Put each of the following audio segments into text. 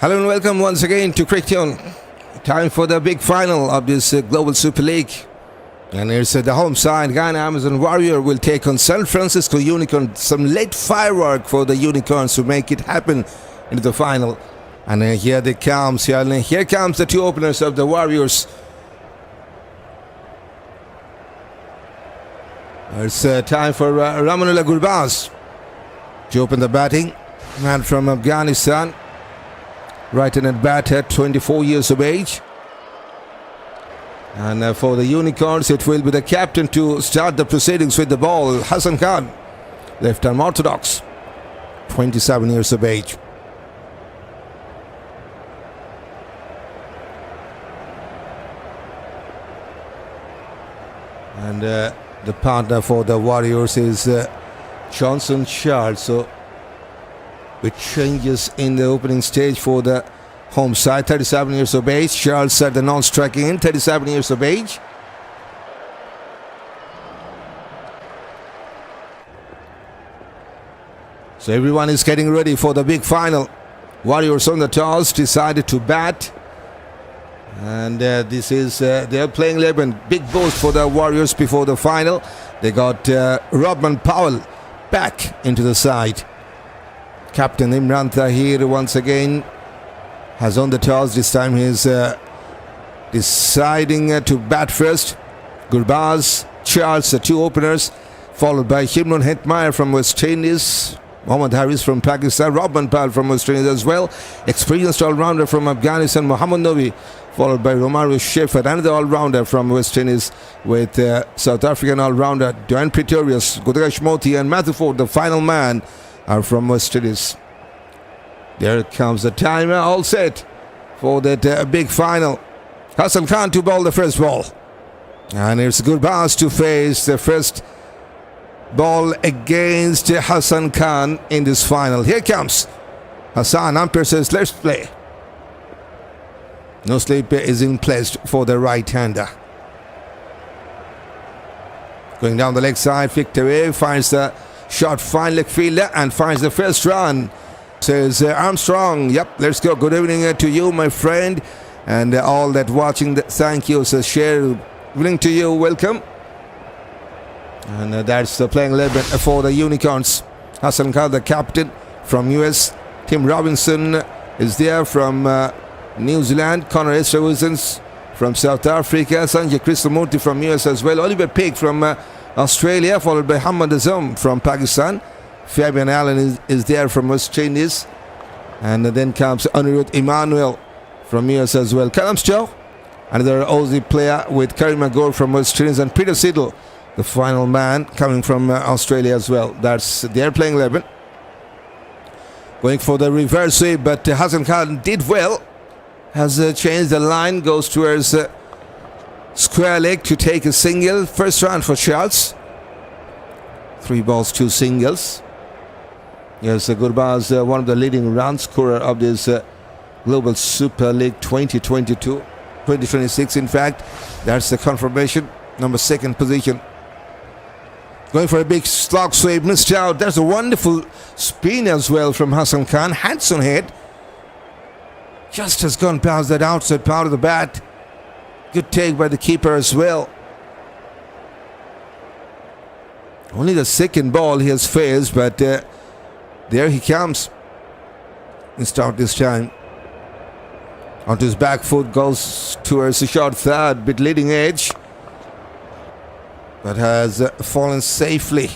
Hello and welcome once again to CricTune. Time for the big final of this Global Super League. And here's the home side. Guyana Amazon Warrior will take on San Francisco Unicorn. Some late firework for the Unicorns to make it happen into the final. And here they come. Here comes the two openers of the Warriors. It's time for Ramanullah Gurbaz to open the batting. Man from Afghanistan. Right-handed batter, 24 years of age. And for the Unicorns, it will be the captain to start the proceedings with the ball. Hassan Khan, left-arm orthodox, 27 years of age. And the partner for the Warriors is Johnson Charles. So with changes in the opening stage for the home side, 37 years of age. Charles at the non-striking in, 37 years of age. So everyone is getting ready for the big final. Warriors on the toss, decided to bat. And this is their playing 11. Big boost for the Warriors before the final. They got Robman Powell back into the side. Captain Imran Tahir once again has on the toss. This time he's deciding to bat first. Gurbaz, Charles, the two openers, followed by Himron Hetmeyer from West Indies, Mohammad Harris from Pakistan, Robman Powell from West Indies as well, experienced all-rounder from Afghanistan, Mohammad Nabi, followed by Romario Shepard, another all-rounder from West Indies, with South African all-rounder Duane Pretorius, Gudagesh Moti and Matthew Ford, the final man, are from West Indies. There comes the timer, all set for that big final. Hassan Khan to bowl the first ball. And it's Gurbaz to face the first ball against Hassan Khan in this final. Here comes Hassan. Umpire says, let's play. No sleep is in place for the right-hander. Going down the leg side, flicked away, finds the shot, fine leg fielder, and finds the first run. Says Armstrong, yep, let's go. Good evening to you, my friend, and all that watching. Thank you, says Share. Evening to you, welcome. And that's the playing 11 for the Unicorns. Hassan Khan, the captain from US. Tim Robinson is there from New Zealand. Connor Esterhuizen from South Africa. Sanjay Krishnamurthi from US as well. Oliver Peake from Australia, followed by Hammad Azam from Pakistan. Fabian Allen is there from West Indies. And then comes Anirudh Immanuel from US as well. Callum Stow, another Aussie player with Karima Gore from West Indies. And Peter Siddle, the final man, coming from Australia as well. That's their playing 11. Going for the reverse sweep, but Hassan Khan did well. Has changed the line, goes towards square leg to take a single. First round for Charles. 3 balls, 2 singles. Yes, Gurbaz, one of the leading run scorer of this Global Super League 2022-2026. In fact, that's the confirmation. Number 2nd position. Going for a big slog sweep, missed out. There's a wonderful spin as well from Hassan Khan. Hands on head. Just has gone past that outside part of the bat. Good take by the keeper as well. Only the 2nd ball he has faced, but there he comes. Missed out this time. Onto his back foot, goes towards the short third, bit leading edge, but has fallen safely.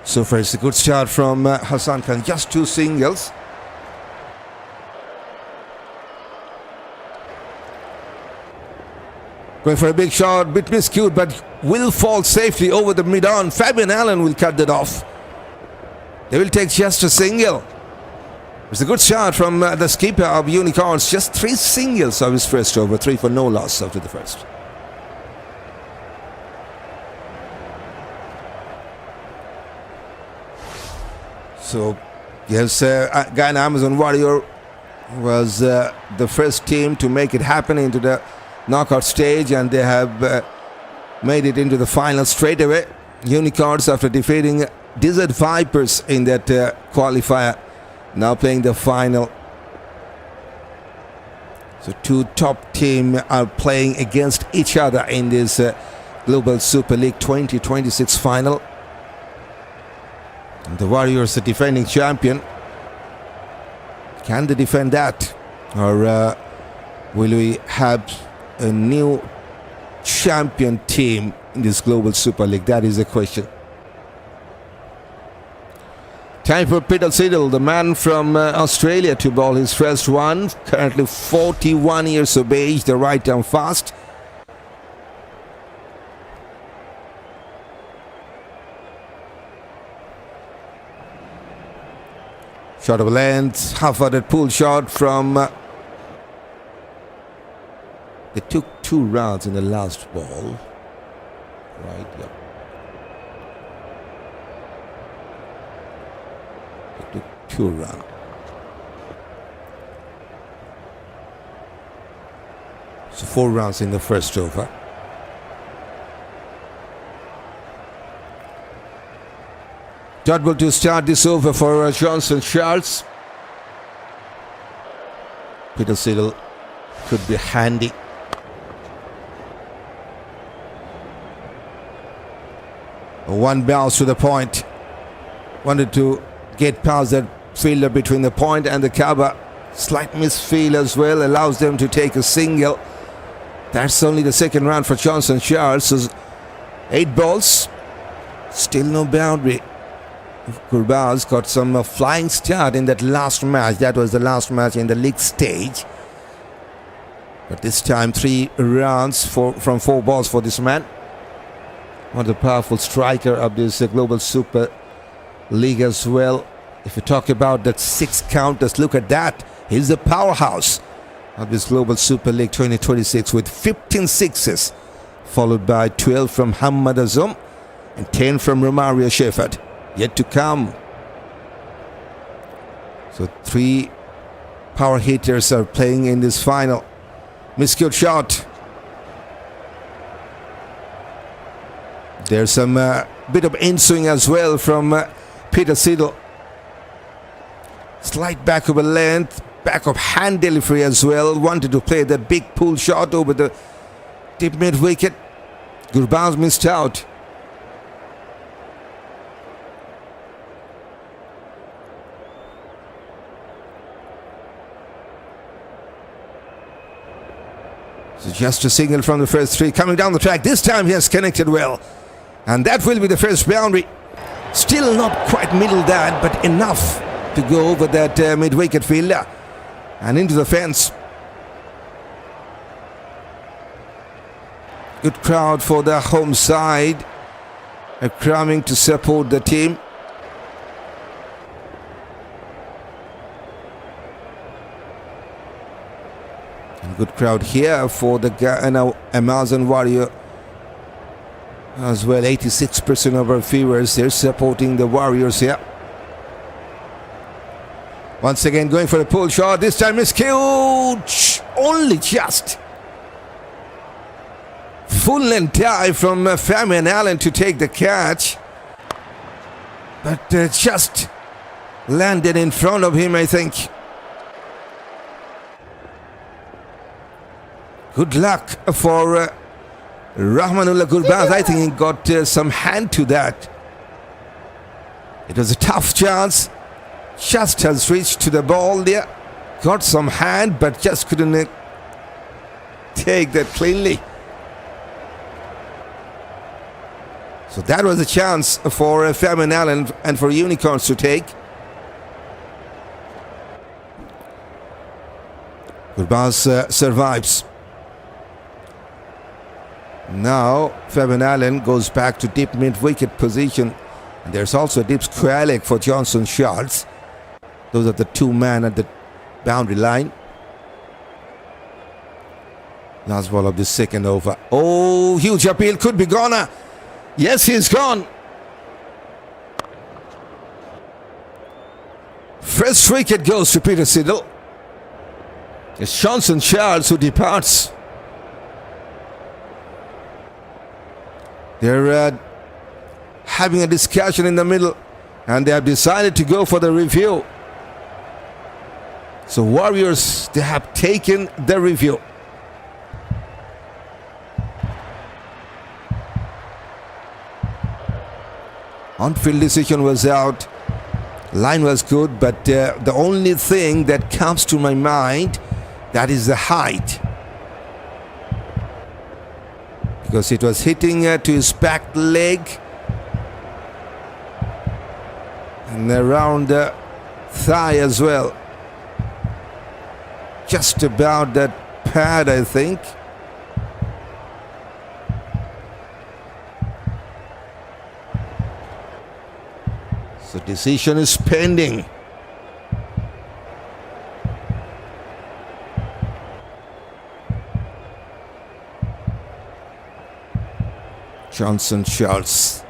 So far, it's a good start from Hassan Khan. Just 2 singles. Going for a big shot, bit miscued, but will fall safely over the mid-on. Fabian Allen will cut that off. They will take just a single. It's a good shot from the skipper of Unicorns. Just 3 singles of his first over. 3 for no loss after the first. So, yes, Guyana Amazon Warrior was the first team to make it happen into the knockout stage, and they have made it into the final straight away. Unicorns after defeating Desert Vipers in that qualifier. Now playing the final. So two top teams are playing against each other in this Global Super League 2026 final. And the Warriors, the defending champion. Can they defend that? Or will we have a new champion team in this Global Super League? That is the question. Time for Peter Siddle, the man from Australia, to bowl his first one. Currently 41 years of age, the right arm fast. Shot of length, half-hearted pull shot from... they took 2 runs in the last ball. Right, yeah. They took 2 runs. So 4 runs in the first over. Dot ball to start this over for Johnson Charles. Peter Siddle could be handy. One bounce to the point. Wanted to get past that fielder between the point and the cover. Slight misfield as well, allows them to take a single. That's only the second round for Johnson Charles. So 8 balls, still no boundary. Gurbaz got some flying start in that last match. That was the last match in the league stage. But this time 3 runs from 4 balls for this man. One of the powerful striker of this Global Super League as well. If you talk about that 6 counters, look at that. He's the powerhouse of this Global Super League 2026 with 15 sixes, followed by 12 from Hammad Azam and 10 from Romario Shepherd. Yet to come. So 3 power hitters are playing in this final. Miscued shot. There's some bit of in-swing as well from Peter Siddle. Slight back of a length, back of hand delivery as well. Wanted to play that big pull shot over the deep mid wicket. Gurbaz missed out. So just a single from the first 3 coming down the track. This time he has connected well. And that will be the first boundary. Still not quite middle that, but enough to go over that mid-wicket fielder and into the fence. Good crowd for the home side. Coming to support the team. Good crowd here for the Guyana Amazon Warrior as well. 86% of our viewers, they're supporting the Warriors here. Once again going for a pull shot. This time is huge. Only just. Full length dive from Fabian Allen to take the catch. But just landed in front of him, I think. Good luck for Rahmanullah Gurbaz. I think he got some hand to that. It was a tough chance. Just has reached to the ball there. Got some hand, but just couldn't take that cleanly. So that was a chance for Fabian Allen and for Unicorns to take. Gurbaz survives. Now Fabian Allen goes back to deep mid-wicket position. And there's also a deep square leg for Johnson Charles. Those are the 2 men at the boundary line. Last ball of the second over. Oh, huge appeal, could be gone. Yes, he's gone. First wicket goes to Peter Siddle. It's Johnson Charles who departs. They're having a discussion in the middle, and they have decided to go for the review. So Warriors, they have taken the review. On-field decision was out. Line was good, but the only thing that comes to my mind, that is the height. Because it was hitting to his back leg and around the thigh as well. Just about that pad, I think. So decision is pending. Johnson Schultz.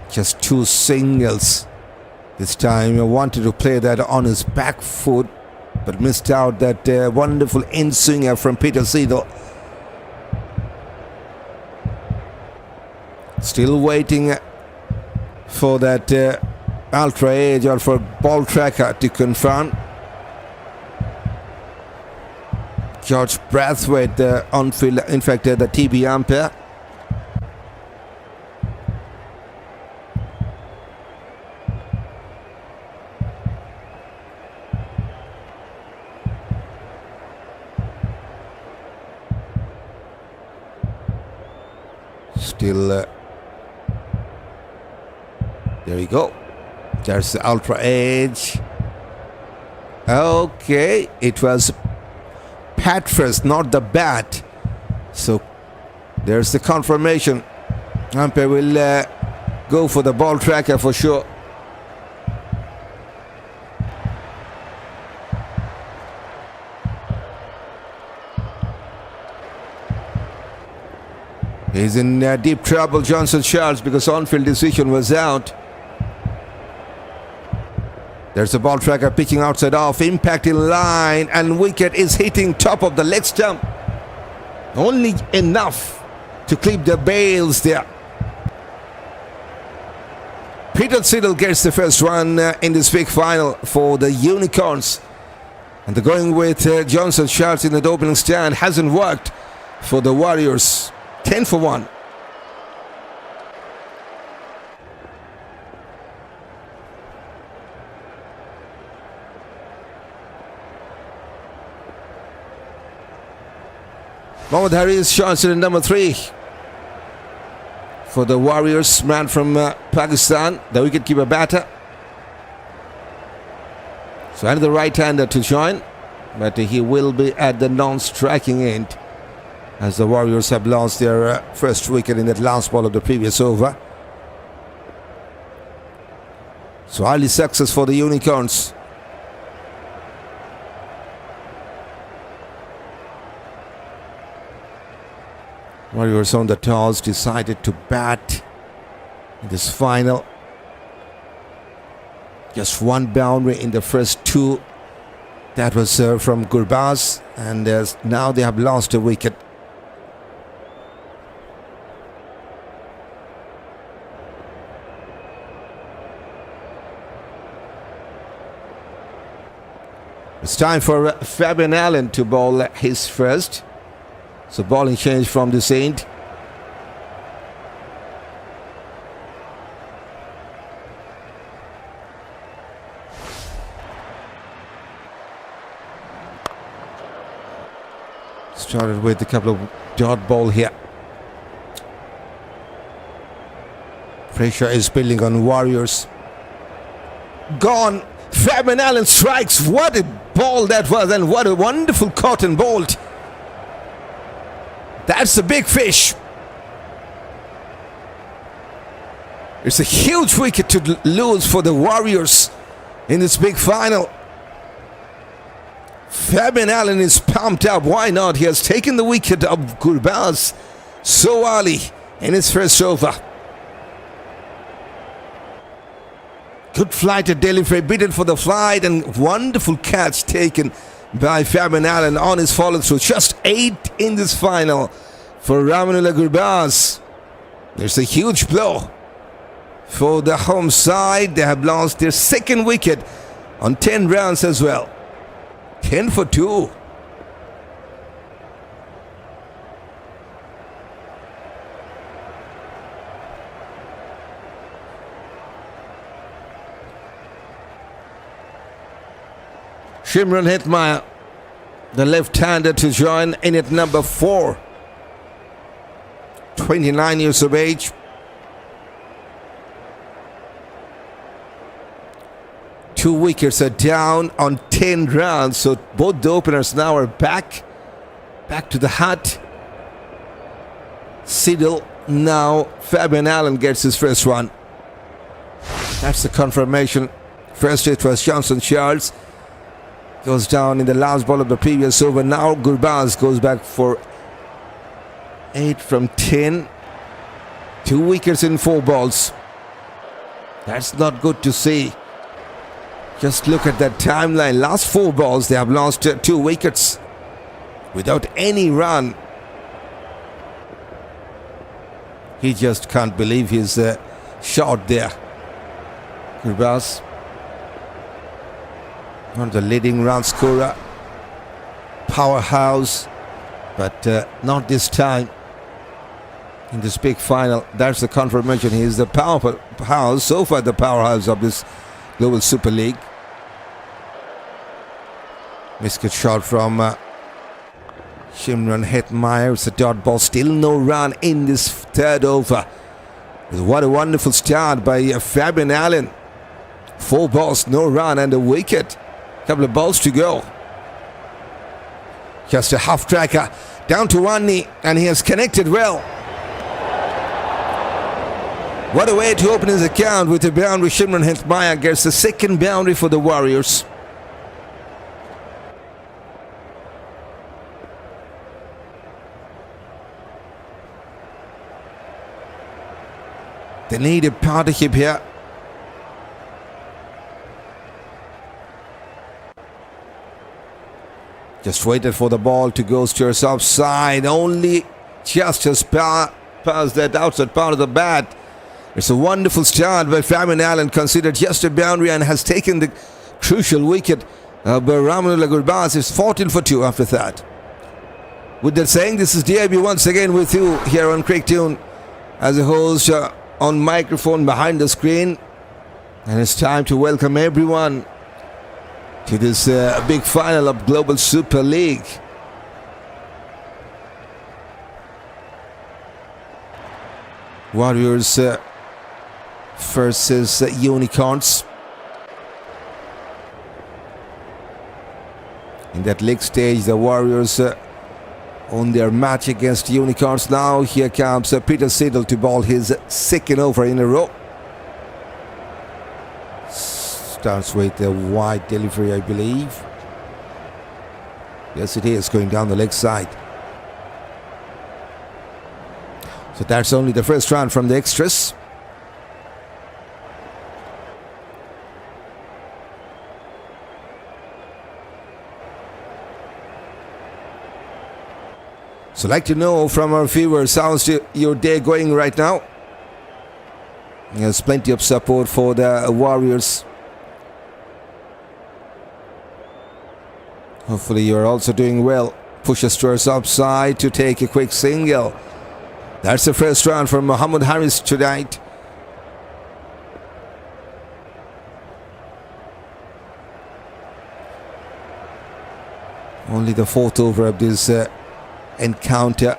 Just 2 singles. This time I wanted to play that on his back foot, but missed out that wonderful in-swinger from Peter Siddle. Still waiting for that ultra edge or for ball tracker to confirm. George Brathwaite, the on-field, in fact the TB umpire. Still there we go. There's the ultra edge. Okay, it was pat first, not the bat. So there's the confirmation. Umpire will go for the ball tracker for sure. He's in deep trouble, Johnson Charles, because on-field decision was out. There's the ball tracker picking outside off, impacting line, and wicket is hitting top of the leg stump. Only enough to clip the bails there. Peter Siddle gets the first run in this big final for the Unicorns. And they're going with Johnson Charles in the opening stand. Hasn't worked for the Warriors. 10 for 1. Mohammad Harris shots in number 3 for the Warriors, man from Pakistan, the wicketkeeper batter. So another right-hander to join, but he will be at the non-striking end, as the Warriors have lost their first wicket in that last ball of the previous over. So early success for the Unicorns. Warriors on the toss decided to bat in this final. Just 1 boundary in the first 2. That was from Gurbaz, and now they have lost a wicket. It's time for Fabian Allen to bowl his first. So bowling change from this end. Started with a couple of dot ball here. Pressure is building on Warriors. Gone. Fabian Allen strikes. What a ball that was, and what a wonderful cotton bolt. That's a big fish. It's a huge wicket to lose for the Warriors in this big final. Fabian Allen is pumped up. Why not? He has taken the wicket of Gurbaz so early in his first over. Good flight at delivery, beaten for the flight, and wonderful catch taken by Fabian Allen on his follow-through. Just 8 in this final for Immanuel Gurbaz. There's a huge blow. for the home side. They have lost their second wicket on 10 rounds as well. 10 for 2. Shimron Hetmyer, the left-hander, to join in at number 4. 29 years of age. Two wickets are down on 10 rounds, so both the openers now are back to the hut. Siddle, now Fabian Allen gets his first one. That's the confirmation. First it was Johnson Charles. Goes down in the last ball of the previous over. Now Gurbaz goes back for 8 from 10. 2 wickets in 4 balls. That's not good to see. Just look at that timeline. Last 4 balls, they have lost 2 wickets without any run. He just can't believe his shot there. Gurbaz, one of the leading run scorer, powerhouse, but not this time in this big final. That's the confirmation. He is the powerhouse, so far the powerhouse of this Global Super League. Biscuit shot from Shimron Hetmyer. It's a dot ball. Still no run in this third over. What a wonderful start by Fabian Allen. 4 balls, no run and a wicket. Couple of balls to go. Just a half tracker down to one knee, and he has connected well. What a way to open his account with a boundary. Shimron Hetmyer gets the second boundary for the Warriors. They need a partnership here. Just waited for the ball to go towards offside. Only just as past that outside part of the bat. It's a wonderful start by Fabian Allen, considered just a boundary, and has taken the crucial wicket. But Immanuel Gurbaz is 14 for 2 after that. With that saying, this is DRB once again with you here on CricTune as a host on microphone behind the screen. And it's time to welcome everyone to this big final of Global Super League. Warriors versus Unicorns. In that league stage, the Warriors on their match against Unicorns. Now here comes Peter Siddle to bowl his second over in a row. Starts with a wide delivery, I believe. Yes, it is, going down the leg side. So that's only the first run from the extras. So I'd like to know from our viewers, how's your day going right now? There's plenty of support for the Warriors. Hopefully you're also doing well. Pushes towards upside to take a quick single. That's the first run from Muhammad Harris tonight. Only the 4th over of this encounter.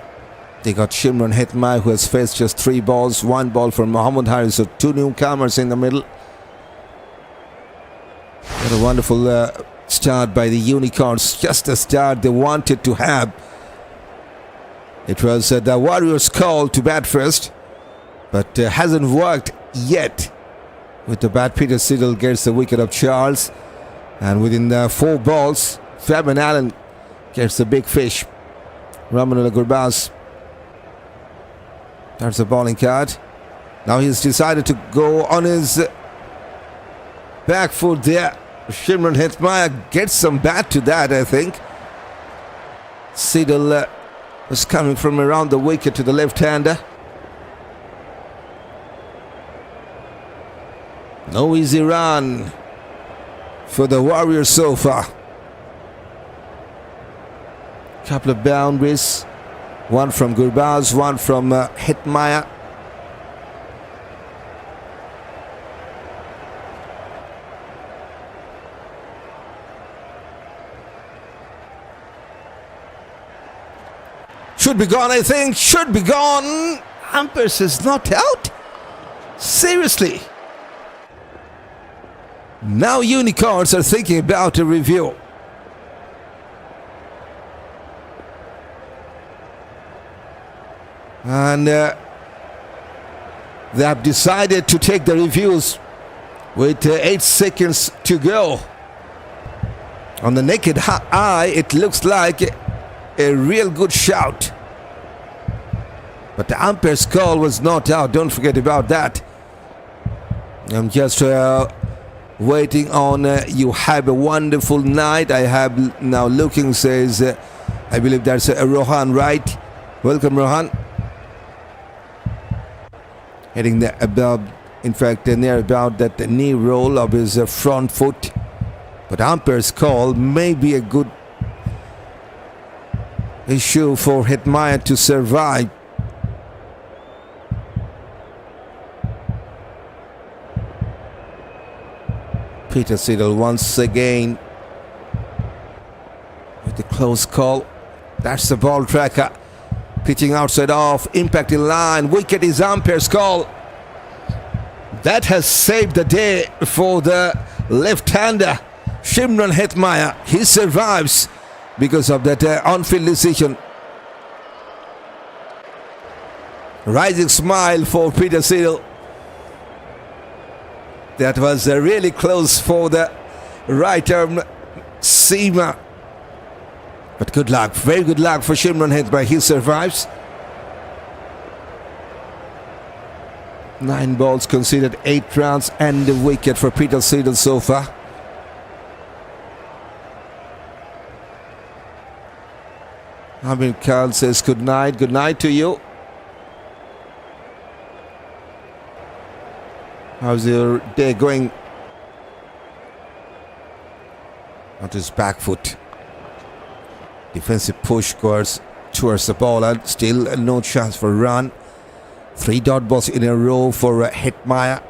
They got Shimron Hetmyer, who has faced just 3 balls. 1 ball from Muhammad Harris, so 2 newcomers in the middle. What a wonderful start by the Unicorns. Just the start they wanted to have. It was the Warriors' call to bat first, but hasn't worked yet. With the bat, Peter Siddle gets the wicket of Charles, and within 4 balls, Fabian Allen gets the big fish. Immanuel Gurbaz. That's a bowling card. Now he's decided to go on his back foot there. Shimron Hetmyer gets some bat to that, I think. Siddle was coming from around the wicket to the left-hander. No easy run for the Warriors so far. Couple of boundaries. One from Gurbaz, one from Hetmaya. Should be gone, I think. Should be gone. Umpires is not out. Seriously. Now unicorns are thinking about a review. And they have decided to take the reviews with 8 seconds to go. On the naked eye, it looks like a real good shout. But the umpire's call was not out. Don't forget about that. I'm just waiting on you have a wonderful night. I have now looking, says, I believe that's Rohan, right? Welcome, Rohan. Heading there above, in fact, near about that knee roll of his front foot. But umpire's call may be a good issue for Hetmaya to survive. Peter Siddle once again with the close call. That's the ball tracker. Pitching outside off, impact in line. Wicket is umpire's call. That has saved the day for the left-hander, Shimron Hetmaya. He survives because of that on-field decision. Rising smile for Peter Siddle. That was really close for the right arm seamer. But good luck, very good luck for Shimron Hetmaya. He survives. 9 balls conceded, 8 runs and a wicket for Peter Siddle so far. Hamid Khan says good night to you. How's your day going? On his back foot. Defensive push towards the ball and still no chance for a run. 3 dot balls in a row for Hetmaya.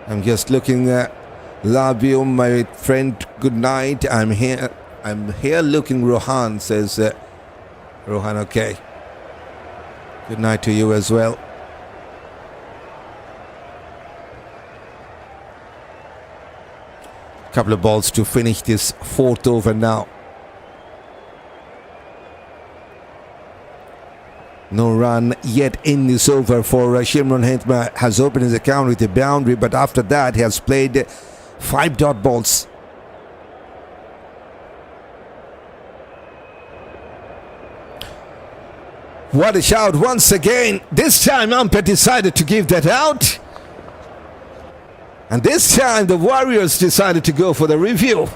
I'm just looking at love you, my friend. Good night. I'm here looking. Rohan says Rohan, okay. Good night to you as well. Couple of balls to finish this 4th over now. No run yet in this over for Shimron Hetmaya. Has opened his account with a boundary, but after that he has played 5 dot balls. What a shout once again. This time umpire decided to give that out. And this time the Warriors decided to go for the review.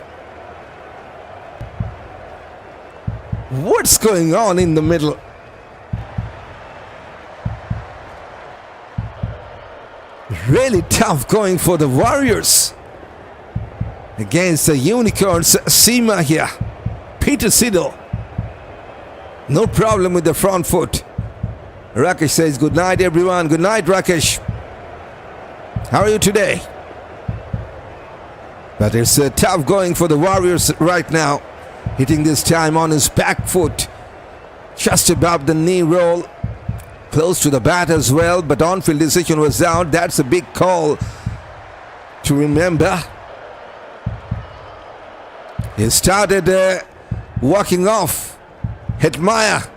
What's going on in the middle? Really tough going for the Warriors against the Unicorns seamer here. Peter Siddle. No problem with the front foot. Rakesh says good night everyone. Good night Rakesh. How are you today? But it's tough going for the Warriors right now. Hitting this time on his back foot. Just above the knee roll. Close to the bat as well, but on-field decision was out. That's a big call to remember. He started walking off Hetmaya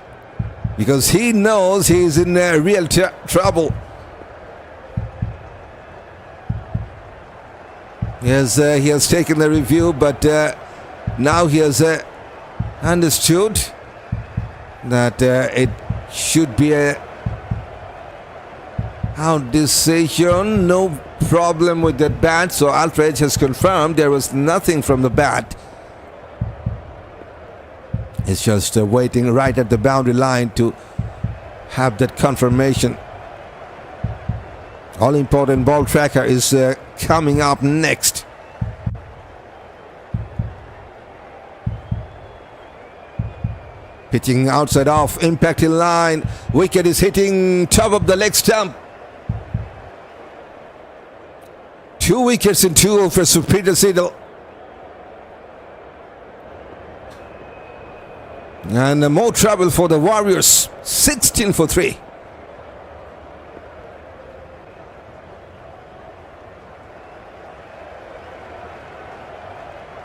because he knows he's in real trouble. He has taken the review, but now he has understood that it should be a out decision. No problem with that bat, so Alfred has confirmed there was nothing from the bat. He's just waiting right at the boundary line to have that confirmation. All important ball tracker is coming up next. Pitching outside off, impact in line. Wicket is hitting top of the leg stump. 2 wickets in 2 overs for Peter Siddle. And more trouble for the Warriors. 16 for 3.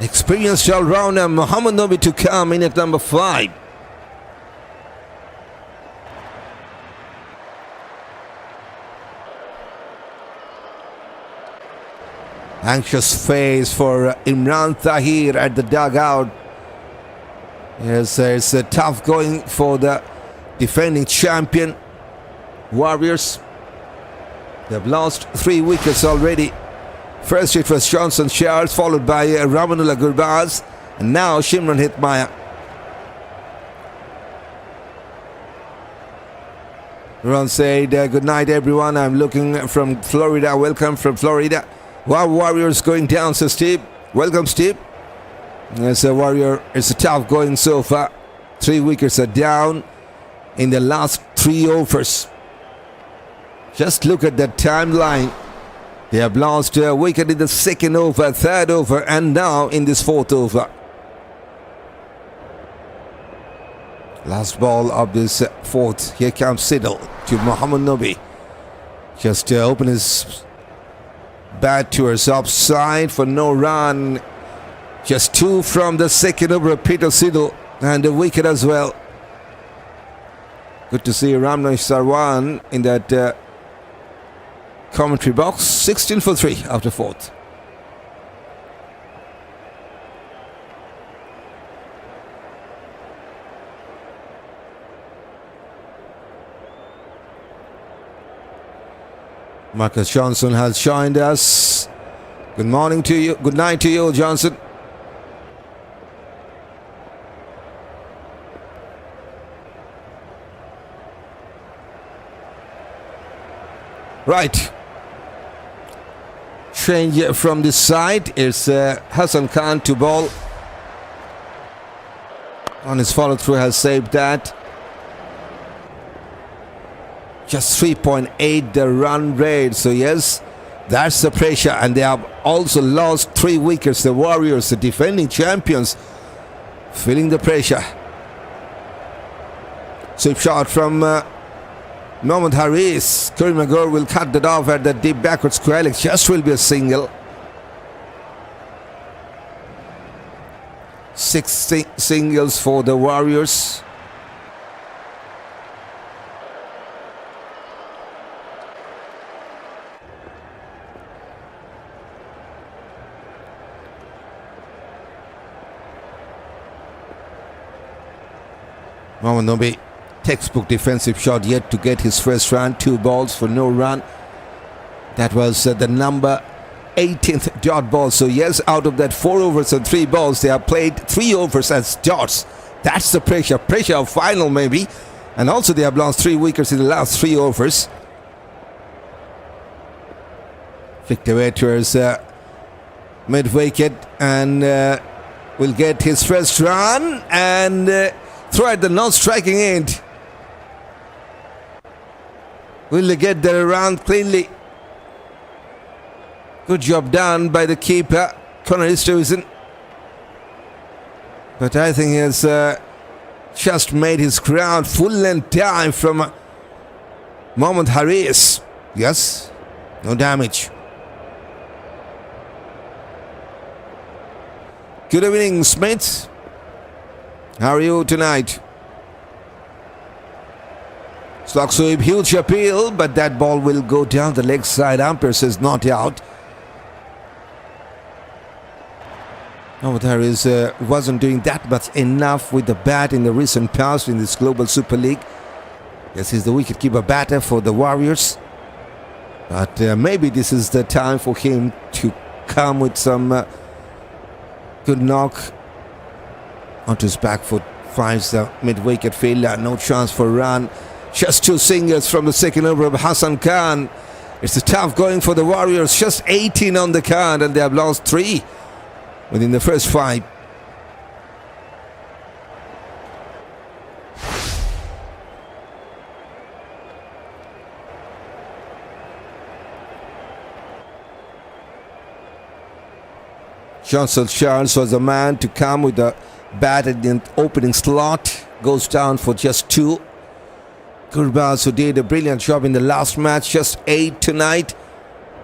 Experienced all-rounder Mohammad Nabi to come in at number 5. Anxious face for Imran Tahir at the dugout. Yes, it's a tough going for the defending champion Warriors. They've lost 3 wickets already. First it was Johnson Charles, followed by Ramanullah Gurbaz, and now Shimran Hitmaya. Ron said, good night everyone, I'm looking from Florida, welcome from Florida. Wow, Warriors going down, says Steve. Welcome, Steve. Yes, a Warrior, it's a tough going so far. 3 wickets are down in the last 3 overs. Just look at that timeline. They have lost a wicket in the 2nd over, 3rd over, and now in this 4th over. Last ball of this 4th. Here comes Siddle to Mohammad Nabi. Just open his bat towards offside for no run. Just 2 from the 2nd over, Peter Siddle, and a wicket as well. Good to see Ramnath Sarwan in that commentary box. 16 for 3 after 4th. Marcus Johnson has joined us. Good morning to you. Good night to you, Johnson. Right. Change from this side is Hassan Khan to ball. On his follow through has saved that. Just 3.8 the run rate. So yes, that's the pressure. And they have also lost 3 wickets. The Warriors, the defending champions, feeling the pressure. Sweep shot from Mohammad Haris. Karima Gore will cut that off at the deep backward square leg. Just will be a single. 6 singles for the Warriors. Mohammad Nabi, textbook defensive shot, yet to get his first run. 2 balls for no run. That was the number 18th dot ball. So yes, out of that 4 overs and 3 balls, they have played 3 overs as dots. That's the pressure of final maybe. And also they have lost 3 wickets in the last 3 overs. Flicked away towards mid wicket and will get his first run and throw at the non-striking end. Will they get there around cleanly? Good job done by the keeper, Esterhuizen. But I think he has just made his ground. Full length dive from Mohammad Haris. Yes, no damage. Good evening, Smith. How are you tonight? Slog sweep, huge appeal, but that ball will go down the leg side. Umpire says not out. Mohammad Haris wasn't doing that much enough with the bat in the recent past in this Global Super League. Yes, he's the wicketkeeper batter for the Warriors. But maybe this is the time for him to come with some good knock onto his back foot. Finds the mid-wicket fielder. No chance for a run. Just 2 singles from the 2nd over of Hassan Khan. It's a tough going for the Warriors. Just 18 on the card and they have lost 3 within the first 5. Johnson Charles was the man to come with the bat at the opening slot. Goes down for just 2. Gurbaz, who did a brilliant job in the last match, just 8 tonight.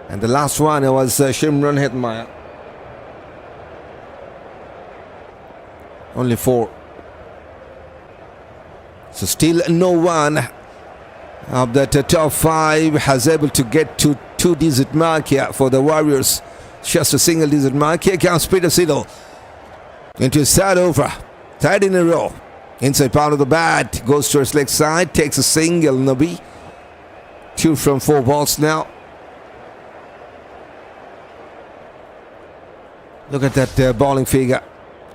And the last one was Shimron Hetmaya. Only 4. So still no one of that top 5 has able to get to 2-digit mark here for the Warriors. Just a single-digit mark. Here comes Peter Siddle into his third over. 3rd in a row. Inside part of the bat. Goes to his leg side. Takes a single, Nabi. 2 from 4 balls now. Look at that bowling figure.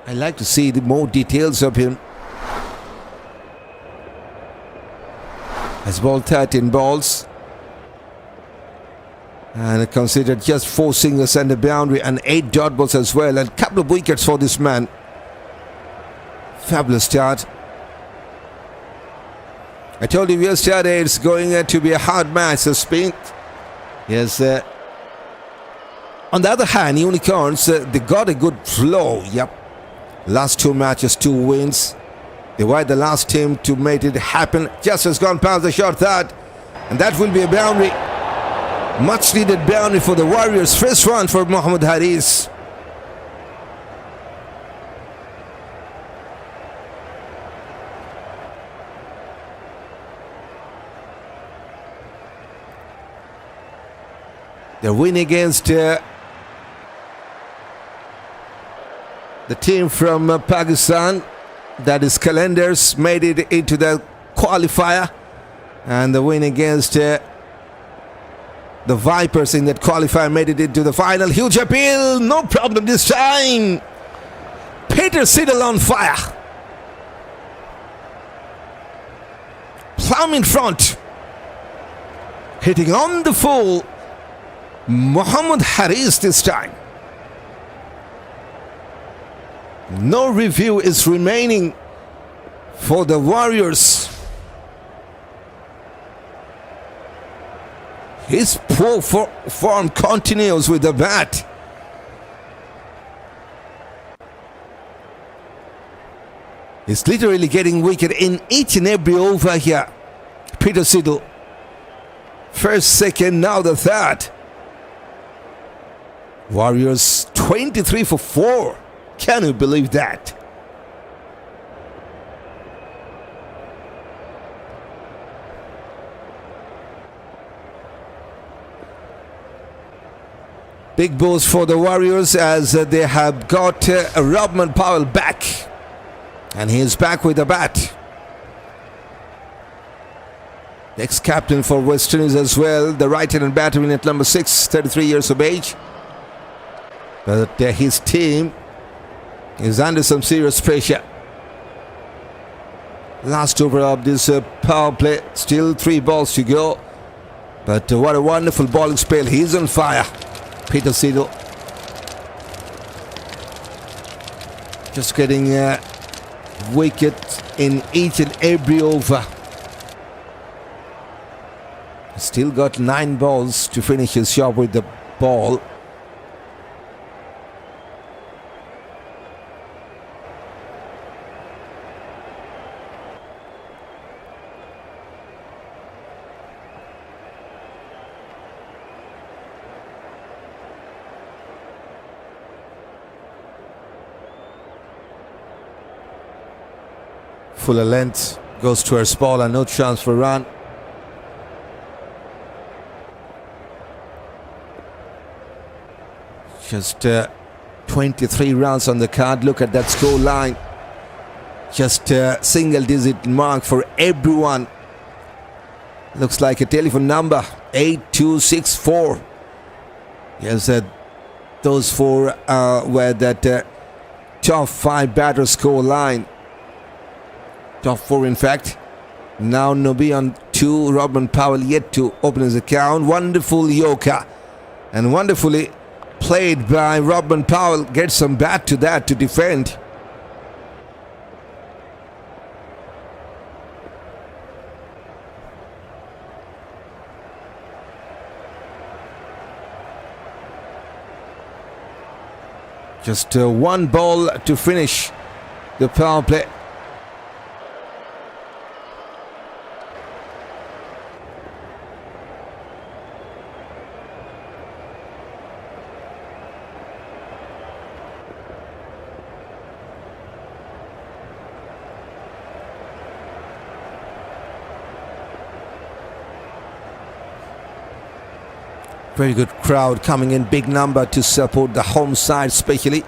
I like to see the more details of him. Has bowled 13 balls. And considered just 4 singles and a boundary and 8 dot balls as well. And a couple of wickets for this man. Fabulous start. I told you yesterday it's going to be a hard match. So spin. Yes. On the other hand, Unicorns, they got a good flow. Yep. Last 2 matches, 2 wins. They were the last team to make it happen. Just has gone past the short third. And that will be a boundary. Much needed boundary for the Warriors. First one for Mohammad Haris. The win against the team from Pakistan, that is Calendars, made it into the qualifier. And the win against the Vipers in that qualifier made it into the final. Huge appeal, no problem this time. Peter Siddle on fire. Plum in front. Hitting on the full. Mohammad Haris this time. No review is remaining for the Warriors. His poor form continues with the bat. He's literally getting wicket in each and every over here. Peter Siddle. First, second, now the third. Warriors 23 for 4. Can you believe that? Big balls for the Warriors as they have got Robman Powell back. And he is back with the bat. Ex-captain for West Indies as well. The right-handed batter in at number 6, 33 years of age. But his team is under some serious pressure. Last over of this power play. Still 3 balls to go. But what a wonderful bowling spell. He's on fire. Peter Siddle. Just getting a wicket in each and every over. Still got 9 balls to finish his job with the ball. Fuller length goes towards ball and no chance for a run. Just 23 runs on the card. Look at that score line. Just a single digit mark for everyone. Looks like a telephone number. 8264. Yes, those 4 were that top 5 batter score line. Top 4 in fact. Now Nobi on 2. 2. Robin Powell yet to open his account. Wonderful yoga. And wonderfully played by Robin Powell. Gets some bat to that to defend. Just one ball to finish the power play. Very good crowd coming in, big number to support the home side especially.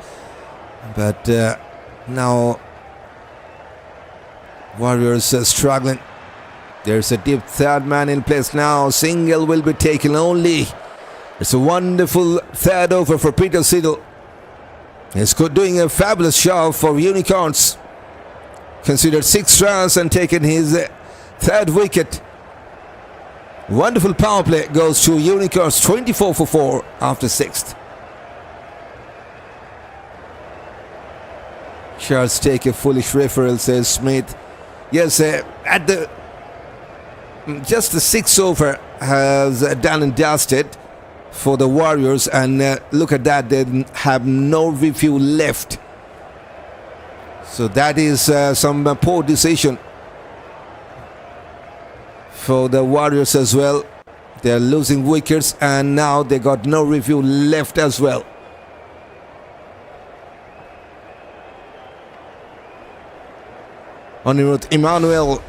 But now Warriors are struggling. There's a deep third man in place now. Single will be taken only. It's a wonderful third over for Peter Siddle. He's doing a fabulous job for Unicorns. Considered 6 runs and taken his third wicket. Wonderful power play goes to Unicorns, 24 for 4 after 6th. Charles take a foolish referral, says Smith. Yes, at the just the 6th over has done and dusted for the Warriors, and look at that, they have no review left. So that is some poor decision for the Warriors as well. They're losing wickets and now they got no review left as well. Anirudh Immanuel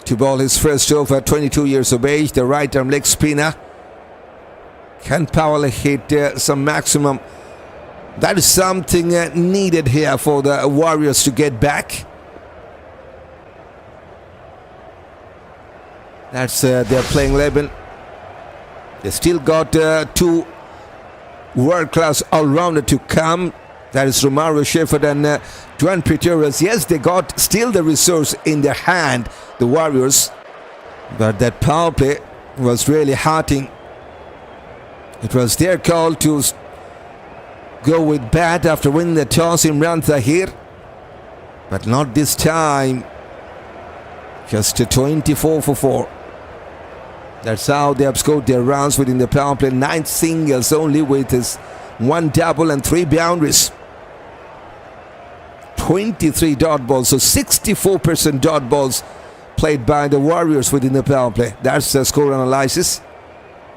to bowl his first over, 22 years of age, the right arm leg spinner. Can Powell hit some maximum? That is something needed here for the Warriors to get back. That's their playing 11. They still got 2 world-class all-rounder to come. That is Romario Shepherd and Dwan Pretorius. Yes, they got still the resource in their hand, the Warriors. But that power play was really hurting. It was their call to go with bat after winning the toss. Imran Tahir. But not this time. Just 24 for 4. That's how they have scored their runs within the power play. 9 singles only with his 1 double and 3 boundaries. 23 dot balls, so 64% dot balls played by the Warriors within the power play. That's the score analysis.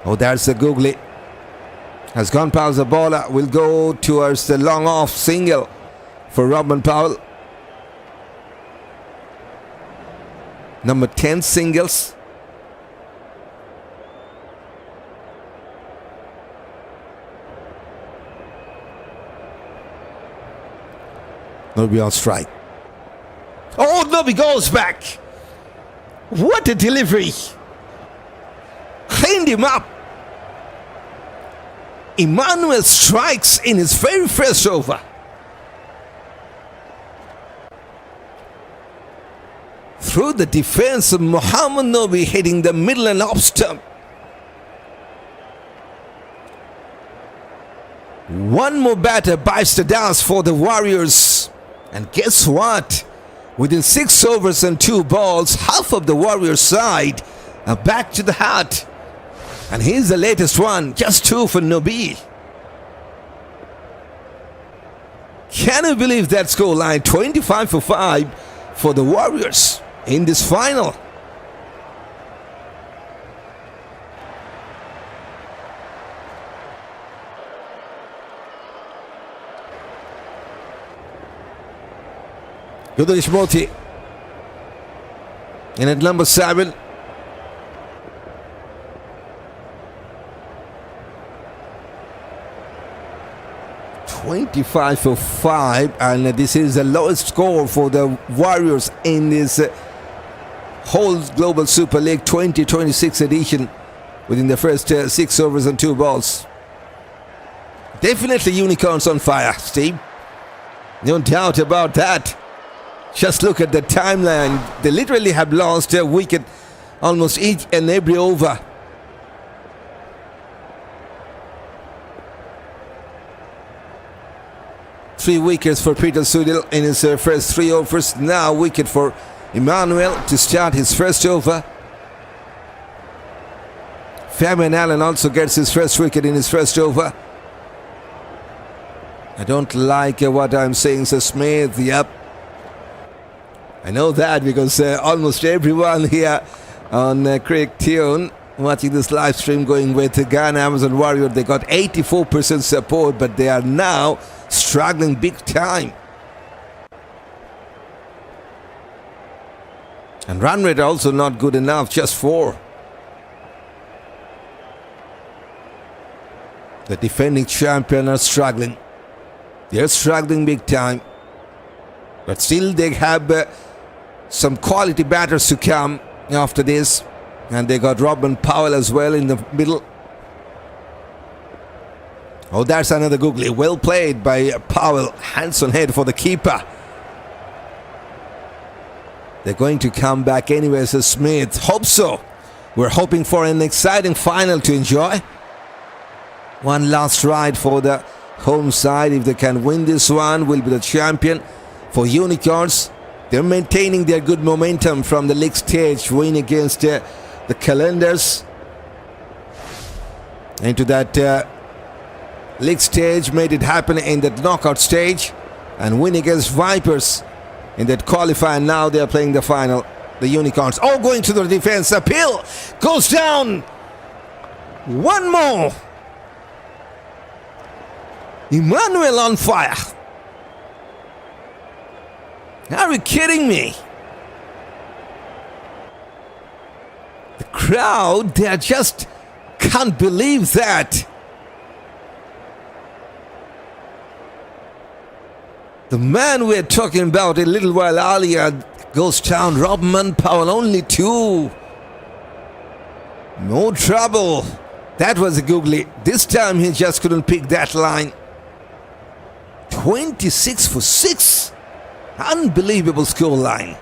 Oh, that's the googly. Has gone past the bowler. Will go towards the long off single for Robin Powell. Number 10 singles. Nobby on strike. Oh, Nobby goes back. What a delivery. Cleaned him up. Immanuel strikes in his very first over. Through the defense of Mohammad Nobby hitting the middle and off stump. One more batter bites the dust for the Warriors. And guess what? Within 6 overs and 2 balls, half of the Warriors side are back to the hat. And here's the latest one, just 2 for Nobby. Can you believe that scoreline? 25 for 5 for the Warriors in this final. Krishnamurthi in at number 7. $25 for 5, and this is the lowest score for the Warriors in this whole Global Super League 2026 edition within the first 6 overs and 2 balls. Definitely Unicorns on fire, Steve. No doubt about that. Just look at the timeline. They literally have lost a wicket almost each and every over. Three wickets for Peter Siddle in his first 3 overs. Now wicket for Immanuel to start his first over. Fabian also gets his first wicket in his first over. I don't like what I'm saying, Sir Smith. Yep. I know that because almost everyone here on CricTune watching this live stream going with Guyana Amazon Warrior, they got 84% support, but they are now struggling big time. And run rate also not good enough, just 4. The defending champion are struggling. They're struggling big time. But still they have some quality batters to come after this. And they got Robin Powell as well in the middle. Oh, that's another googly. Well played by Powell. Hands on head for the keeper. They're going to come back anyway, says Smith. Hope so. We're hoping for an exciting final to enjoy. One last ride for the home side. If they can win this one, will be the champion. For Unicorns, they're maintaining their good momentum from the league stage, win against the Calendars. Into that league stage, made it happen in that knockout stage, and win against Vipers in that qualifier. Now they are playing the final. The Unicorns, oh, going to the defense. Appeal goes down. One more. Immanuel on fire. Are you kidding me? The crowd, they just can't believe that. The man we're talking about a little while earlier goes down. Robin Powell, only 2. No trouble. That was a googly. This time he just couldn't pick that line. 26 for 6. Unbelievable score line.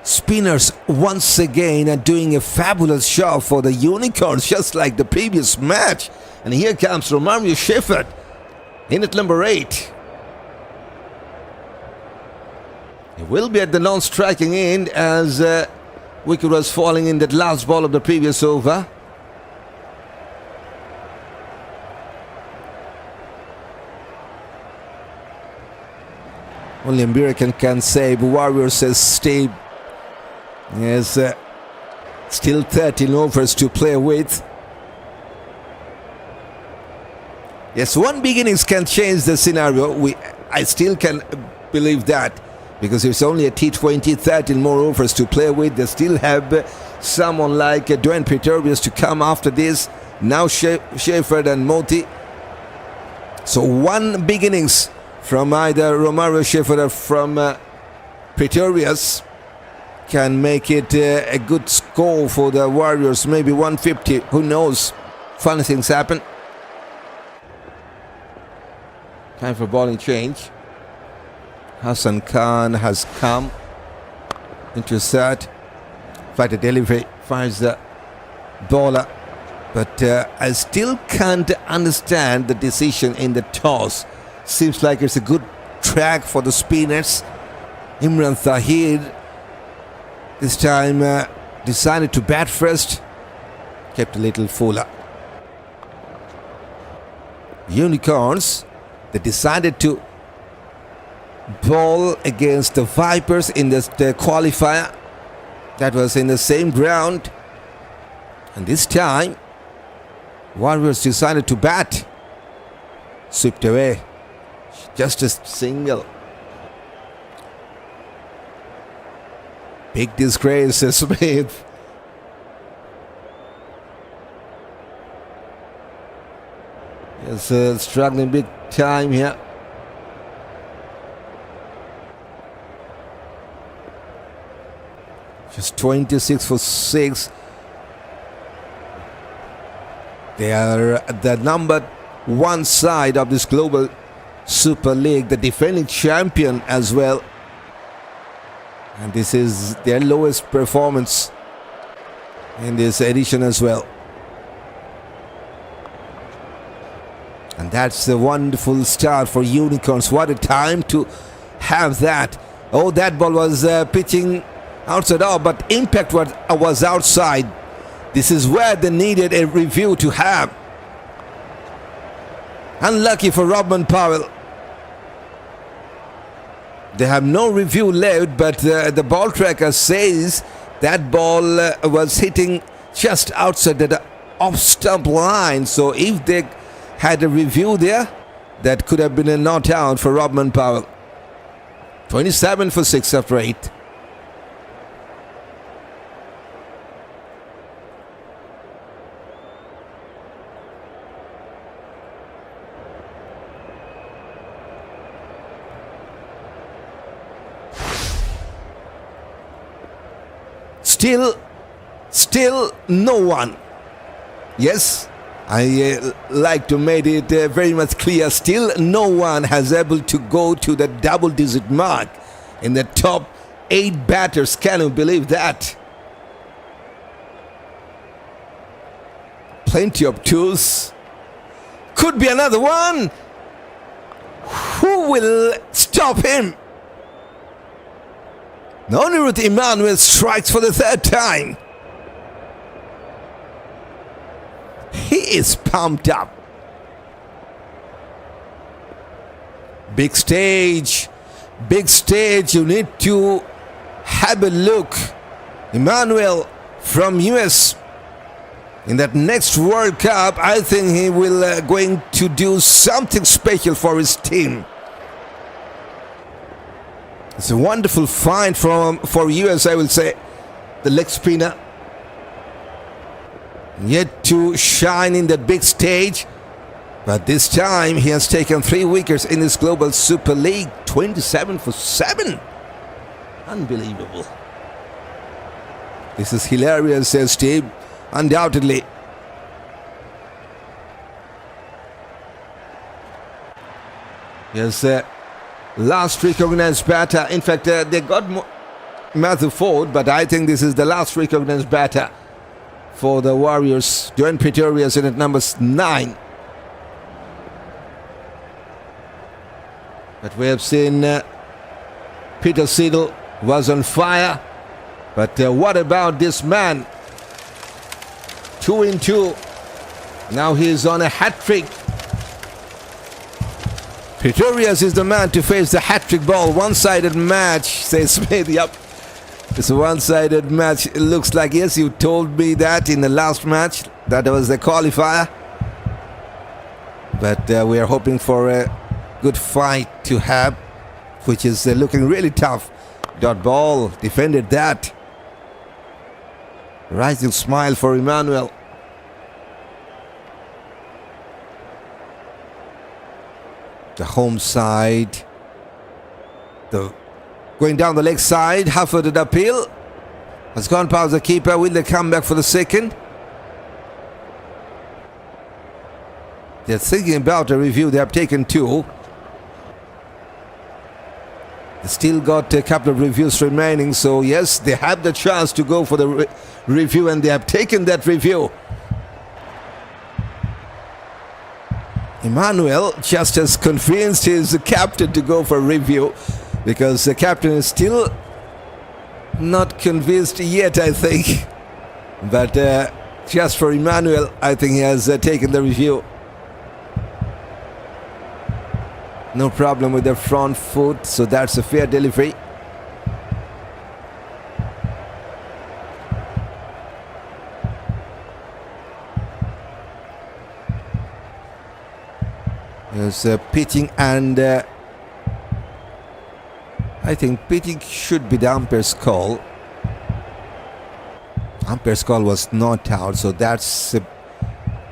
Spinners once again are doing a fabulous job for the Unicorns, just like the previous match. And here comes Romario Shepherd in at number 8. He will be at the non-striking end as wicket was falling in that last ball of the previous over. Only American can save. Warriors says stay. Yes, still 13 overs to play with. Yes, one big innings can change the scenario. I still can believe that, because it's only a T20, 13 more overs to play with. They still have someone like Dwayne Pretorius to come after this. Now Shepherd and Moti. So one big innings from either Romario Shepherd or from Pretorius can make it a good score for the Warriors. Maybe 150. Who knows? Funny things happen. Time for bowling change. Hassan Khan has come into set. Fighter delivery finds the bowler. But I still can't understand the decision in the toss. Seems like it's a good track for the spinners. Imran Tahir this time decided to bat first. Kept a little fuller. Unicorns, they decided to bowl against the Vipers in the qualifier. That was in the same ground. And this time, Warriors decided to bat. Swept away. Just a single. Big disgrace, Smith. Yes, struggling big time here. Just 26 for 6. They are the number one side of this global Super League, the defending champion as well. And this is their lowest performance in this edition as well. And that's a wonderful start for Unicorns. What a time to have that. Oh, that ball was pitching outside out, but impact was outside. This is where they needed a review to have. Unlucky for Robin Powell. They have no review left, but the ball tracker says that ball was hitting just outside the off-stump line. So if they had a review there, that could have been a not out for Robin Powell. 27 for 6 after 8. Still no one. Yes, I like to make it very much clear. Still no one has able to go to the double-digit mark in the top 8 batters. Can you believe that? Plenty of twos. Could be another one. Who will stop him? Anirudh Immanuel strikes for the 3rd time. He is pumped up. Big stage. Big stage. You need to have a look. Immanuel from US. In that next World Cup, I think he will going to do something special for his team. It's a wonderful find for US, I will say. The leg spinner. Yet to shine in that big stage. But this time he has taken 3 wickets in this Global Super League. 27 for 7. Unbelievable. This is hilarious, says Steve. Undoubtedly. Yes, last recognized batter. In fact, they got Matthew Ford, but I think this is the last recognized batter for the Warriors. Join Pretorius in at number 9. But we have seen Peter Siddle was on fire. But what about this man? 2 in 2. Now he is on a hat-trick. Pretorius is the man to face the hat-trick ball. One-sided match, says Smith. Yep. It's a one-sided match. It looks like, yes, you told me that in the last match. That was the qualifier. But we are hoping for a good fight to have, which is looking really tough. Dot ball, defended that. Rising smile for Immanuel. The home side. Going down the leg side. Half-footed appeal. Has gone past the keeper. Will they come back for the second? They're thinking about a review. They have taken 2. They still got a couple of reviews remaining. So yes, they have the chance to go for the review, and they have taken that review. Immanuel just has convinced his captain to go for a review, because the captain is still not convinced yet, I think. But just for Immanuel, I think he has taken the review. No problem with the front foot, so that's a fair delivery. There's pitching, and I think pitching should be the umpire's call. Umpire's call was not out, so that's a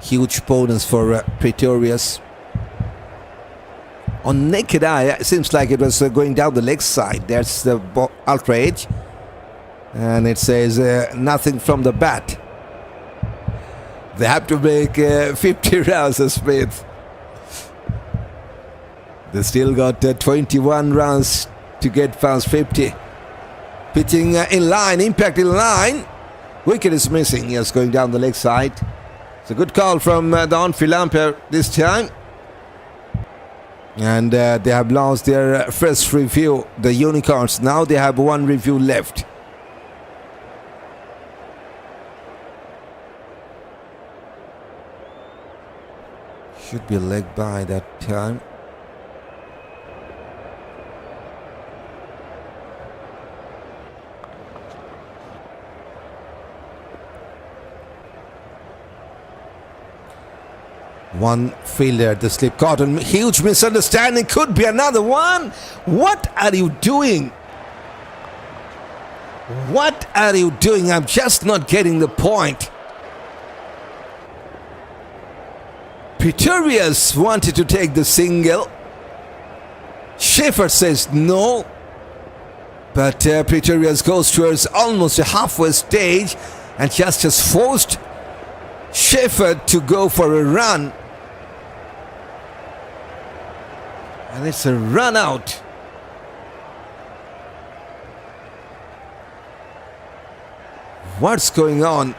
huge bonus for Pretorius. On naked eye, it seems like it was going down the leg side. There's the outrage. And it says nothing from the bat. They have to make 50 runs, Smith. They still got 21 runs to get past 50. Pitching in line, impact in line. Wicket is missing. Yes, going down the leg side. It's a good call from the on-field umpire this time. And they have lost their first review, the Unicorns. Now they have one review left. Should be a leg by that time. One fielder, the slip caught, and huge misunderstanding. Could be another one. What are you doing? What are you doing? I'm just not getting the point. Pretorius wanted to take the single. Schaefer says no. But Pretorius goes towards almost a halfway stage and just has forced Schaefer to go for a run. And it's a run out. What's going on?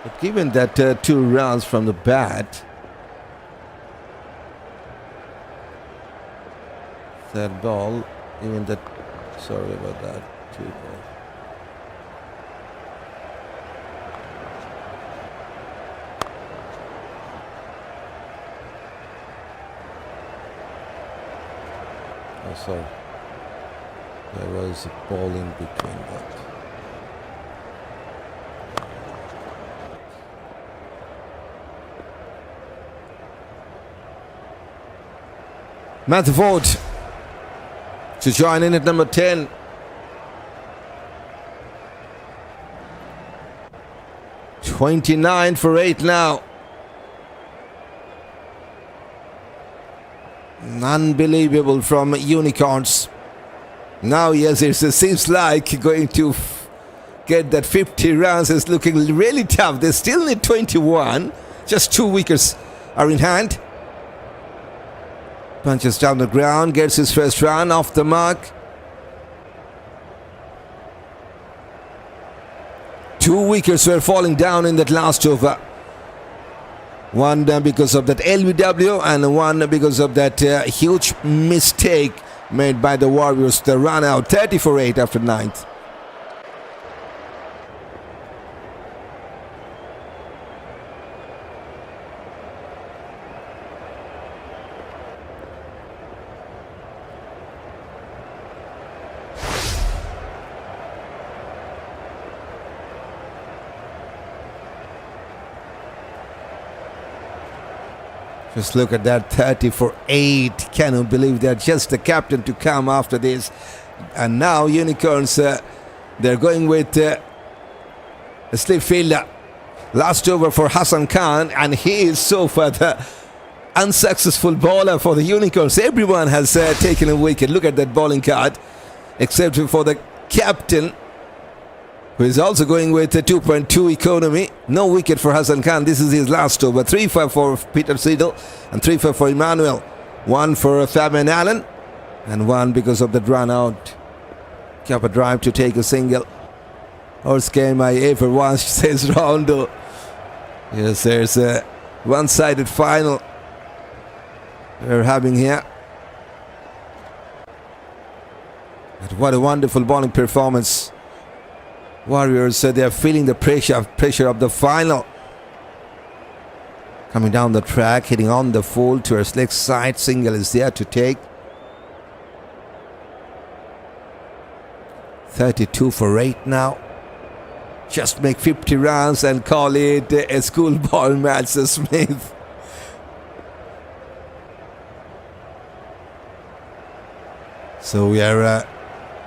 But given that 2 runs from the bat, that ball, even that, sorry about that, 2 balls. Oh, sorry. There was a ball in between that. Matthew Ford to join in at number 10. $29 for 8 now. Unbelievable from Unicorns. Now, yes, it seems like going to get that 50 runs is looking really tough. They still need 21. Just 2 wickets are in hand. Punches down the ground, gets his first run off the mark. 2 wickets were falling down in that last over. One because of that LBW and one because of that huge mistake made by the Warriors. The run out 30 for 8 after 9th. Just look at that 30 for 8. Can you believe that? Just the captain to come after this. And now Unicorns, they're going with a slip fielder. Last over for Hassan Khan, and he is so far the unsuccessful bowler for the Unicorns. Everyone has taken a wicket. Look at that bowling card, except for the captain, who is also going with a 2.2 economy. No wicket for Hassan Khan. This is his last over. 3-5 for Peter Siddle and 3-5 for Immanuel. 1 for Fabian Allen and 1 because of that run out. Cap a drive to take a single. Worst game I ever watched, says Rondo. Yes, there's a one-sided final we're having here. But what a wonderful bowling performance. Warriors, they are feeling the pressure of the final. Coming down the track, hitting on the full to her leg side. Single is there to take. 32 for 8 now. Just make 50 runs and call it a schoolboy match, Smith. So we are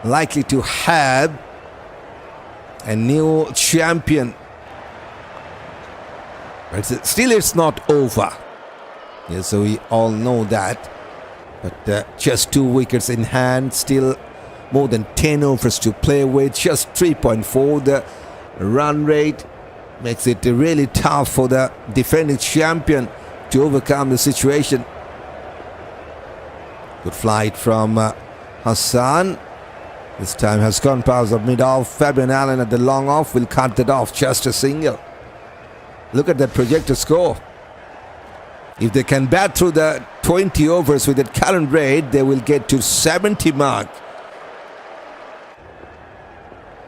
likely to have a new champion. But still it's not over. Yes, so we all know that. But just 2 wickets in hand, still more than 10 overs to play with, just 3.4 the run rate. Makes it really tough for the defending champion to overcome the situation. Good flight from Hassan. This time has gone past the mid-off. Fabian Allen at the long off will cut that off, just a single. Look at that projected score. If they can bat through the 20 overs with that current rate, they will get to 70 mark.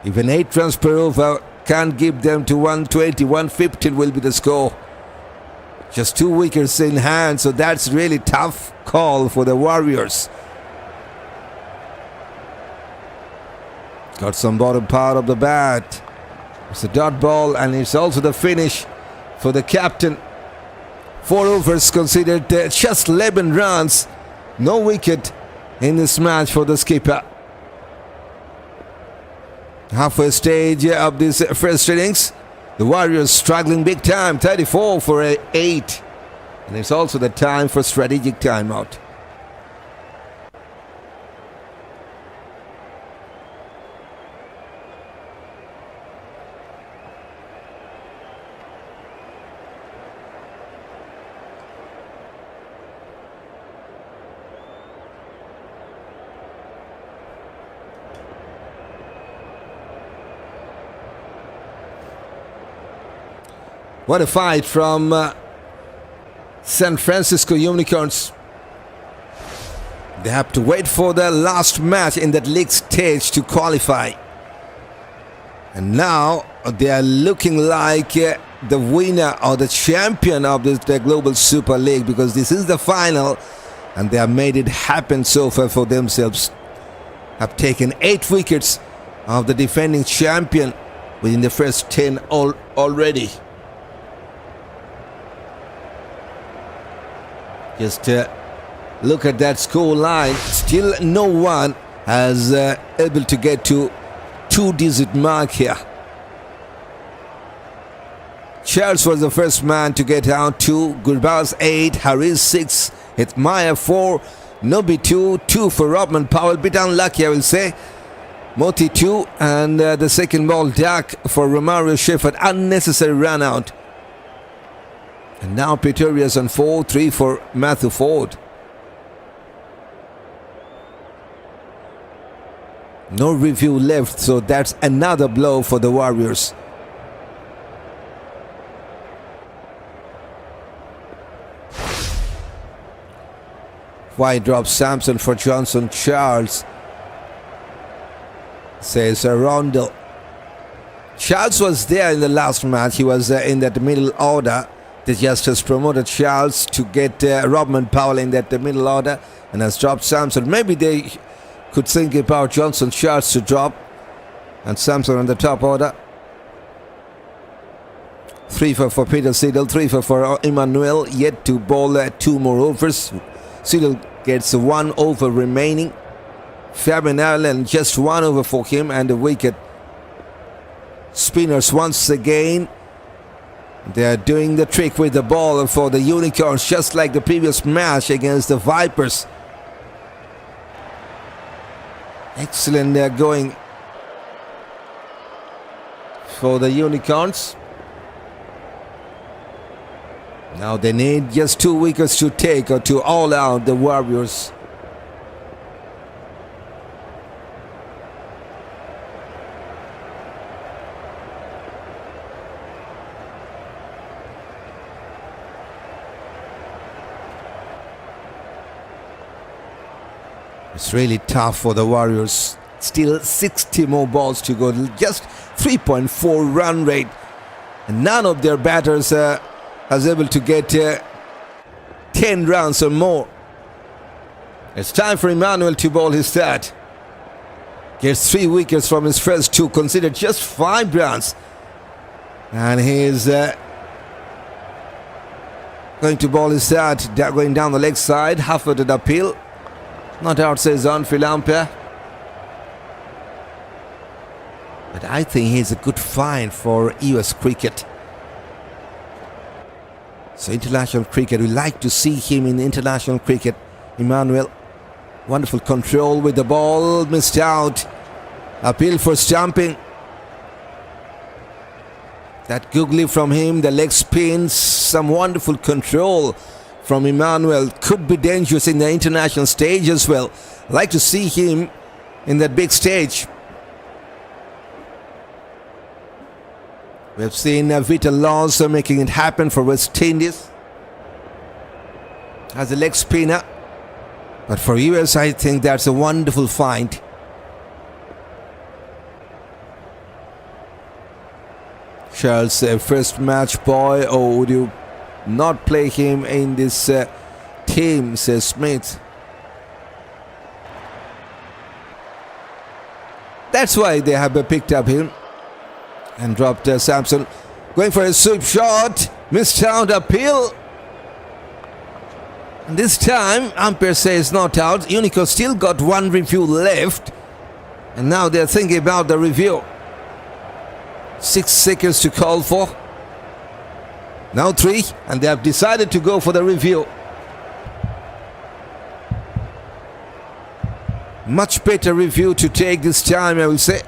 Even 8 runs per over can't give them to 120, 150 will be the score. Just 2 wickets in hand, so that's really tough call for the Warriors. Got some bottom part of the bat. It's a dot ball, and it's also the finish for the captain. 4 overs considered, just 11 runs. No wicket in this match for the skipper. Halfway stage of this first innings. The Warriors struggling big time. 34 for 8. And it's also the time for strategic timeout. What a fight from San Francisco Unicorns. They have to wait for the last match in that league stage to qualify. And now they are looking like the winner or the champion of the Global Super League, because this is the final and they have made it happen so far for themselves. Have taken 8 wickets of the defending champion within the first 10 already. Just look at that score line. Still no one has able to get to 2-digit mark here. Charles was the first man to get out. 2, Gurbaz 8, Harris 6, Hitmaya 4, Nobi 2, 2 for Robman Powell. Bit unlucky, I will say. Moti 2, and the second ball duck for Romario Shepherd. Unnecessary run out. And now Pretorius on 4, 3 for Matthew Ford. No review left, so that's another blow for the Warriors. Wide drop Samson for Johnson Charles, says Rondell. Charles was there in the last match. He was in that middle order. They just has promoted Charles to get Robman Powell in that middle order, and has dropped Samson. Maybe they could think about Johnson Charles to drop and Samson on the top order. 3 for Peter Siddle, 3 for Immanuel, yet to bowl 2 more overs. Siddle gets 1 over remaining. Fabian Allen, just 1 over for him, and a wicket. Spinners once again. They are doing the trick with the ball for the Unicorns, just like the previous match against the Vipers. Excellent going for the Unicorns. Now they need just 2 wickets to take or to all out the Warriors. It's really tough for the Warriors. Still 60 more balls to go. Just 3.4 run rate. And none of their batters has able to get 10 runs or more. It's time for Immanuel to bowl his third. Gets 3 wickets from his first 2, considered just 5 runs. And he's going to bowl his third, going down the leg side, half-footed uphill. Not out, says on-field umpire. But I think he's a good find for US cricket. So international cricket, we like to see him in international cricket, Immanuel. Wonderful control with the ball. Missed out. Appeal for stumping. That googly from him. The leg spins. Some wonderful control from Immanuel. Could be dangerous in the international stage as well. Like to see him in that big stage. We have seen Vital Laws making it happen for West Indies as a leg spinner. But for US, I think that's a wonderful find. Charles, first match boy, or would you not play him in this team, says Smith. That's why they have picked up him and dropped Samson. Going for a sweep shot. Missed out. Appeal. And this time, umpire says not out. Unico still got one review left. And now they're thinking about the review. 6 seconds to call for. Now 3. And they have decided to go for the review. Much better review to take this time, I will say.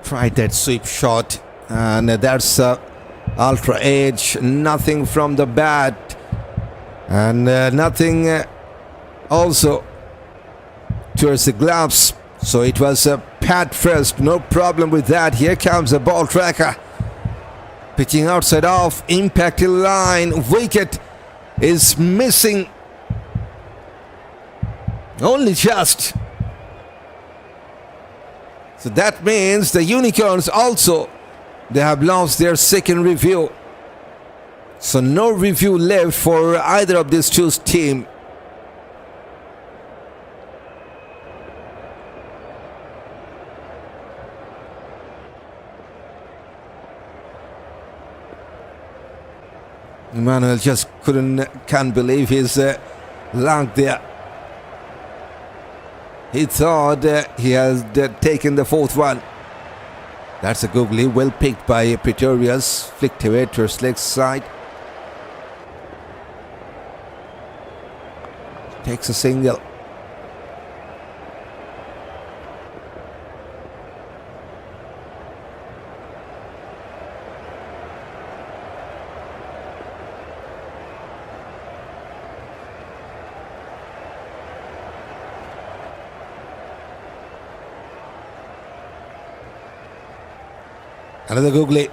Tried that sweep shot, and that's ultra edge. Nothing from the bat, and nothing also towards the gloves. So it was a pad first, no problem with that. Here comes the ball tracker, pitching outside off, impact line. Wicket is missing, only just. So that means the Unicorns also, they have lost their second review. So no review left for either of these two teams. Immanuel just can't believe his luck there. He thought he has taken the fourth one. That's a googly, well picked by Pretorius. Flicked away to his leg side. Takes a single. Another googly.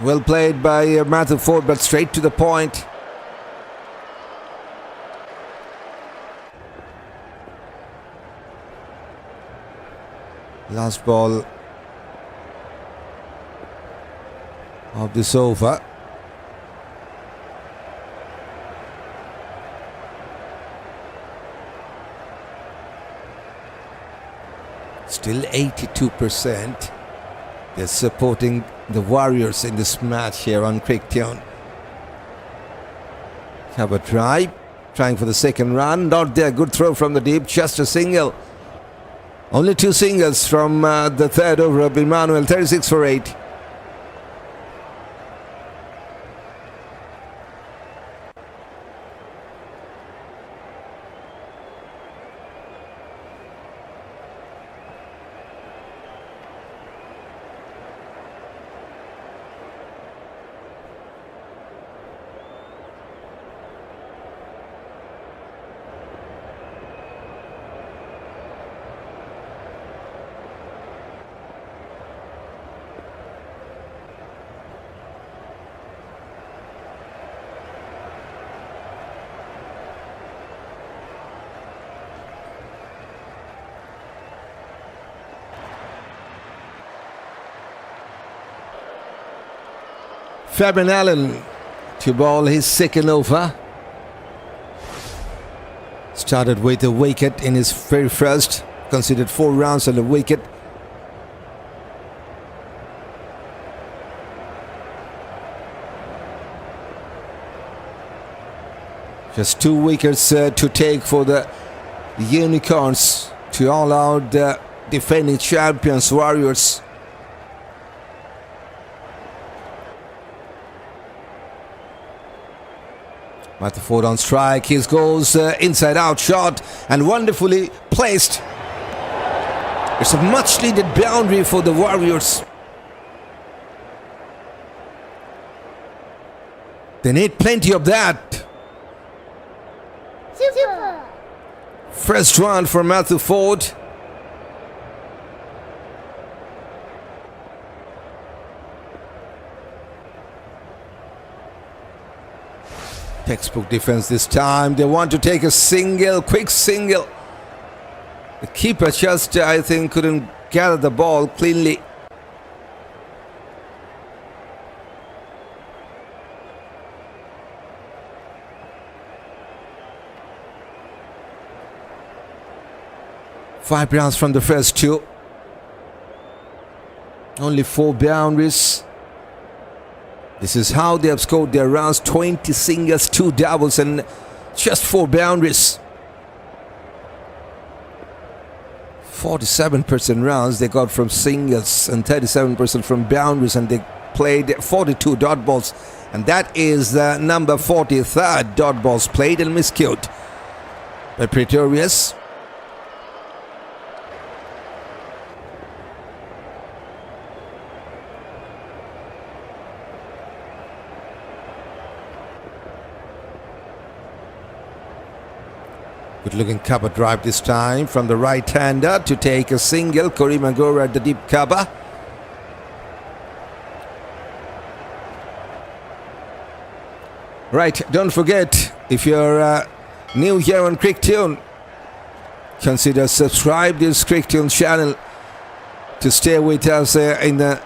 Well played by Matthew Ford, but straight to the point. Last ball of this over. Still 82%. They're supporting the Warriors in this match here on CricTune. Have a try. Trying for the second run. Not there. Good throw from the deep. Just a single. Only 2 singles from the third over of Immanuel. 36 for 8. Fabian Allen to bowl his second over. Started with a wicket in his very first. Considered 4 rounds on the wicket. Just 2 wickets to take for the Unicorns to all out the defending champions Warriors. Matthew Ford on strike. His goes inside out shot and wonderfully placed. It's a much needed boundary for the Warriors. They need plenty of that. Super. First run for Matthew Ford. Textbook defense this time. They want to take a single, quick single. The keeper just, I think, couldn't gather the ball cleanly. Five rounds from the first 2. Only 4 boundaries. This is how they have scored their rounds. 20 singles, 2 doubles and just 4 boundaries. 47% rounds they got from singles and 37% from boundaries, and they played 42 dot balls, and that is the number 43rd dot balls played and miscued by Pretorius. Good looking cover drive this time from the right-hander to take a single. Karima Gore at the deep cover. Right, don't forget, if you're new here on CricTune, consider subscribe this CricTune channel to stay with us in the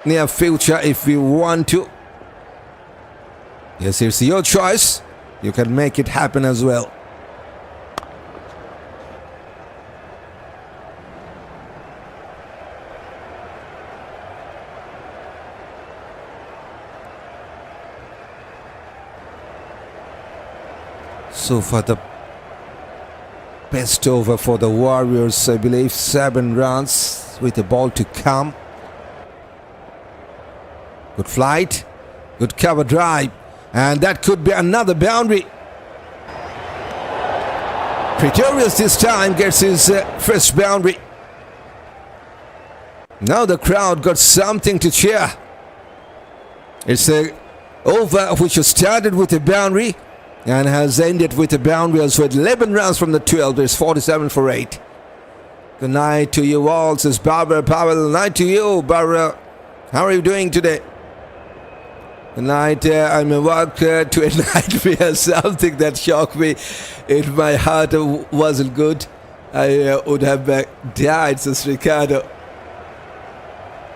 near future if you want to. Yes, it's your choice. You can make it happen as well. So far the best over for the Warriors, I believe 7 runs with the ball to come. Good flight, good cover drive, and that could be another boundary. Pretorius this time gets his first boundary. Now the crowd got something to cheer. It's a over which has started with a boundary and has ended with a boundary as well. 11 runs from the 12. There's 47 for 8. Good night to you all, says Barbara Powell. Night to you, Barbara. How are you doing today? Good night. I'm at work to a nightmare. Something that shocked me in my heart wasn't good. I would have died, says Ricardo.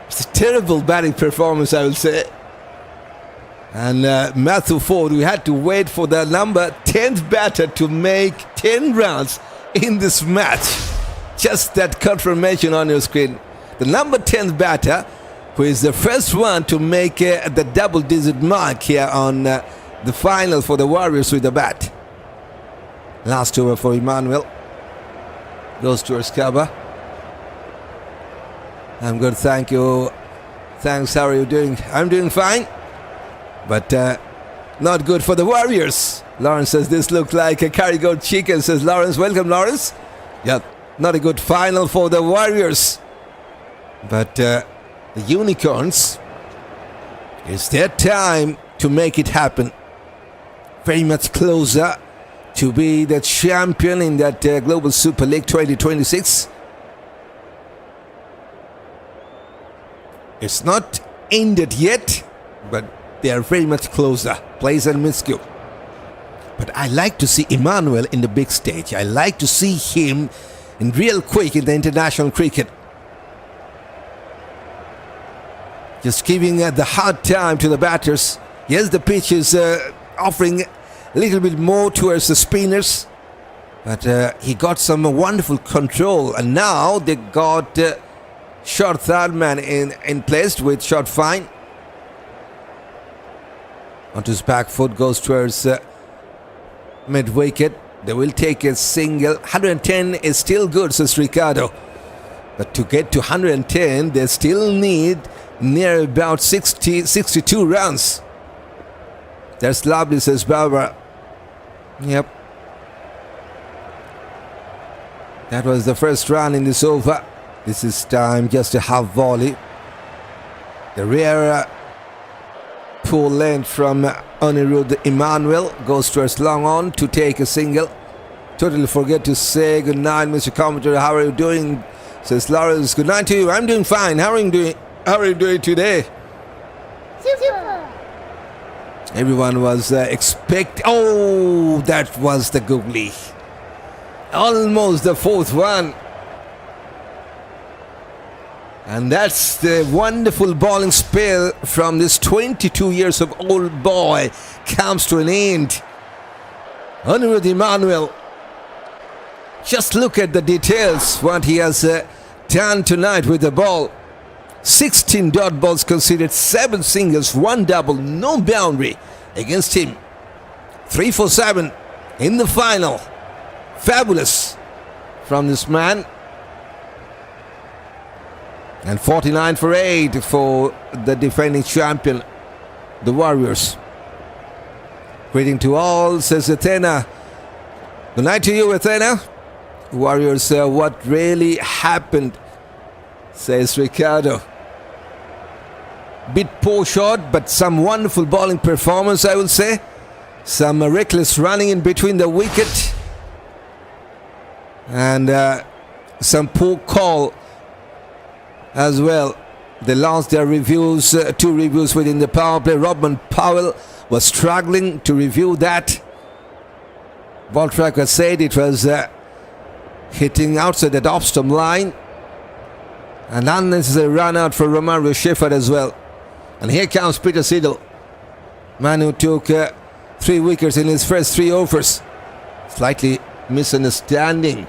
It's a terrible batting performance, I will say. And Matthew Ford, we had to wait for the number 10th batter to make 10 runs in this match. Just that confirmation on your screen. The number 10th batter, who is the first one to make the double-digit mark here on the final for the Warriors with the bat. Last over for Immanuel. Goes towards cover. I'm good, thank you. Thanks, how are you doing? I'm doing fine. But not good for the Warriors. Lawrence says this looked like a Carrigo chicken, says Lawrence. Welcome, Lawrence. Yeah, not a good final for the Warriors. But the Unicorns, it's their time to make it happen. Very much closer to be the champion in that Global Super League 2026. It's not ended yet, but they are very much closer. Plays and miscue. But I like to see Immanuel in the big stage. I like to see him in real quick in the international cricket. Just giving the hard time to the batters. Yes, the pitch is offering a little bit more towards the spinners. But he got some wonderful control. And now they got short third man in place with short fine. Onto his back foot, goes towards mid-wicket. They will take a single. 110 is still good, says Ricardo. But to get to 110, they still need near about 62 runs. That's lovely, says Barbara. Yep. That was the first run in this over. This is time just a half volley. The rare pull length from Anirudh Immanuel goes towards long on to take a single. Totally forget to say good night, Mr. Commentator. How are you doing? Says Lawrence. Good night to you. I'm doing fine. How are you doing? How are you doing today? Super. Everyone was Oh, that was the googly. Almost the fourth one. And that's the wonderful bowling spell from this 22 years of old boy comes to an end. Anirudh Immanuel. Just look at the details, what he has done tonight with the ball. 16 dot balls conceded, 7 singles, 1 double, no boundary against him. 3 for 7 in the final. Fabulous from this man. And 49 for 8 for the defending champion, the Warriors. Greeting to all, says Athena. Good night to you, Athena. Warriors, what really happened, says Ricardo. Bit poor shot, but some wonderful bowling performance, I will say. Some reckless running in between the wicket. And some poor call as well. They lost their reviews, 2 reviews within the power play. Robin Powell was struggling to review that. Ball tracker said it was hitting outside the off-stump line. And unnecessary run out for Romario Shepherd as well. And here comes Peter Siddle. Man who took 3 wickets in his first 3 overs. Slightly misunderstanding.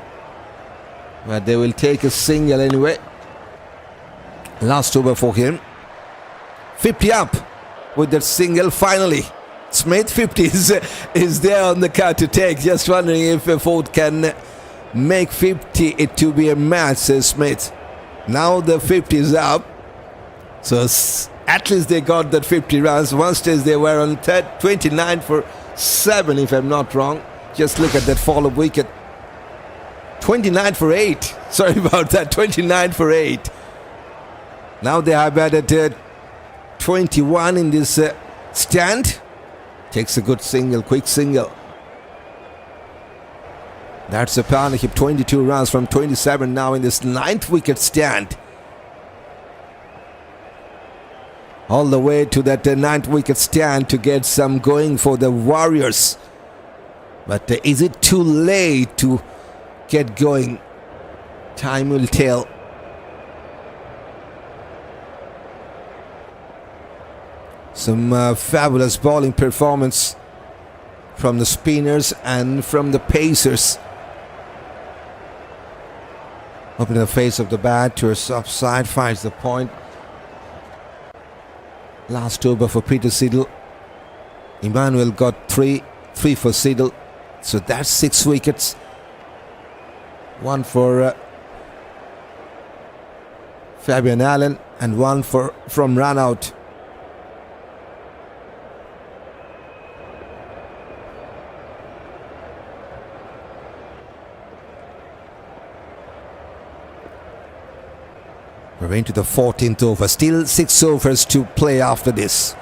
But they will take a single anyway. Last over for him. 50 up with that single finally. Smith 50 is there on the card to take. Just wondering if Ford can make 50 it to be a match, says Smith. Now the 50 is up. So at least they got that 50 runs. One stage they were on 29 for 7 if I'm not wrong. Just look at that fall of wicket. 29 for 8. Sorry about that. 29 for 8. Now they have added 21 in this stand. Takes a good single, quick single. That's a partnership. 22 runs from 27 now in this 9th wicket stand. All the way to that 9th wicket stand to get some going for the Warriors. But is it too late to get going? Time will tell. Some fabulous bowling performance from the spinners and from the pacers. Opening the face of the bat to a soft side, finds the point. Last over for Peter Siddle. Immanuel got 3 for Siddle. So that's 6 wickets. 1 for Fabian Allen and 1 from run out. We're into the 14th over. Still 6 overs to play after this.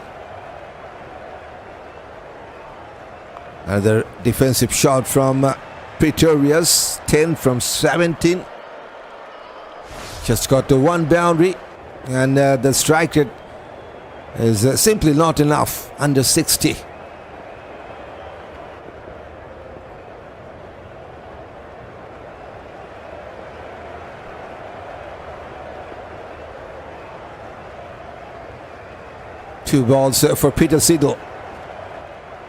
Another defensive shot from Pretorius. 10 from 17. Just got the 1 boundary. And the strike rate is simply not enough. Under 60. Two balls for Peter Siddle.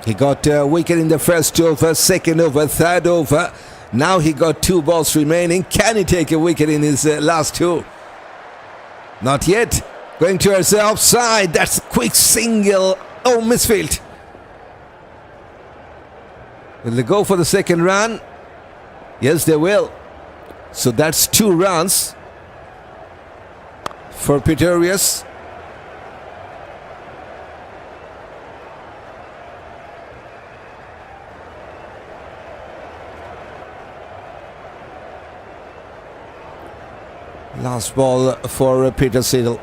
He got a wicket in the first over, second over, third over. Now he got 2 balls remaining. Can he take a wicket in his last 2? Not yet. Going towards the offside. That's a quick single. Oh, misfield. Will they go for the second run? Yes, they will. So that's 2 runs for Pretorius. Last ball for Peter Siddle.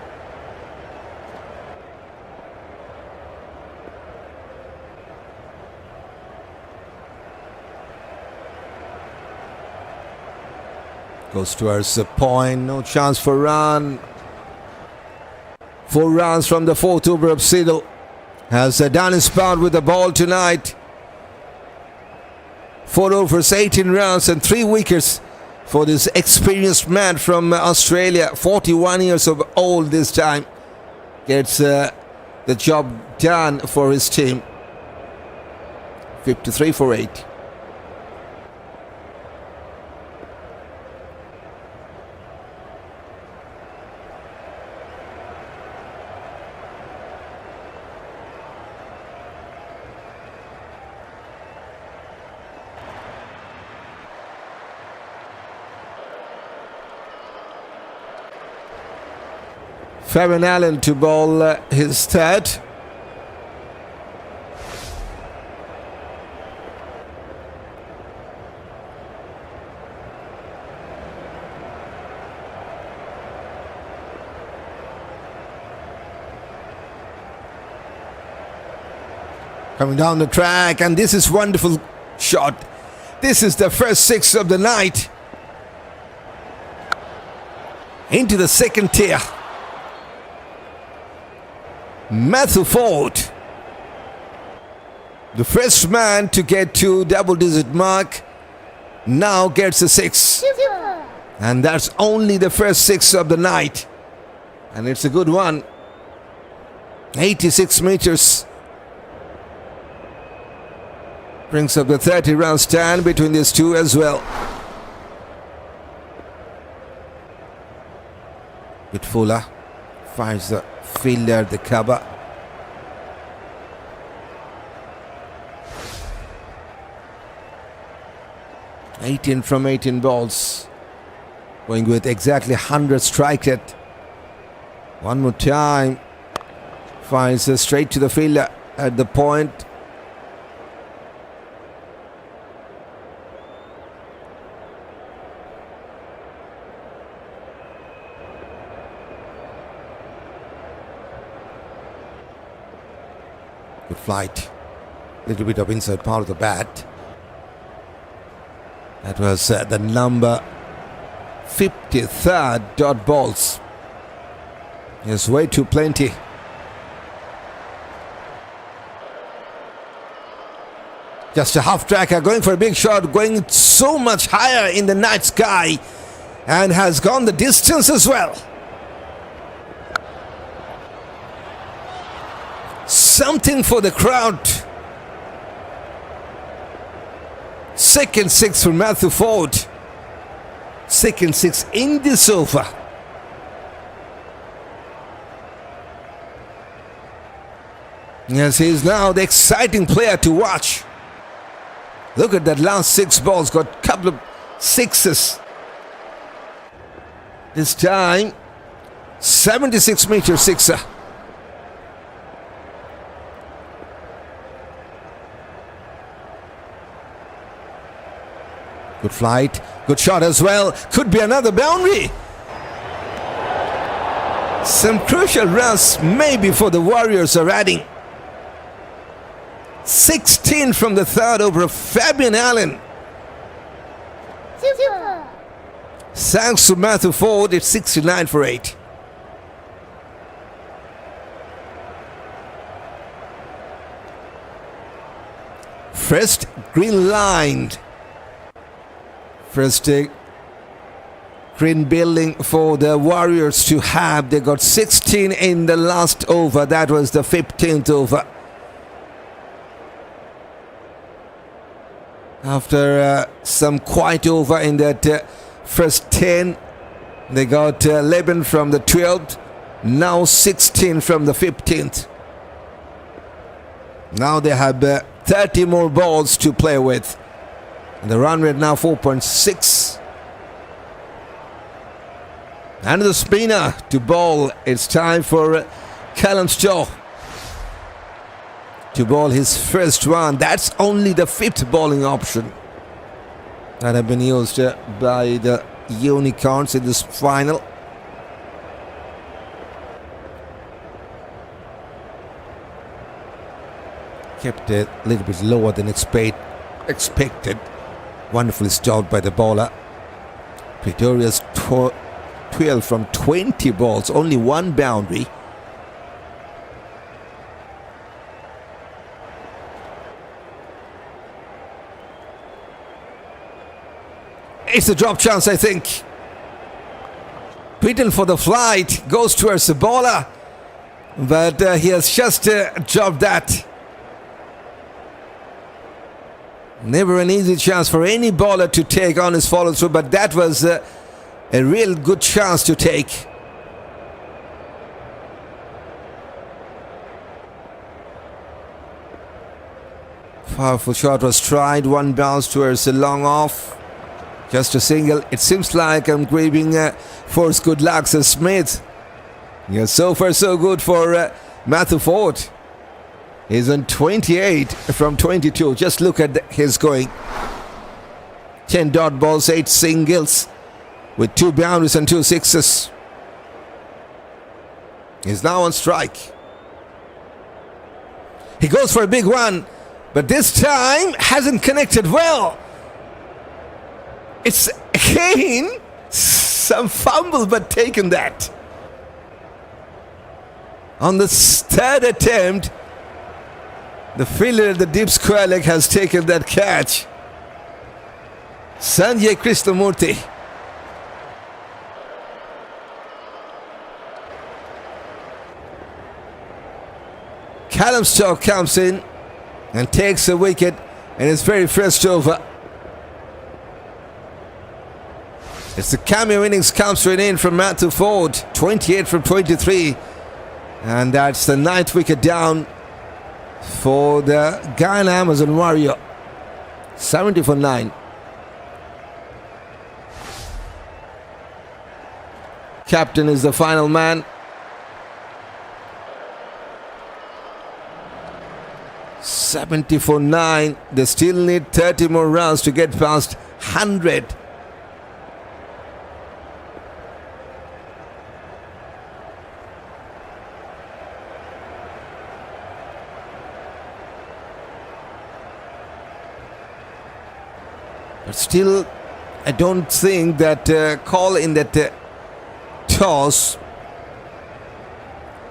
Goes towards the point, no chance for run. 4 runs from the 4th over of Siddle. Has done his part with the ball tonight. 4 overs, 18 runs and 3 wickets for this experienced man from Australia. 41 years of old this time. Gets the job done for his team. 53 for 8. Fabian Allen to bowl his third. Coming down the track, and this is wonderful shot. This is the first 6 of the night. Into the second tier. Matthew Ford, the first man to get to double-digit mark, now gets a 6. Super. And that's only the first 6 of the night. And it's a good one. 86 meters. Brings up the 30-run stand between these two as well. Good Fuller finds the fielder, the cover. (18 from 18 balls). Going with exactly 100 strike rate. One more time. Finds straight to the fielder at the point. Good flight. Little bit of inside part of the bat. That was the number 53rd dot balls. Yes, way too plenty. Just a half tracker going for a big shot, going so much higher in the night sky, and has gone the distance as well. Something for the crowd. Second 6 for Matthew Ford. Second 6 in this over. Yes, he is now the exciting player to watch. Look at that last 6 balls, got a couple of 6s. This time, 76-meter 6er. Good flight, good shot as well. Could be another boundary. Some crucial runs maybe for the Warriors are adding. 16 from the 3rd over of Fabian Allen. Super. Thanks to Matthew Ford, it's 69 for 8. First green line. First green building for the Warriors to have. They got 16 in the last over. That was the 15th over. After some quiet over in that first 10, they got 11 from the 12th. Now 16 from the 15th. Now they have 30 more balls to play with. And the run rate now 4.6. And the spinner to bowl. It's time for Callum Stow to bowl his first one. That's only the 5th bowling option that have been used by the Unicorns in this final. Kept it a little bit lower than expected. Wonderfully stalled by the bowler. Pretoria's 12 from 20 balls, only 1 boundary. It's a drop chance, I think. Beaten for the flight, goes towards the bowler, but he has just dropped that. Never an easy chance for any bowler to take on his follow through, but that was a real good chance to take. Powerful shot was tried, 1 bounce towards the long off. Just a single. It seems like I'm grabbing for good luck, says Smith. Yeah, so far so good for Matthew Ford. He's on 28 from 22. Just look at his going. 10 dot balls, 8 singles with 2 boundaries and 2 sixes. He's now on strike. He goes for a big one, but this time hasn't connected well. It's again some fumble, but taken that. On the 3rd attempt, the fielder at the deep square leg has taken that catch. Sanjay Krishnamurthi. Callum Stow comes in and takes a wicket in his very first over. It's the cameo innings comes in from Matthew Ford, 28 from 23. And that's the 9th wicket down for the Guyana Amazon Warrior. 70 for 9. Captain is the final man. $70 for 9. They still need 30 more runs to get past 100. But still, I don't think that call in that toss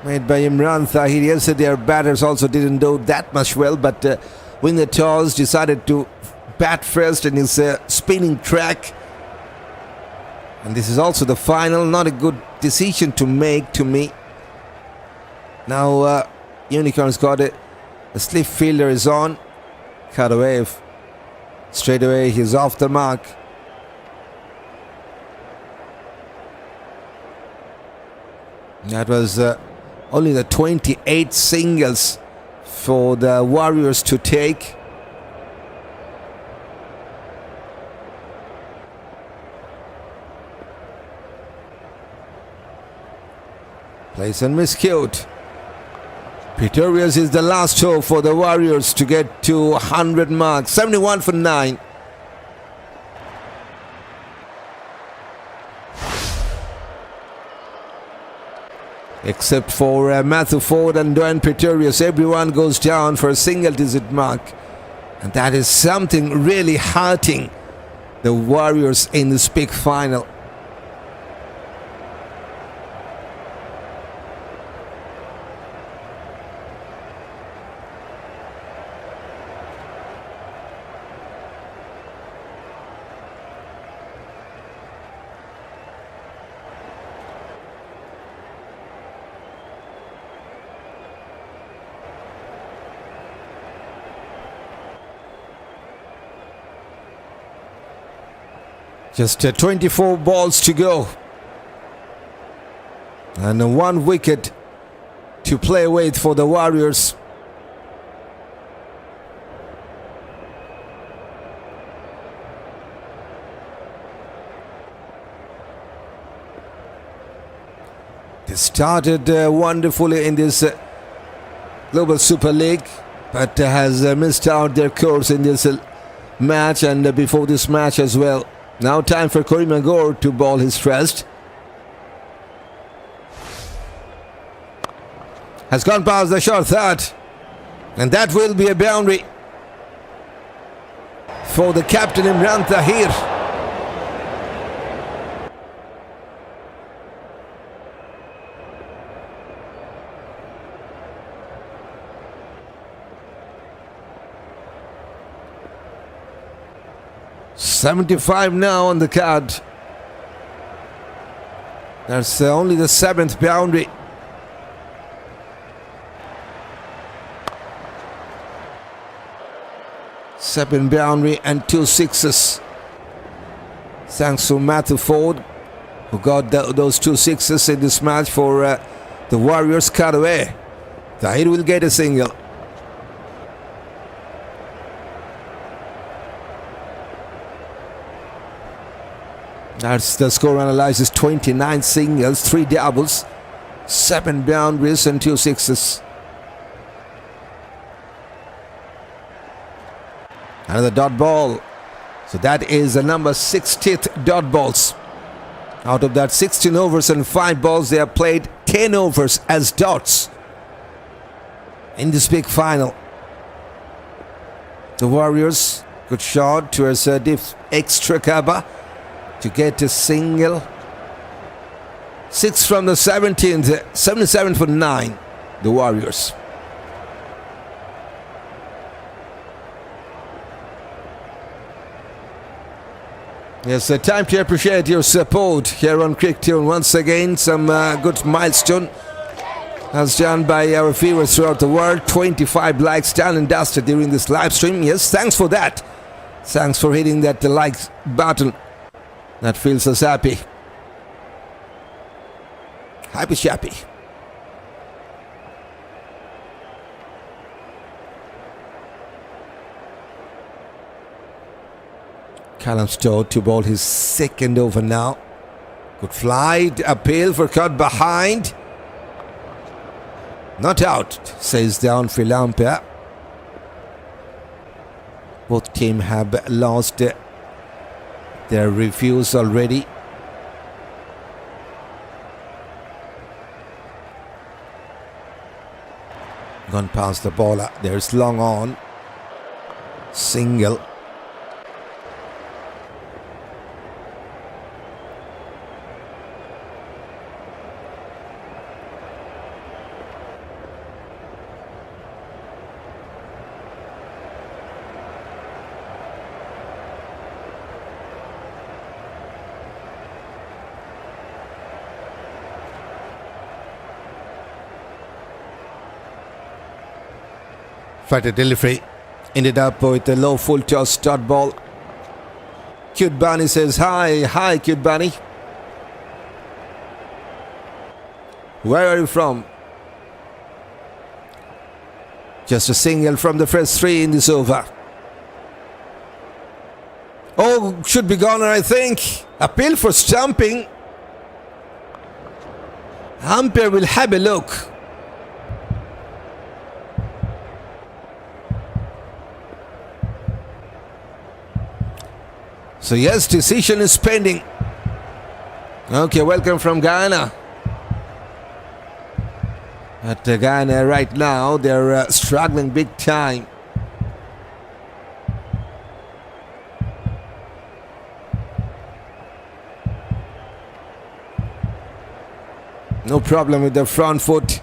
made by Imran Tahir. Yesterday, their batters also didn't do that much well, but win the toss, decided to bat first in his spinning track. And this is also the final. Not a good decision to make to me. Now, Unicorn's got it. The slip fielder is on. Cut away. Straight away, he's off the mark. That was only the 28 singles for the Warriors to take. Place and miscued. Pretorius is the last hope for the Warriors to get to 100 marks. 71 for 9. Except for Matthew Ford and Dwayne Pretorius, everyone goes down for a single-digit mark. And that is something really hurting the Warriors in this big final. Just 24 balls to go. And 1 wicket to play with for the Warriors. They started wonderfully in this Global Super League, but has missed out their course in this match and before this match as well. Now time for Karima Gore to ball his first. Has gone past the short third, and that will be a boundary for the captain Imran Tahir. $75 now on the card. That's only the 7th boundary. Seven boundary and 2 sixes. Thanks to Matthew Ford, who got those 2 sixes in this match for the Warriors cut away. Tahir will get a single. That's the score analysis. 29 singles, 3 doubles, 7 boundaries and 2 sixes. Another dot ball. So that is the number 60th dot balls. Out of that 16 overs and 5 balls, they have played 10 overs as dots in this big final. The Warriors, good shot towards deep extra cover to get a single. 6 from the 17th, 77 for 9, the Warriors. Yes, time to appreciate your support here on CricTune. Once again, some good milestone as done by our viewers throughout the world. 25 likes done and dusted during this live stream. Yes, thanks for that. Thanks for hitting that like button. That feels us happy. Happy chappy. Callum Stow to ball his 2nd over now. Good fly, appeal for cut behind. Not out, says the on-field umpire. Both teams have lost their reviews already. Gone past the ball. There's long on. Single. Fighter delivery ended up with a low full toss dot ball. Cute Bunny says hi Cute Bunny. Where are you from? Just a single from the first 3 in this over. Oh, should be gone, I think. Appeal for stumping. Umpire will have a look. So yes, decision is pending. Okay, welcome from Guyana. At Guyana right now, they're struggling big time. No problem with the front foot.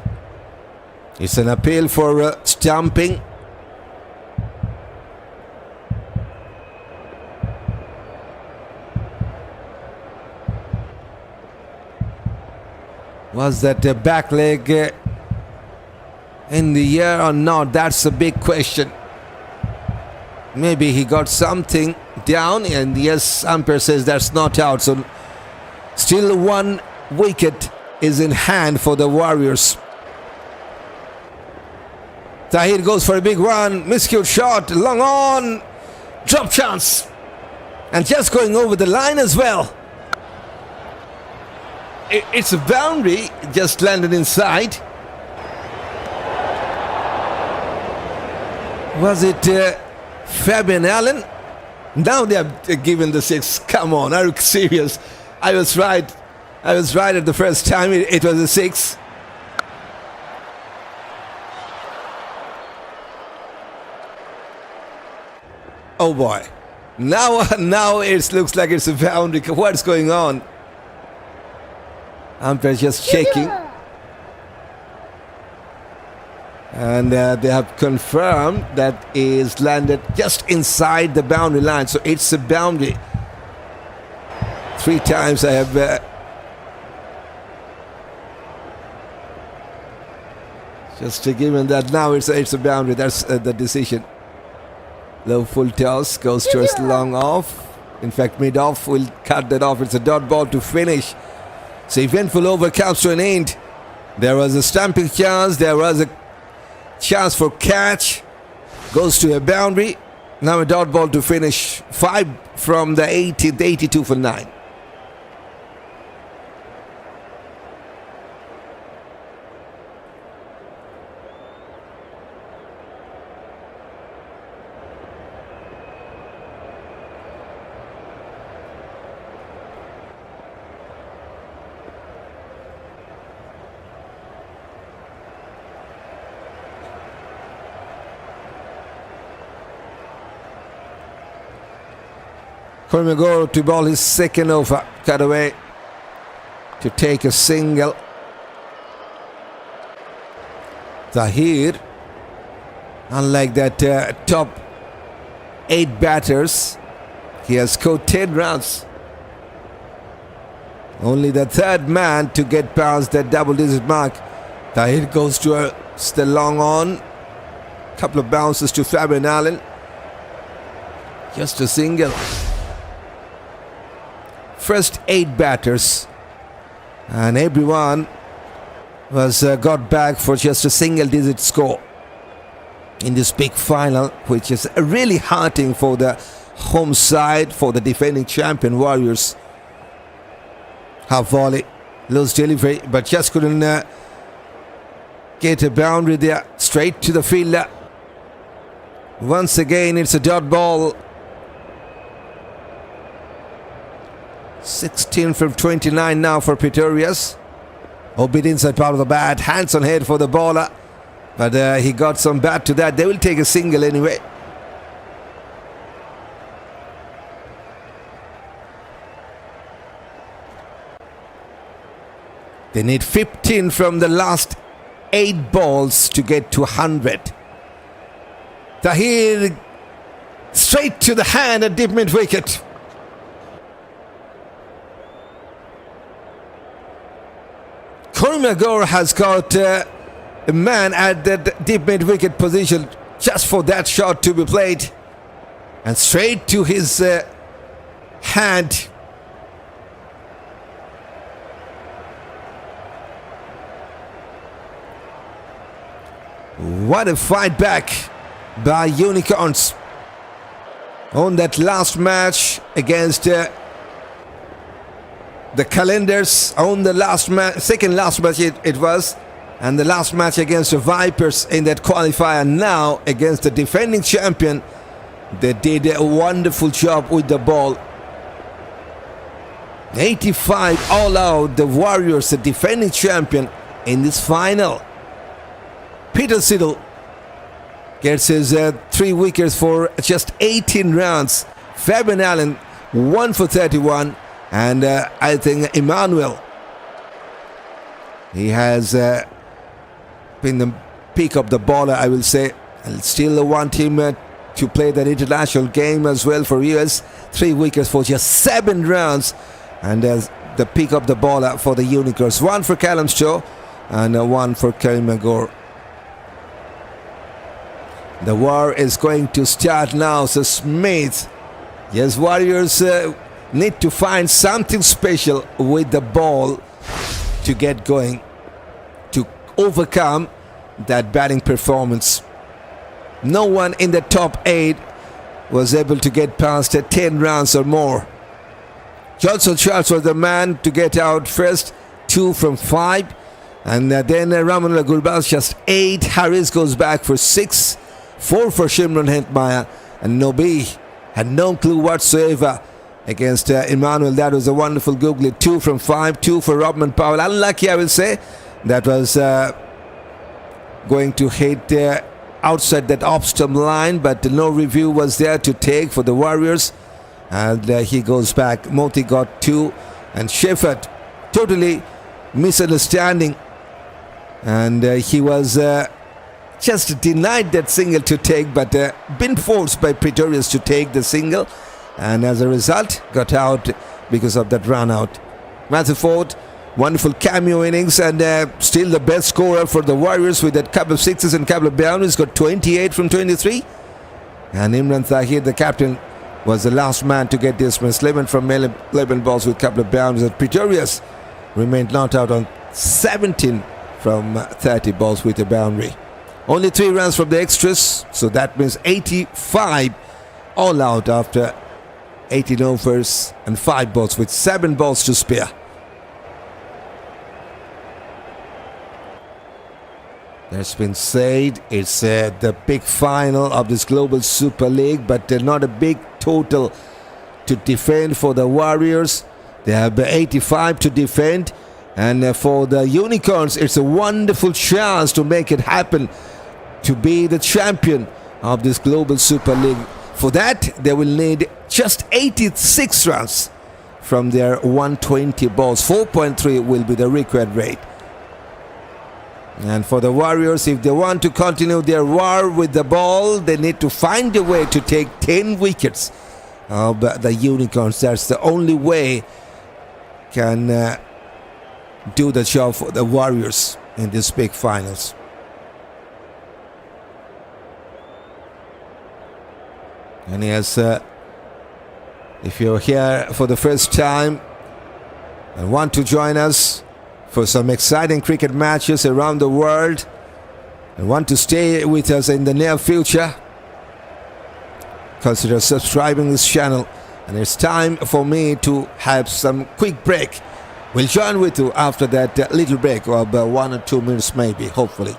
It's an appeal for stumping. Was that a back leg in the air or not? That's a big question. Maybe he got something down, and yes, umpire says that's not out. So still 1 wicket is in hand for the Warriors. Tahir goes for a big one. Miscute shot, long on, drop chance, and just going over the line as well. It's a boundary, just landed inside. Was it Fabian Allen? Now they have given the 6. Come on, are you serious? I was right. I was right at the first time. It was a 6. Oh boy. Now it looks like it's a boundary. What's going on? Umpire just shaking. And they have confirmed that is landed just inside the boundary line. So it's a boundary. 3 times I have just given that now it's a boundary. That's the decision. Low full toss goes towards long off. In fact, mid off will cut that off. It's a dot ball to finish. So eventful over comes to an end. There was a stamping chance. There was a chance for catch. Goes to a boundary. Now a dot ball to finish. 5 from the 82 for 9. Gore to ball his second over. Cut away to take a single. Tahir, unlike that top 8 batters, he has scored 10 runs. Only the 3rd man to get past that double-digit mark. Tahir goes to still long on. Couple of bounces to Fabian Allen. Just a single. First 8 batters, and everyone was got back for just a single-digit score in this big final, which is really heartening for the home side, for the defending champion Warriors. Half volley, loose delivery, but just couldn't get a boundary there. Straight to the fielder. Once again, it's a dot ball. 16 from 29 now for Pretorius. Obit inside part of the bat. Hands on head for the bowler. But he got some bat to that. They will take a single anyway. They need 15 from the last 8 balls to get to 100. Tahir straight to the hand at deep mid wicket. Gore has got a man at that deep mid wicket position just for that shot to be played, and straight to his hand. What a fight back by Unicorns on that last match against the Calendars, on the last match, second last match it was, and the last match against the Vipers in that qualifier. Now against the defending champion, they did a wonderful job with the ball. 85 all out, the Warriors, the defending champion, in this final. Peter Siddle gets his 3 wickets for just 18 runs. Fabian Allen 1 for 31. And I think Immanuel, he has been the peak of the bowler, I will say. I'll still want him to play that international game as well for US. 3 wickets for just 7 runs. And the peak of the bowler for the Unicorns. 1 for Callum Stow and 1 for Karima Gore. The war is going to start now. So Smith, yes, Warriors need to find something special with the ball to get going, to overcome that batting performance. No one in the top 8 was able to get past 10 runs or more. Johnson Charles was the man to get out first, 2 from 5. And then Ramanullah Gurbaz just 8. Harris goes back for 6. 4 for Shimron Hentmeyer. And Nobi had no clue whatsoever against Immanuel. That was a wonderful googly. 2 from 5. 2 for Robman Powell. Unlucky, I will say. That was going to hit outside that off-stump line, but no review was there to take for the Warriors. And he goes back. Moti got 2. And Shefford totally misunderstanding. And he was just denied that single to take, but been forced by Pretorius to take the single. And as a result, got out because of that run out. Matthew Ford, wonderful cameo innings, and still the best scorer for the Warriors with that couple of sixes and couple of boundaries. Got 28 from 23. And Imran Tahir, the captain, was the last man to get dismissed. 11 from 11 balls with a couple of boundaries. And Pretorius remained not out on 17 from 30 balls with a boundary. Only 3 runs from the extras, so that means 85 all out after 18 overs and 5 balls with 7 balls to spare. That's been said. It's the big final of this Global Super League, but not a big total to defend for the Warriors. They have 85 to defend. And for the Unicorns, it's a wonderful chance to make it happen, to be the champion of this Global Super League. For that, they will need just 86 runs from their 120 balls. 4.3 will be the required rate. And for the Warriors, if they want to continue their war with the ball, they need to find a way to take 10 wickets of the Unicorns. That's the only way can do the job for the Warriors in these big finals. And yes, if you're here for the first time and want to join us for some exciting cricket matches around the world and want to stay with us in the near future, consider subscribing this channel. And it's time for me to have some quick break. We'll join with you after that little break of 1 or 2 minutes maybe, hopefully.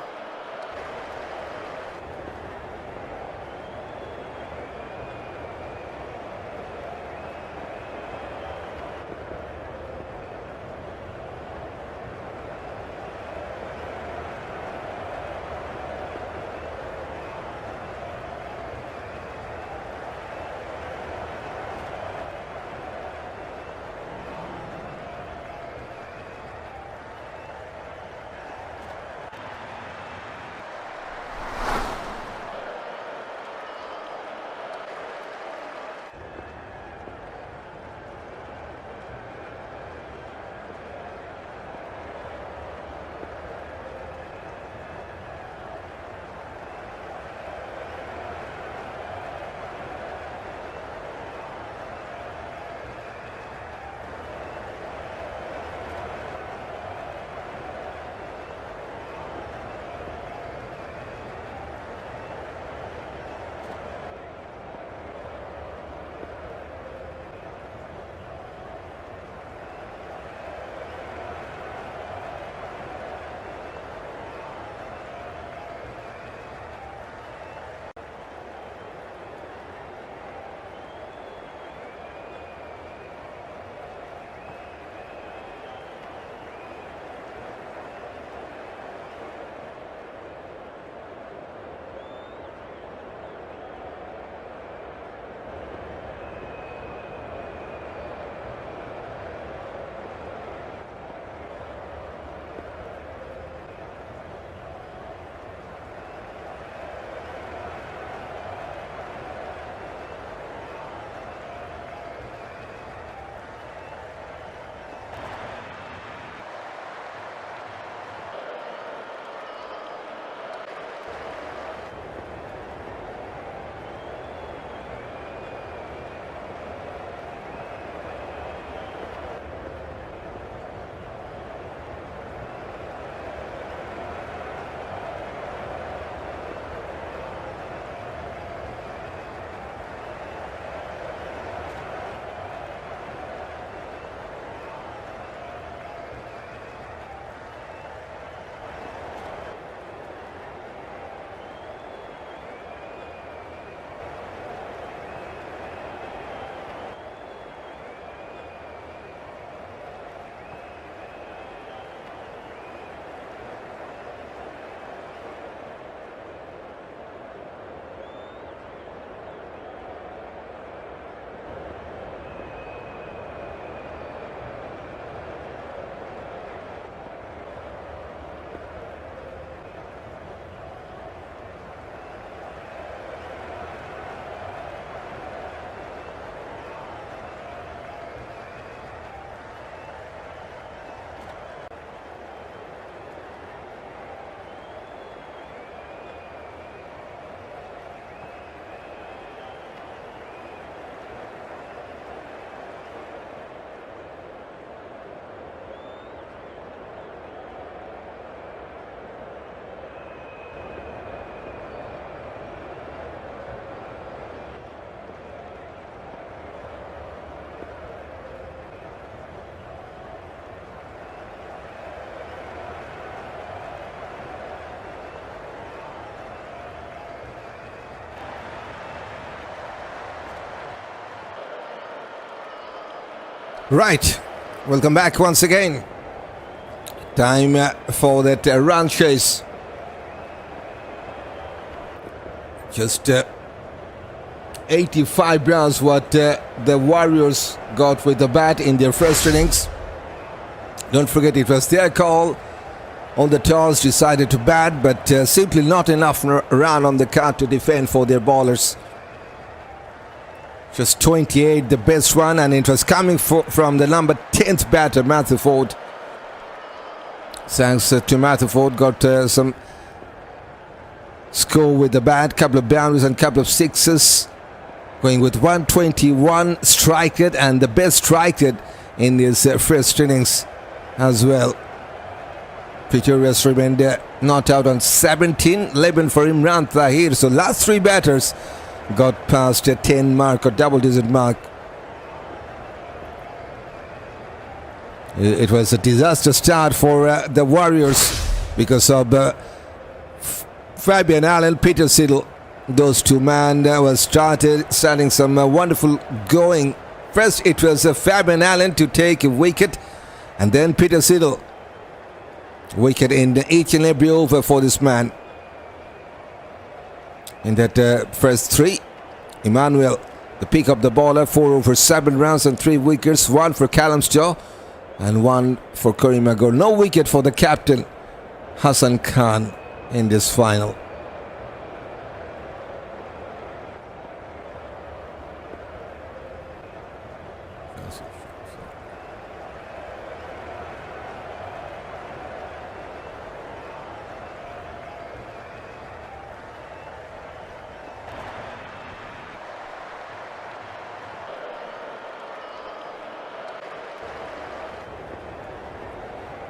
Right, welcome back once again. Time for that run chase. Just 85 runs what the Warriors got with the bat in their first innings. Don't forget it was their call on the toss, decided to bat, but simply not enough run on the card to defend for their bowlers. Just 28 the best one, and it was coming from the number 10th batter, Matthew Ford. Thanks to Matthew Ford, got some score with the bat, couple of boundaries and couple of sixes, going with 121 strike rate and the best strike rate in his first innings as well. Pretorius remained not out on 17, 11 for Imran Tahir. So last three batters got past a 10 mark or double digit mark. It was a disaster start for the Warriors because of Fabian Allen, Peter Siddle. Those two men was starting some wonderful going. First it was Fabian Allen to take a wicket, and then Peter Siddle. Wicket in each and every over for this man. In that first three, Immanuel, the pick up the bowler, 4 over 7 runs and 3 wickets, 1 for Callum Stow and 1 for Karima. Gore. No wicket for the captain, Hassan Khan, in this final.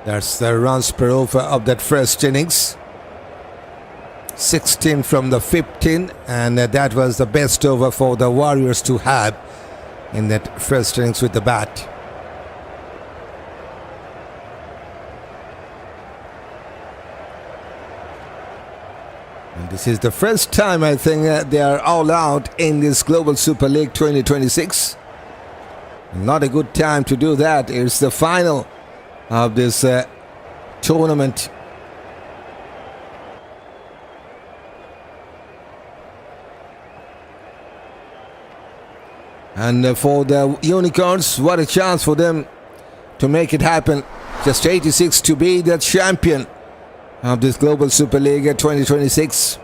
That's the runs per over of that first innings. 16 from the 15, and that was the best over for the Warriors to have in that first innings with the bat. And this is the first time I think they are all out in this Global Super League 2026. Not a good time to do that. It's the final of this tournament. And for the Unicorns, what a chance for them to make it happen. Just 86 to be the champion of this Global Super League 2026.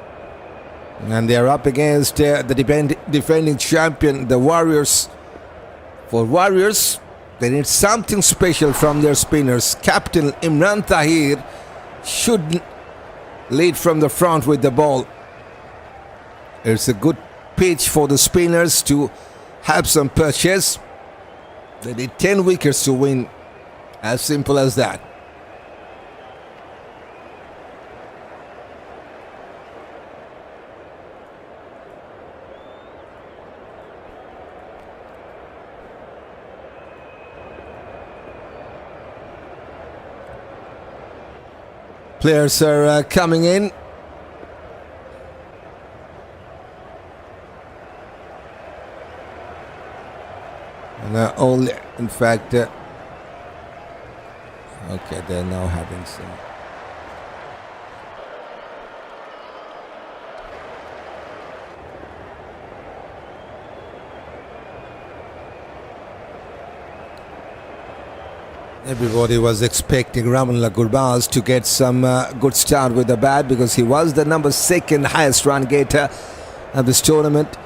And they are up against the defending champion, the Warriors. For Warriors, they need something special from their spinners. Captain Imran Tahir should lead from the front with the ball. It's a good pitch for the spinners to have some purchase. They need 10 wickets to win. As simple as that. Players are coming in. And only, in fact, okay, they're now having some. Everybody was expecting Ramon Gurbaz to get some good start with the bat because he was the number 2nd highest run getter of this tournament.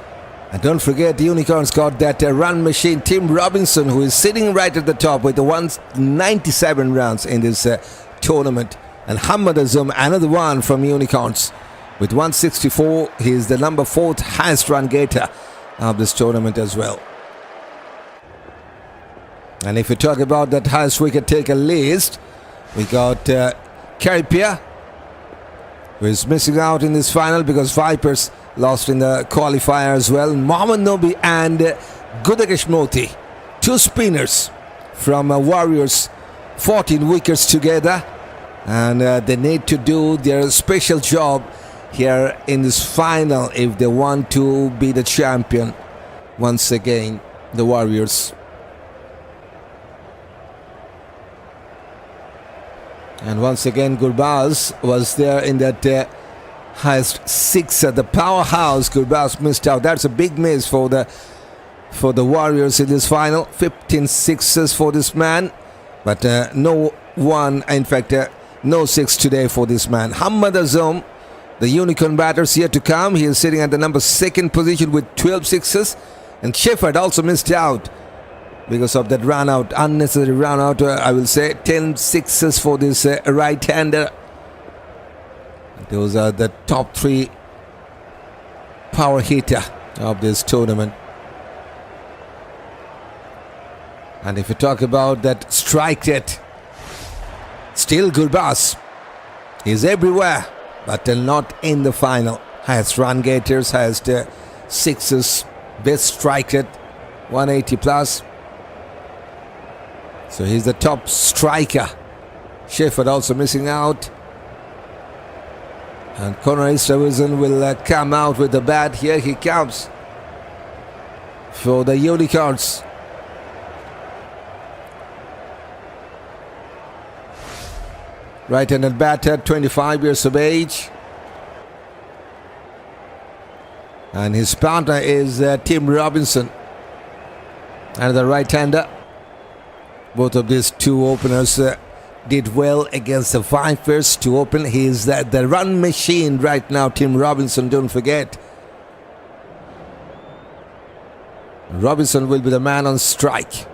And don't forget, the Unicorns got that run machine, Tim Robinson, who is sitting right at the top with the 197 runs in this tournament. And Hammad Azam, another one from Unicorns, with 164. He is the number 4th highest run getter of this tournament as well. And if you talk about that highest wicket taker list, we got Karima, who is missing out in this final because Vipers lost in the qualifier as well. Mohammad Nobi and Krishnamurthi, 2 spinners from Warriors, 14 wickets together. And they need to do their special job here in this final if they want to be the champion once again, the Warriors. And once again, Gurbaz was there in that highest sixer. The powerhouse Gurbaz missed out. That's a big miss for the Warriors in this final. 15 sixes for this man, but no one. In fact, no six today for this man. Hammad Azam, the unicorn batters yet to come. He is sitting at the number 2nd position with 12 sixes, and Shepherd also missed out because of that run out, unnecessary run out. I will say 10 sixes for this right-hander. Those are the top 3 power hitter of this tournament. And if you talk about that strike rate, still Gurbaz is everywhere, but not in the final. Highest run gators, highest sixes, best strike rate, 180 plus. So he's the top striker. Shepherd also missing out. And Esterhuizen will come out with the bat. Here he comes for the Unicorns. Right-handed batter, 25 years of age. And his partner is Tim Robinson, another right-hander. Both of these two openers did well against the Vipers to open. He is the run machine right now, Tim Robinson, don't forget. Robinson will be the man on strike.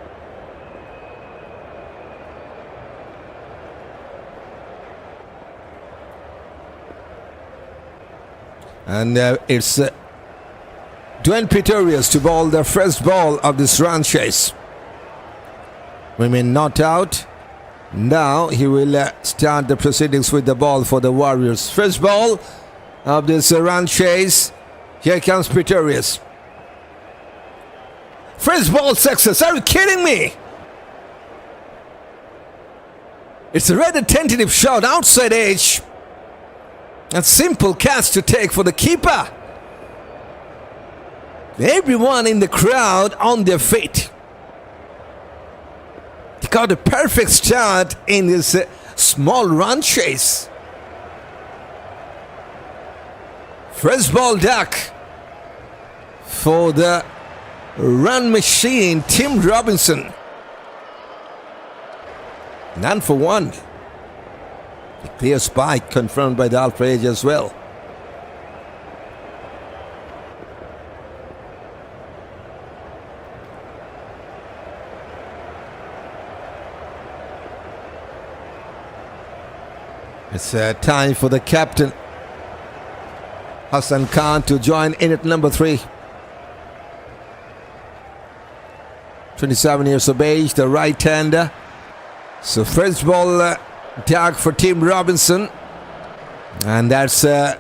And it's Dwayne Pretorius to bowl the first ball of this run chase. Remain not out. Now he will start the proceedings with the ball for the Warriors. First ball of this run chase. Here comes Pretorius. First ball success. Are you kidding me? It's a rather tentative shot outside edge. A simple catch to take for the keeper. Everyone in the crowd on their feet. He got a perfect start in this small run chase. First ball duck for the run machine, Tim Robinson. None for one. A clear spike confirmed by the Alpha Edge as well. It's time for the captain, Hassan Khan, to join in at number 3. 27 years of age, the right-hander. So first ball tag for Tim Robinson. And that's the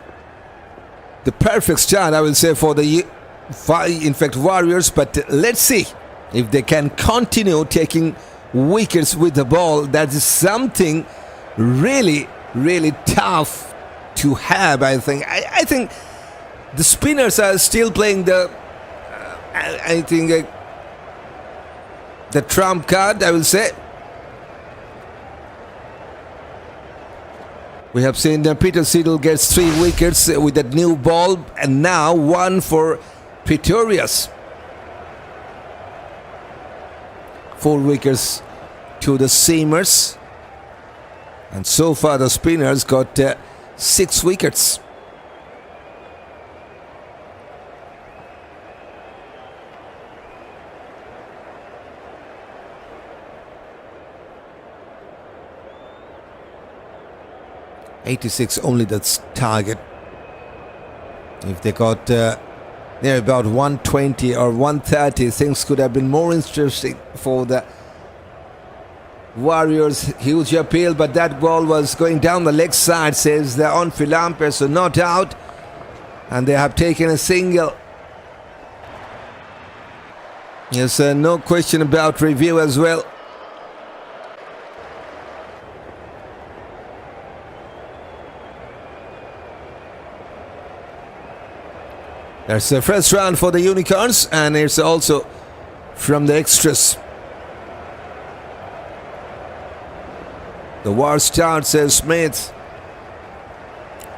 perfect start, I will say, for the Warriors. But let's see if they can continue taking wickets with the ball. That is something really tough to have, I think. I think the spinners are still playing the the trump card, I will say. We have seen Peter Siddle gets 3 wickets with that new ball, and now 1 for Pretorius. 4 wickets to the seamers. And so far the spinners got 6 wickets. .86 only, that's target. If they got near about 120 or 130, things could have been more interesting for the Warriors. Huge appeal, but that ball was going down the leg side, says the on-field umpire, so not out. And they have taken a single. Yes, no question about review as well. There's the first round for the Unicorns, and it's also from the extras. The war starts, says Smith.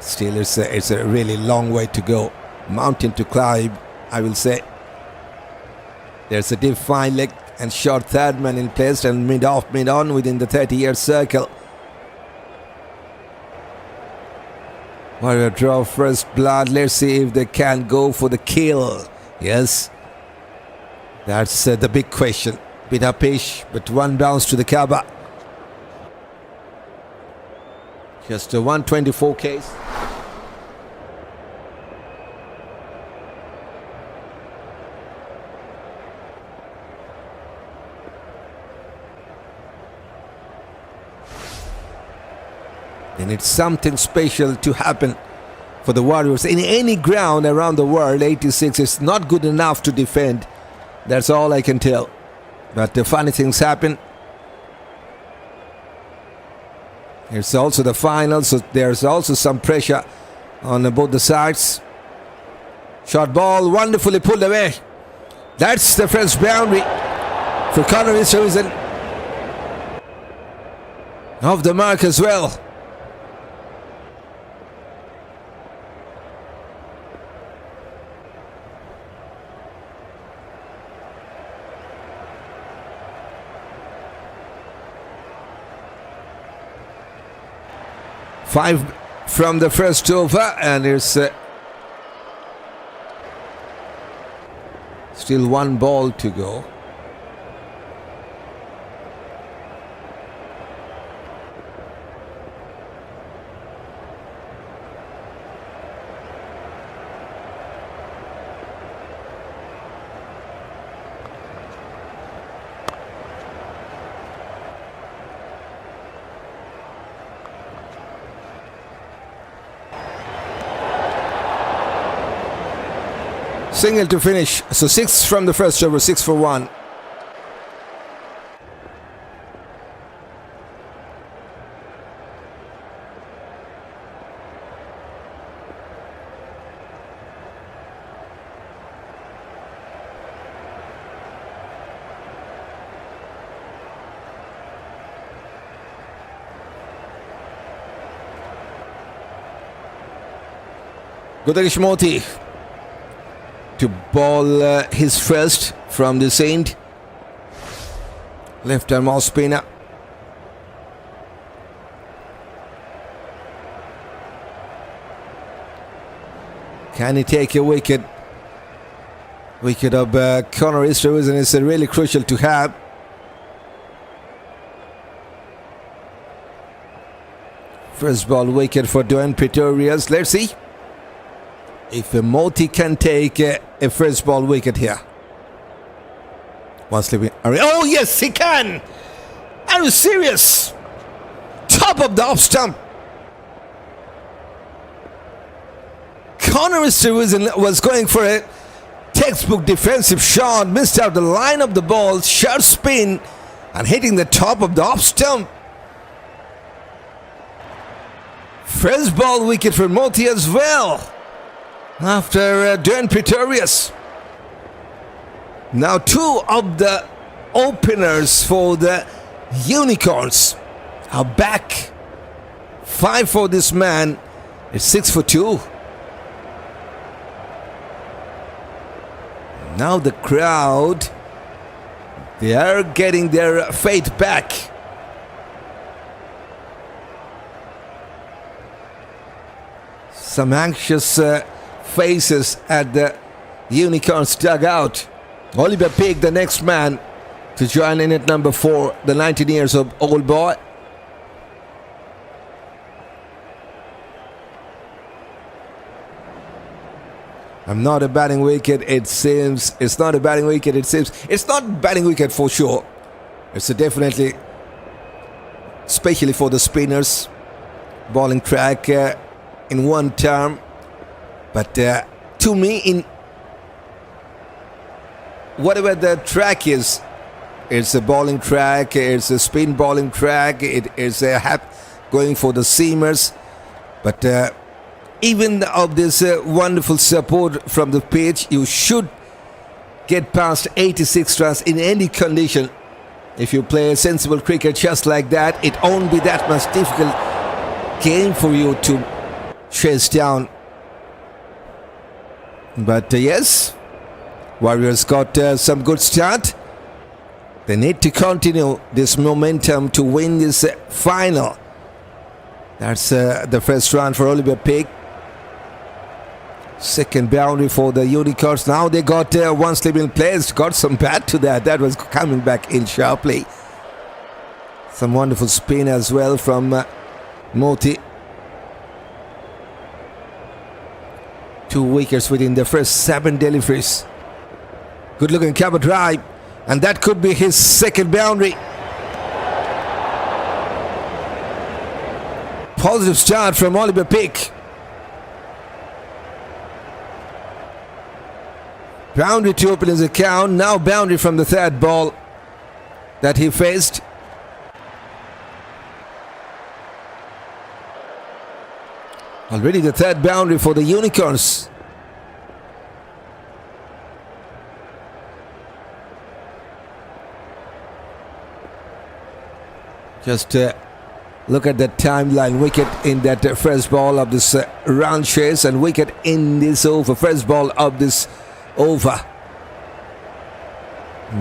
Still, it's a really long way to go. Mountain to climb, I will say. There's a deep fine leg and short third man in place and mid-off, mid-on within the 30-yard circle. Warrior draw first blood. Let's see if they can go for the kill. Yes. That's the big question. Bit uppish, but one bounce to the cover. Just a 124 case. And it's something special to happen for the Warriors. In any ground around the world, 86 is not good enough to defend. That's all I can tell. But the funny things happen. It's also the final, so there's also some pressure on both the sides. Short ball, wonderfully pulled away. That's the first boundary for Esterhuizen. Off the mark as well. Five from the first over, and there's still one ball to go. Single to finish. So 6 from the first over, 6 for 1. Krishnamurthi to ball his first from this end. Left arm off spinner. Can he take a wicket? Wicket of Esterhuizen is really crucial to have. First ball wicket for Duane Pretorius. Let's see if Moti can take a first ball wicket here. One slipping. Oh yes, he can! Are you serious? Top of the off stump. Esterhuizen was going for a textbook defensive shot, missed out the line of the ball, sharp spin, and hitting the top of the off stump. First ball wicket for Moti as well. After Duane Pretorius. Now 2 of the openers for the Unicorns are back. 5 for this man. It's 6 for 2. Now the crowd, they are getting their faith back. Some anxious faces at the Unicorns dugout. Oliver Peake, the next man to join in at number 4, the 19 years old boy. I'm not a batting wicket, it seems. It's not a batting wicket, it seems. It's not a batting wicket for sure. It's definitely, especially for the spinners, bowling track in one term. But to me, in whatever the track is, it's a bowling track, it's a spin bowling track, it is going for the seamers. But even of this wonderful support from the pitch, you should get past 86 runs in any condition If you play sensible cricket just like that, it won't be that much difficult game for you to chase down. But yes, Warriors got some good start. They need to continue this momentum to win this final. That's the first run for Oliver Peake. Second boundary for the Unicorns. Now they got one slip in place. Got some bat to that. That was coming back in sharply. Some wonderful spin as well from Moti. 2 wickets within the first 7 deliveries. Good looking cover drive. And that could be his second boundary. Positive start from Oliver Peake. Boundary to open his account. Now boundary from the third ball that he faced. Already the third boundary for the Unicorns. Just look at the timeline. Wicket in that first ball of this round chase and wicket in this over. First ball of this over.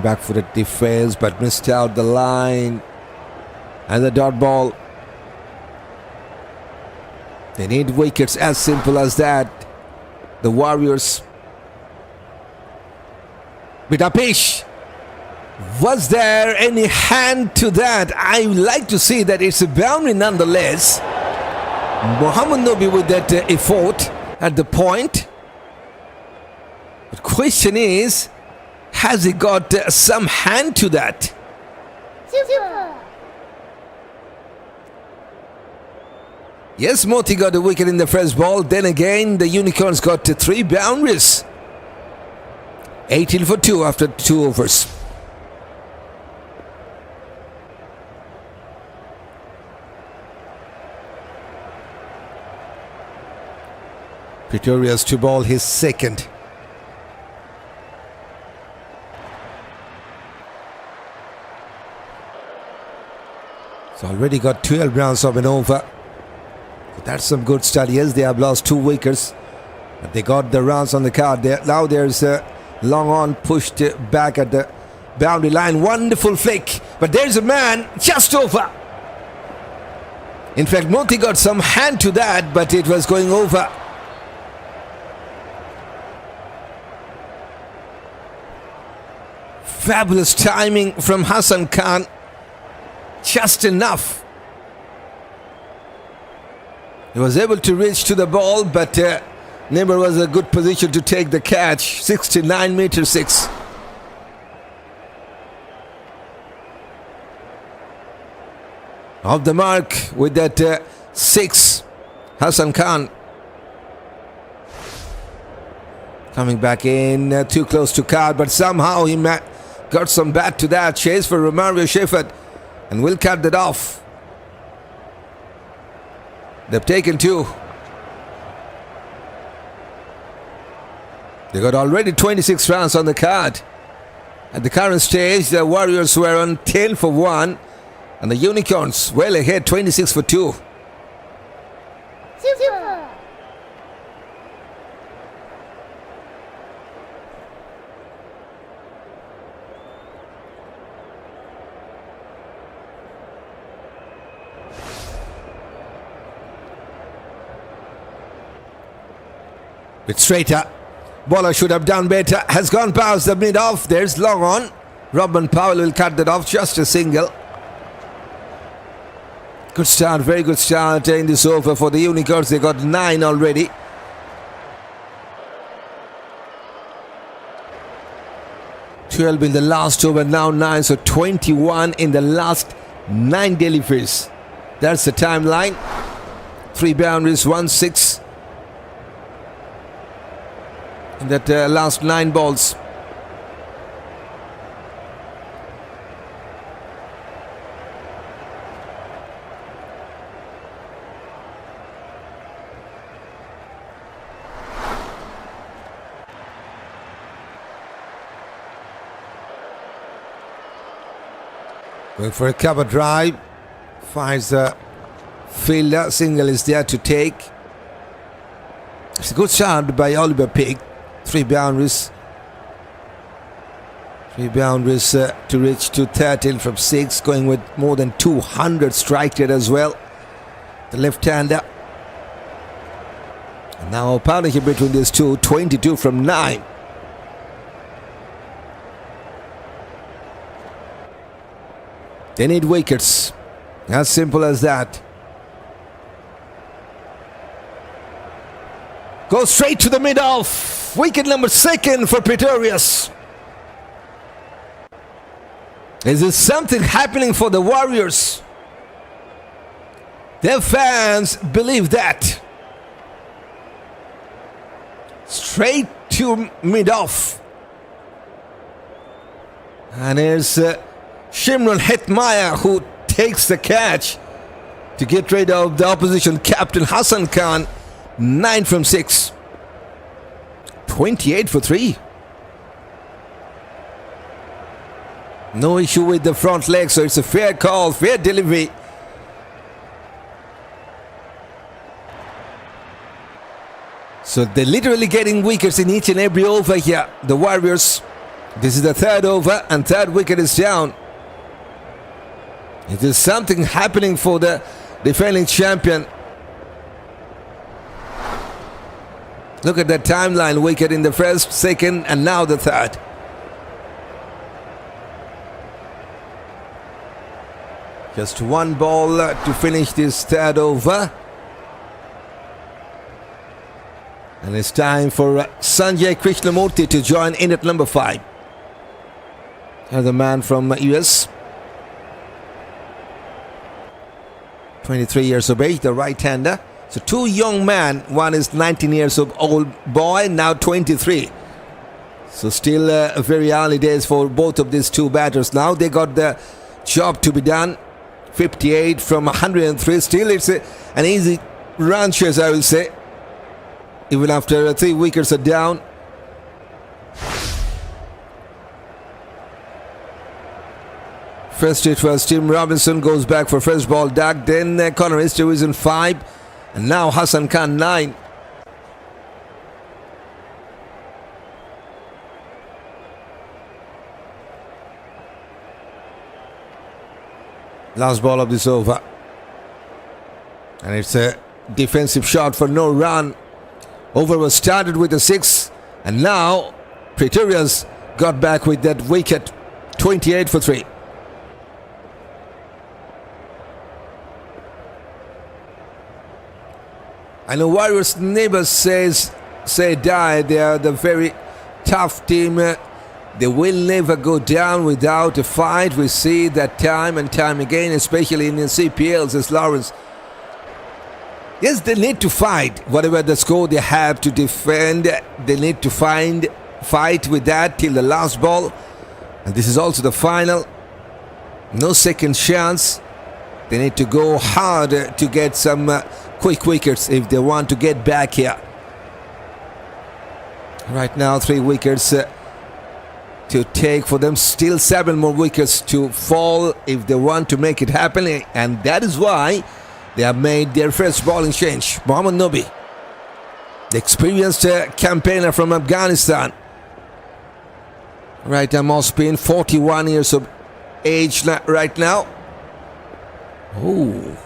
Back for the defense, but missed out the line. And the dot ball. They need wickets, as simple as that. The Warriors. Bitapish. Was there any hand to that? I like to see that it's a boundary nonetheless. Mohammad Nobi with that effort at the point. The question is, has he got some hand to that? Super. Yes, Moti got a wicket in the first ball. Then again, the Unicorns got 3 boundaries. 18 for 2 after 2 overs. Pretorius to ball his second. So already got 12 rounds of an over. That's some good start. Yes, they have lost 2 wickets, but they got the runs on the card. Now there's a long on pushed back at the boundary line. Wonderful flick, but there's a man just over. In fact, Moti got some hand to that, but it was going over. Fabulous timing from Hassan Khan. Just enough. He was able to reach to the ball, but never was a good position to take the catch. 69 meters 6. Off the mark with that 6. Hassan Khan. Coming back in, too close to card, but somehow he got some bat to that. Chase for Romario Shepherd, and will cut that off. They've taken 2. They got already 26 runs on the card. At the current stage, the Warriors were on 10 for 1, and the Unicorns well ahead, 26 for 2. Super. Bit straighter. Bowler should have done better. Has gone past the mid-off. There's long on. Robin Powell will cut that off. Just a single. Good start. Very good start in this over for the Unicorns. They got 9 already. "12 in the last over. Now 9. So 21 in the last 9 deliveries. That's the timeline. 3 boundaries. 1-6. In that last 9 balls. Going for a cover drive. Finds the fielder. Single is there to take. It's a good shot by Oliver Peake. 3 boundaries. 3 boundaries to reach to 13 from 6. Going with more than 200 strike rate as well. The left-hander. And now a partnership between these two. 22 from 9. They need wickets. As simple as that. Go straight to the mid-off. Wicket number 2 for Pretorius. Is there something happening for the Warriors? Their fans believe that. Straight to mid-off. And here's Shimron Hetmaya who takes the catch to get rid of the opposition captain Hassan Khan. 9 from 6. 28 for 3. No issue with the front leg, so it's a fair call, fair delivery. So they're literally getting wickets in each and every over here, the Warriors. This is the 3rd over and 3rd wicket is down. It is something happening for the defending champion. Look at that timeline. Wicket in the 1st, 2nd and now the 3rd. Just 1 ball to finish this 3rd over. And it's time for Sanjay Krishnamurthi to join in at number 5. Another man from US. 23 years of age, the right-hander. So 2 young men. One is 19 years of old boy, now 23. So still very early days for both of these 2 batters. Now they got the job to be done. 58 from 103. Still it's an easy run chase, I will say. Even after 3 wickets are down. First it was Tim Robinson goes back for first ball duck. Then Connor Esterhuizen 5. And now Hassan Khan 9. Last ball of this over. And it's a defensive shot for no run. Over was started with a 6. And now Pretorius got back with that wicket. 28 for 3. I know Warriors neighbors say die. They are the very tough team. They will never go down without a fight. We see that time and time again, especially in the CPLs, as Lawrence. Yes, they need to fight. Whatever the score they have to defend, they need to fight with that till the last ball. And this is also the final. No second chance. They need to go hard to get some quick wickets if they want to get back here. Right now 3 wickets to take for them. Still 7 more wickets to fall if they want to make it happen. And that is why they have made their first bowling change. Mohammad Nobi, the experienced campaigner from Afghanistan. Right now off spin, 41 years of age right now. Oh,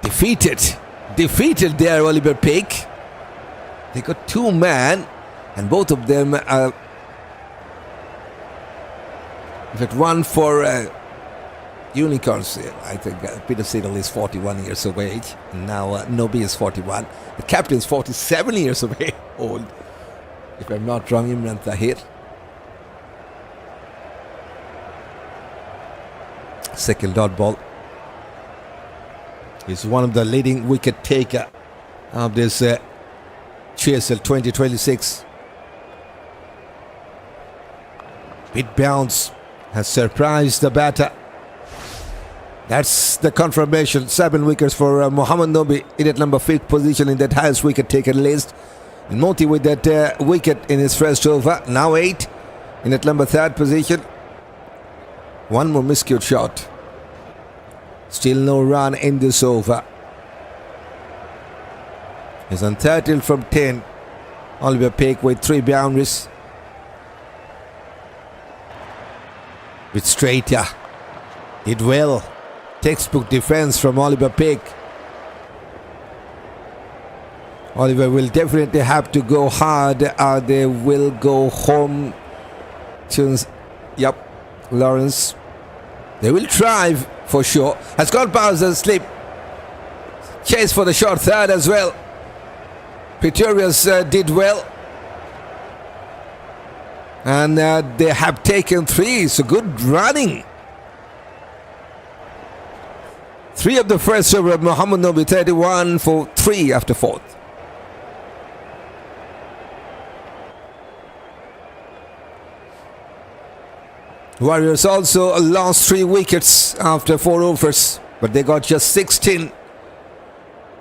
defeated there, Oliver Peake. They got 2 men, and both of them are. In fact, one for Unicorns. I think Peter Siddle is 41 years of age, and now Nobi is 41. The captain is 47 years of age old. If I'm not wrong, Imran Tahir. Second dot ball. He's one of the leading wicket taker of this CSL 2026. Bit bounce has surprised the batter. That's the confirmation. 7 wickets for Mohammad Nobi in at number 5th position in that highest wicket taker list. And Moti with that wicket in his first over. Now 8 in at number 3rd position. One more miscued shot. Still no run in this over. He's on 13 from 10. Oliver Peake with 3 boundaries. With straighter. Did well. Textbook defense from Oliver Peake. Oliver will definitely have to go hard. They will go home. Yep, Lawrence. They will try for sure. Has got past the slip. Chase for the short third as well. Pretorius did well. And they have taken 3. So good running. 3 of the first over of Muhammad Nobi, 31 for 3 after 4th. Warriors also lost 3 wickets after 4 overs, but they got just 16.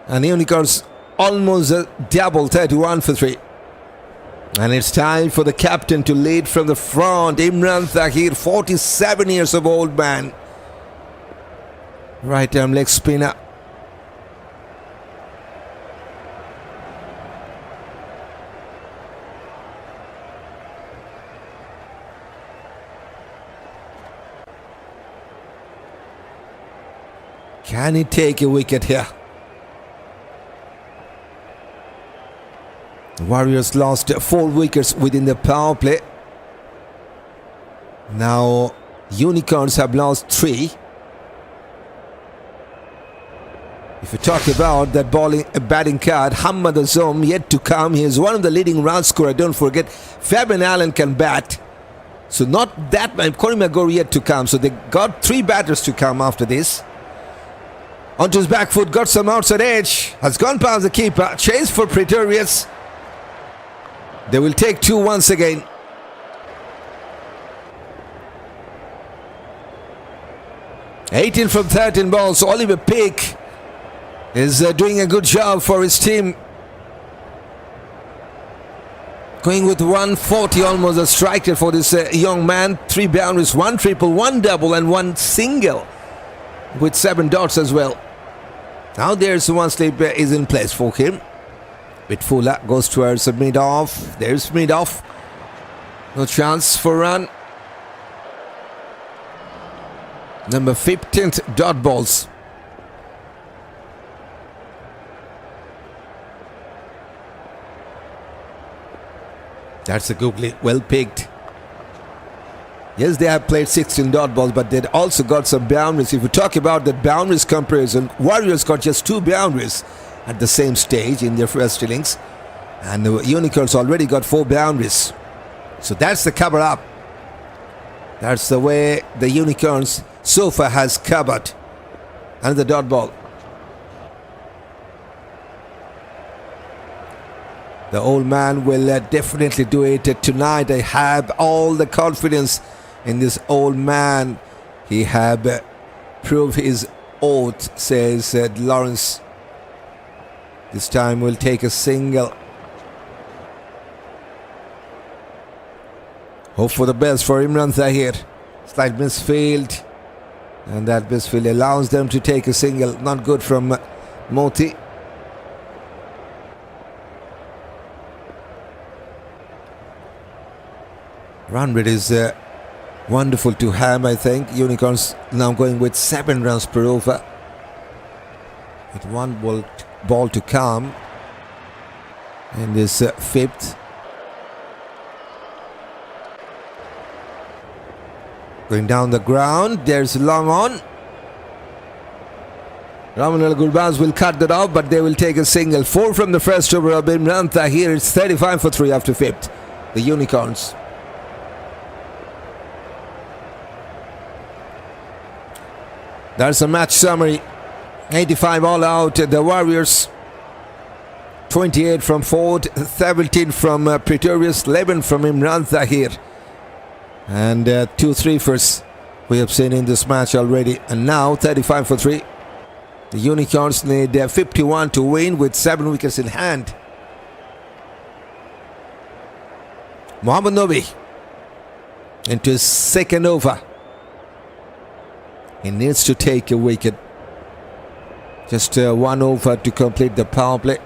And Unicorns almost double, 31 for 3. And it's time for the captain to lead from the front. Imran Tahir, 47 years of old man. Right arm leg spinner. Can he take a wicket here? The Warriors lost 4 wickets within the power play. Now Unicorns have lost 3. If you talk about that batting card, Hammad Azam yet to come. He is one of the leading run scorers. Don't forget, Fabian Allen can bat. So not that many. Karima Gore yet to come. So they got 3 batters to come after this. Onto his back foot, got some outside edge. Has gone past the keeper. Chase for Pretorius. They will take 2 once again. "18 from 13 balls. Oliver Peake is doing a good job for his team. Going with 140, almost a striker for this young man. 3 boundaries, 1 triple, 1 double and 1 single. With 7 dots as well. Now there's 1 slip is in place for him. Bitfula goes towards the mid-off. There's mid-off. No chance for run. Number 15th dot balls. That's a googly, well picked. Yes, they have played 16 dot balls, but they've also got some boundaries. If we talk about the boundaries comparison, Warriors got just 2 boundaries at the same stage in their first innings. And the Unicorns already got 4 boundaries. So that's the cover up. That's the way the Unicorns so far has covered. Another dot ball. The old man will definitely do it tonight. I have all the confidence in this old man. He have proved his oath, says Lawrence. This time we'll take a single. Hope for the best for Imran Tahir. Slight misfield. And that misfield allows them to take a single. Not good from Moti. Run rate is wonderful to have, I think. Unicorns now going with 7 runs per over. With 1 ball to come in this 5th. Going down the ground, there's long on. Ramanal Gurbaz will cut that off, but they will take a single. 4 from the first over of Imran Tahir. It's 35 for 3 after 5th. The Unicorns. That's a match summary. 85 all out. The Warriors 28 from Ford, 17 from Pretorius, 11 from Imran Tahir. And 2 3-fers we have seen in this match already. And now 35 for 3. The Unicorns need 51 to win with 7 wickets in hand. Muhammad Nobi into his 2nd over. He needs to take a wicket. Just 1 over to complete the power play.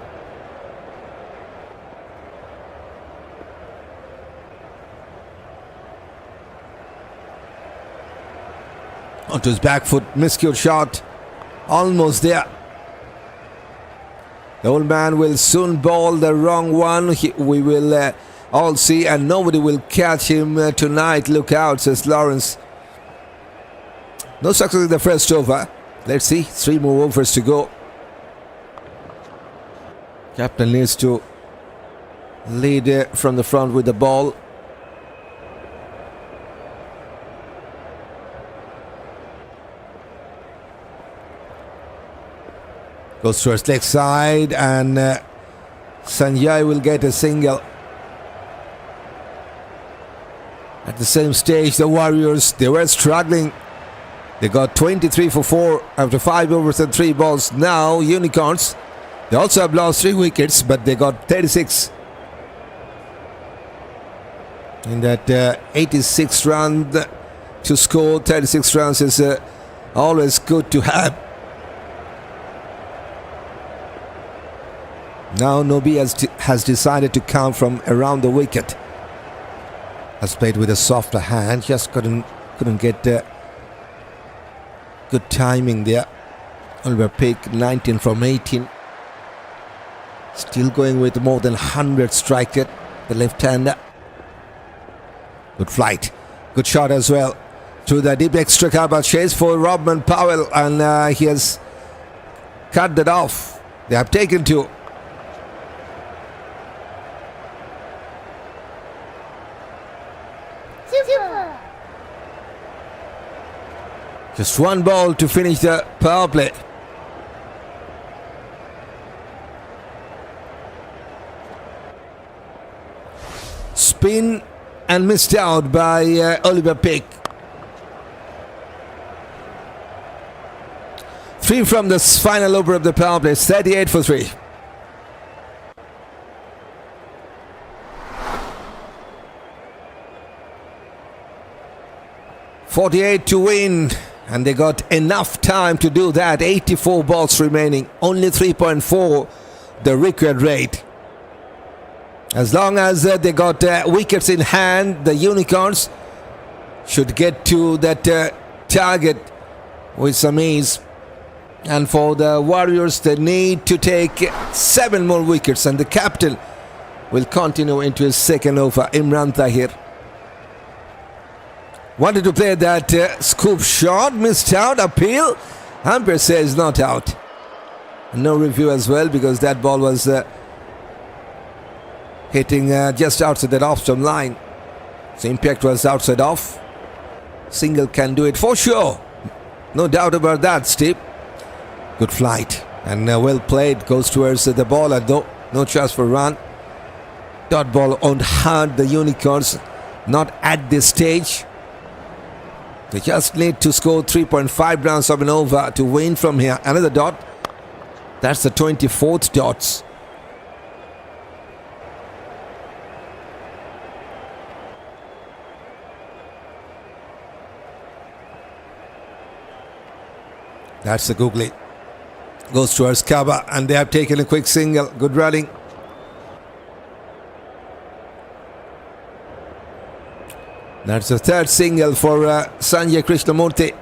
Onto his back foot, miscued shot. Almost there. The old man will soon bowl the wrong one. We will all see, and nobody will catch him tonight. Look out, says Lawrence. No success in the first over. Let's see, 3 more overs to go. Captain needs to lead from the front with the ball. Goes towards leg side, and Sanjay will get a single. At the same stage, the Warriors, they were struggling. They got 23 for 4 after 5 overs and 3 balls. Now, Unicorns, they also have lost 3 wickets, but they got 36. In that 86 run to score, 36 runs is always good to have. Now Nobi has decided to come from around the wicket. Has played with a softer hand, just couldn't get good timing there. Oliver Peake 19 from 18. Still going with more than 100 strike rate, the left-hander. Good flight, good shot as well. Through the deep extra cover chase for Robman Powell, and he has cut that off. They have taken 2. Super. Just 1 ball to finish the power play. Spin and missed out by Oliver Peake. 3 from the final over of the power play, 38 for 3. .48 to win, and they got enough time to do that. 84 balls remaining, only 3.4 the record rate. As long as they got wickets in hand, the Unicorns should get to that target with some ease. And for the Warriors, they need to take 7 more wickets, and the captain will continue into his second over, Imran Tahir. Wanted to play that scoop shot, missed out, appeal. Umpire says not out. No review as well, because that ball was hitting just outside that off-stump line. So impact was outside off. Single can do it for sure. No doubt about that, Steve. Good flight and well played. Goes towards the ball, and no chance for run. Dot ball on hard, the Unicorns. Not at this stage. They just need to score 3.5 rounds of an over to win from here. Another dot. That's the 24th dots. That's the googly. Goes towards cover, and they have taken a quick single. Good running. That's the 3rd single for Sanjay Krishnamurthi.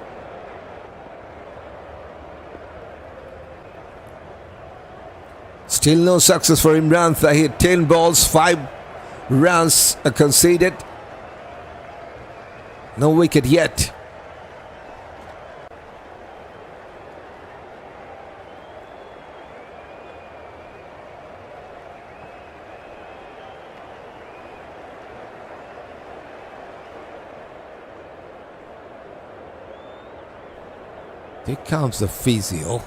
Still no success for Imran Tahir. 10 balls, 5 runs conceded. No wicket yet. Here comes the physio,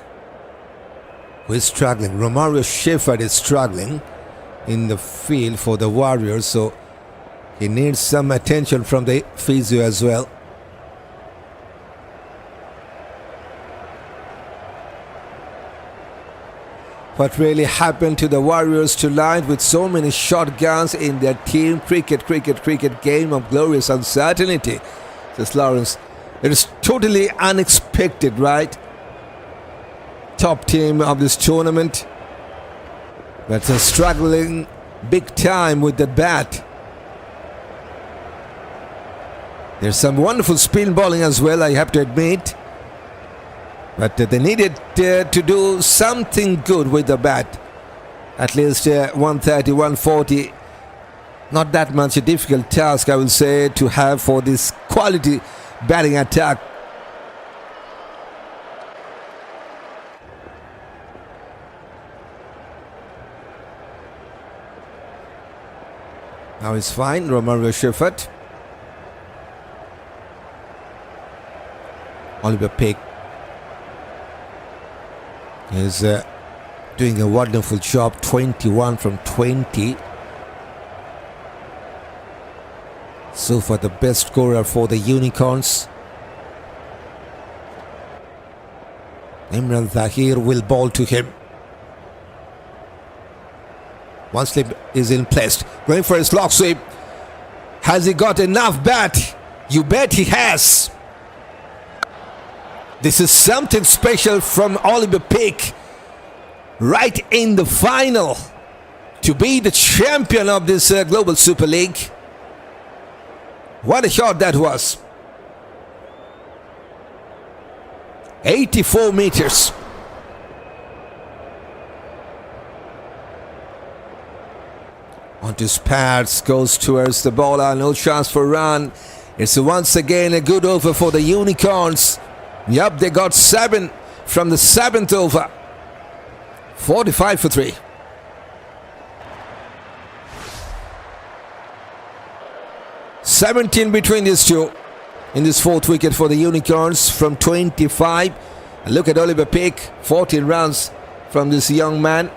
who is struggling. Romario Shepherd is struggling in the field for the Warriors, so he needs some attention from the physio as well. What really happened to the Warriors tonight with so many shotguns in their team? Cricket game of glorious uncertainty, says Lawrence. It is totally unexpected, right? Top team of this tournament, but struggling big time with the bat. There's some wonderful spin bowling as well, I have to admit. But they needed to do something good with the bat. At least 130, 140. Not that much a difficult task, I will say, to have for this quality batting attack. Now it's fine, Romario Sheffert. Oliver Peake is doing a wonderful job. 21 from 20. So far the best scorer for the Unicorns. Imran Zahir will bowl to him. One slip is in place. Going for a slog sweep. Has he got enough bat? You bet he has. This is something special from Oliver Peake. Right in the final. To be the champion of this Global Super League. What a shot that was. 84 meters. Onto Spats, goes towards the bowler, no chance for run. It's once again a good over for the Unicorns. Yup, they got 7 from the 7th over. 45 for 3. $17 between these two in this 4th wicket for the Unicorns from 25. And look at Oliver Peake, 14 runs from this young man.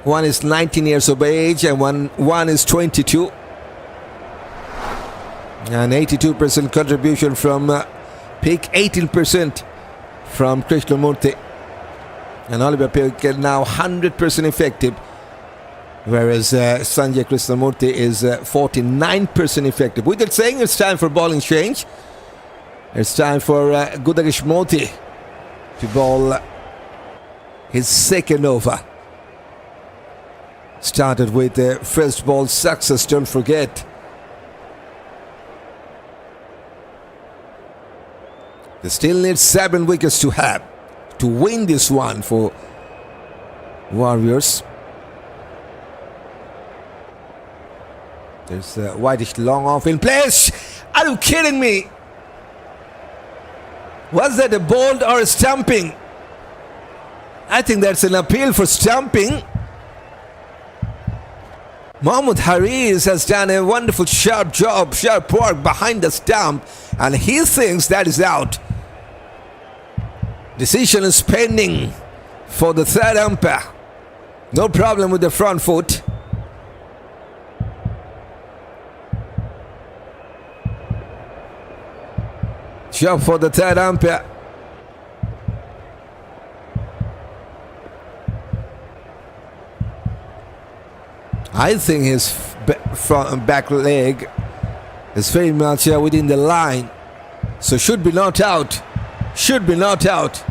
One is 19 years of age and one is 22. An 82% contribution from Peake, 18% from Krishnamurthi. And Oliver Peake now 100% effective, whereas Sanjay Krishnamurthi is 49% effective. With that saying, it's time for bowling change. It's time for Ganesh to bowl his 2nd over. Started with the first ball success, don't forget. They still need 7 wickets to have to win this one for Warriors. There's a whitish long off in place. Are you kidding me? Was that a bowled or a stumping? I think that's an appeal for stumping. Mohammad Haris has done a wonderful sharp job, sharp work behind the stump, and he thinks that is out. Decision is pending for the 3rd umpire. No problem with the front foot. Job for the 3rd umpire. I think his front back leg is very much within the line, so should be not out. Should be not out.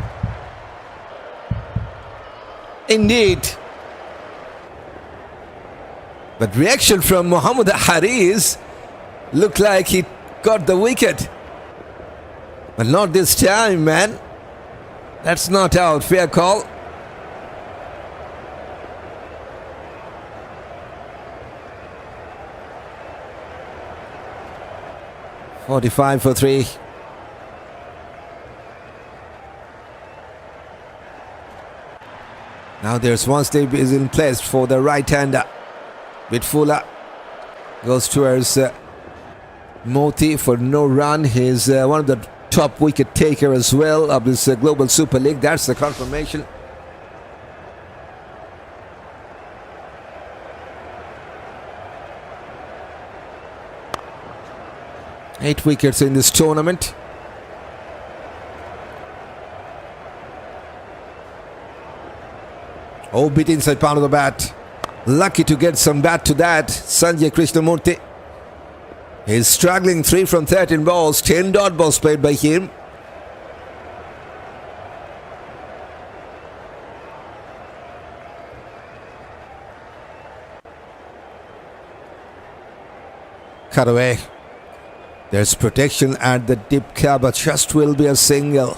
Indeed. But reaction from Mohammad Haris looked like he got the wicket. But not this time, man. That's not out. Fair call. $45 for 3. Now there's one slip is in place for the right-hander. Bit Fuller goes towards Moti for no run. He's one of the top wicket taker as well of this Global Super League. That's the confirmation. Eight wickets in this tournament. Oh, bit inside part of the bat. Lucky to get some bat to that. Sanjay Krishnamurthi. He's struggling 3 from 13 balls, 10 dot balls played by him. Cut away. There's protection at the deep cap, but just will be a single.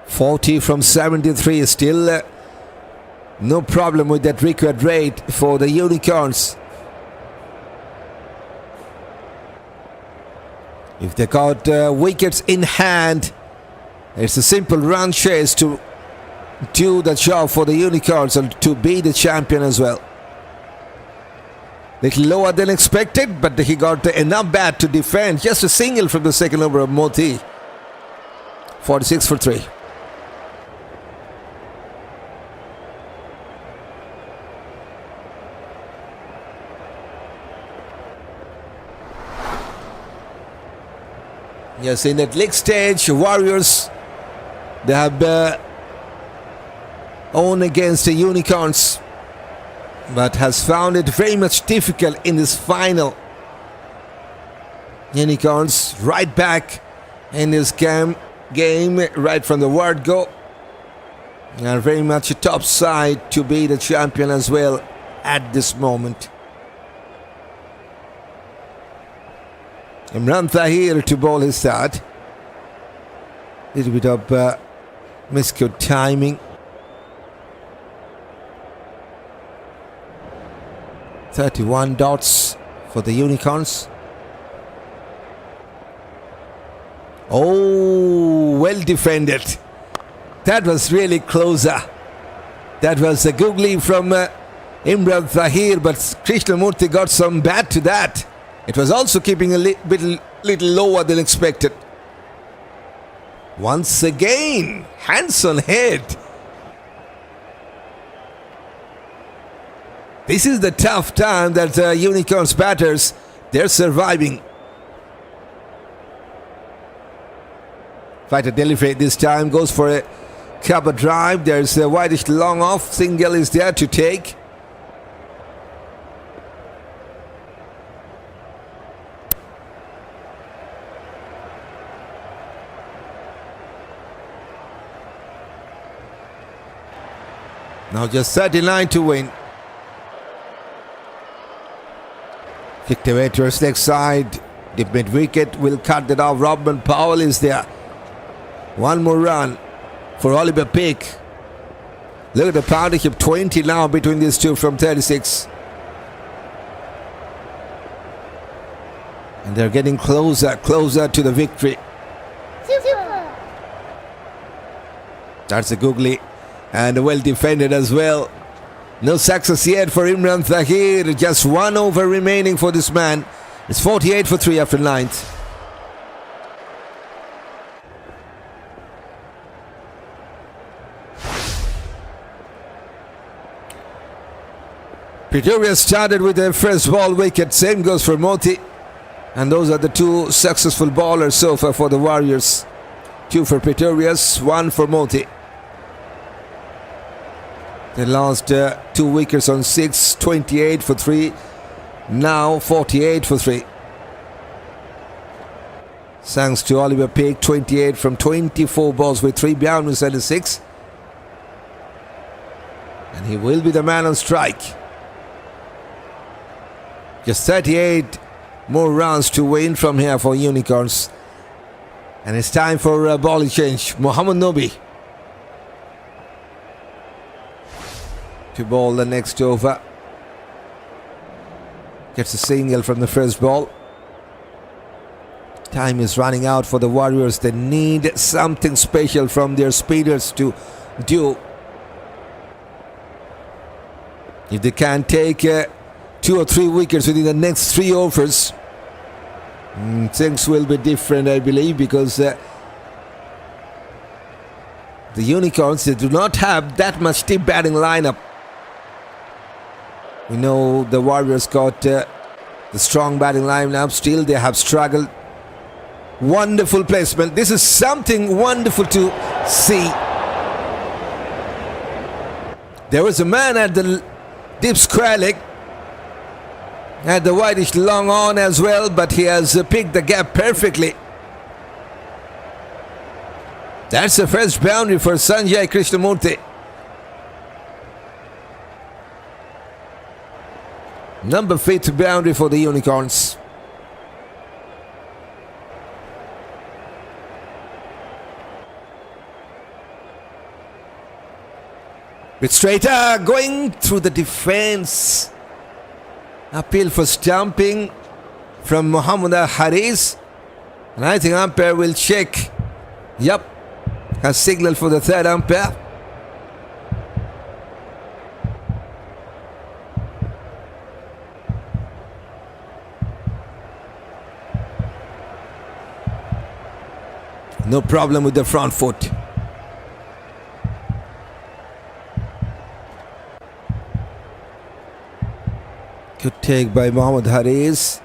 .40 from 73, still no problem with that required rate for the Unicorns. If they got wickets in hand, it's a simple run chase to do the job for the Unicorns and to be the champion as well. Little lower than expected, but he got enough bat to defend. Just a single from the second over of Moti. 46 for 3. Yes, in that league stage, Warriors, they have won against the Unicorns, but has found it very much difficult in this final. Unicorns right back in this game right from the word go, and very much a top side to be the champion as well at this moment. Imran Tahir to bowl his start. Little bit of miscue timing. 31 dots for the Unicorns. Oh, well defended. That was really closer. That was a googly from Imran Tahir, but Krishnamurthi got some bat to that. It was also keeping a little lower than expected. Once again, hands on head. This is the tough time that Unicorns batters, they're surviving. Fighter delivery this time goes for a cover drive. There's a widest long off. Single is there to take. Now just 39 to win. Flicked away to his leg side. The mid wicket will cut that off. Robin Powell is there. One more run for Oliver Peake. Look at the partnership, 20 now between these two from 36. And they're getting closer to the victory. Super. That's a googly and well defended as well. No success yet for Imran Tahir. Just 1 over remaining for this man. It's 48 for 3 after 9th. Pretoria started with their first ball wicket. Same goes for Moti. And those are the two successful bowlers so far for the Warriors. 2 for Pretorius, 1 for Moti. They lost 2 wickets on 6, 28 for 3. Now 48 for 3. Thanks to Oliver Peake, 28 from 24 balls with 3 boundaries and a 6. And he will be the man on strike. Just 38 more runs to win from here for Unicorns. And it's time for a ball change. Mohammad Nobi to bowl the next over. Gets a single from the first ball. Time is running out for the Warriors. They need something special from their speeders to do. If they can take 2 or 3 wickets within the next 3 overs, things will be different, I believe, because the Unicorns, they do not have that much deep batting lineup. We know the Warriors got the strong batting lineup. Still, they have struggled. Wonderful placement. This is something wonderful to see. There was a man at the deep square leg. Had the whitish long on as well, but he has picked the gap perfectly. That's the first boundary for Sanjay Krishnamurthi. Number 5th boundary for the Unicorns. With straighter going through the defense. Appeal for stumping from Muhammad Haris. And I think umpire will check. Yup. Has signal for the third umpire. No problem with the front foot. Good take by Muhammad Haris.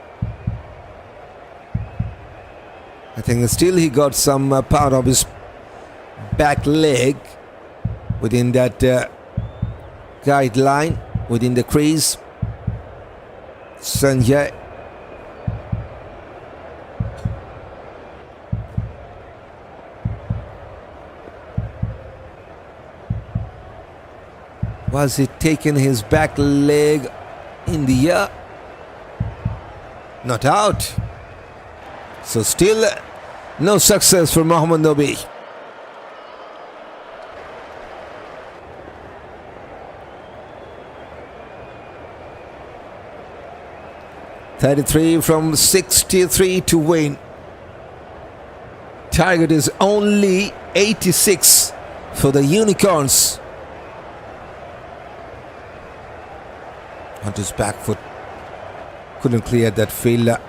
I think still he got some part of his back leg within that guideline, within the crease. Sanjay. Was he taking his back leg in the air? Not out. So still no success for Mohammad Nobi. .33 from 63 to win. Target is only 86 for the Unicorns. On his back foot. Couldn't clear that fielder.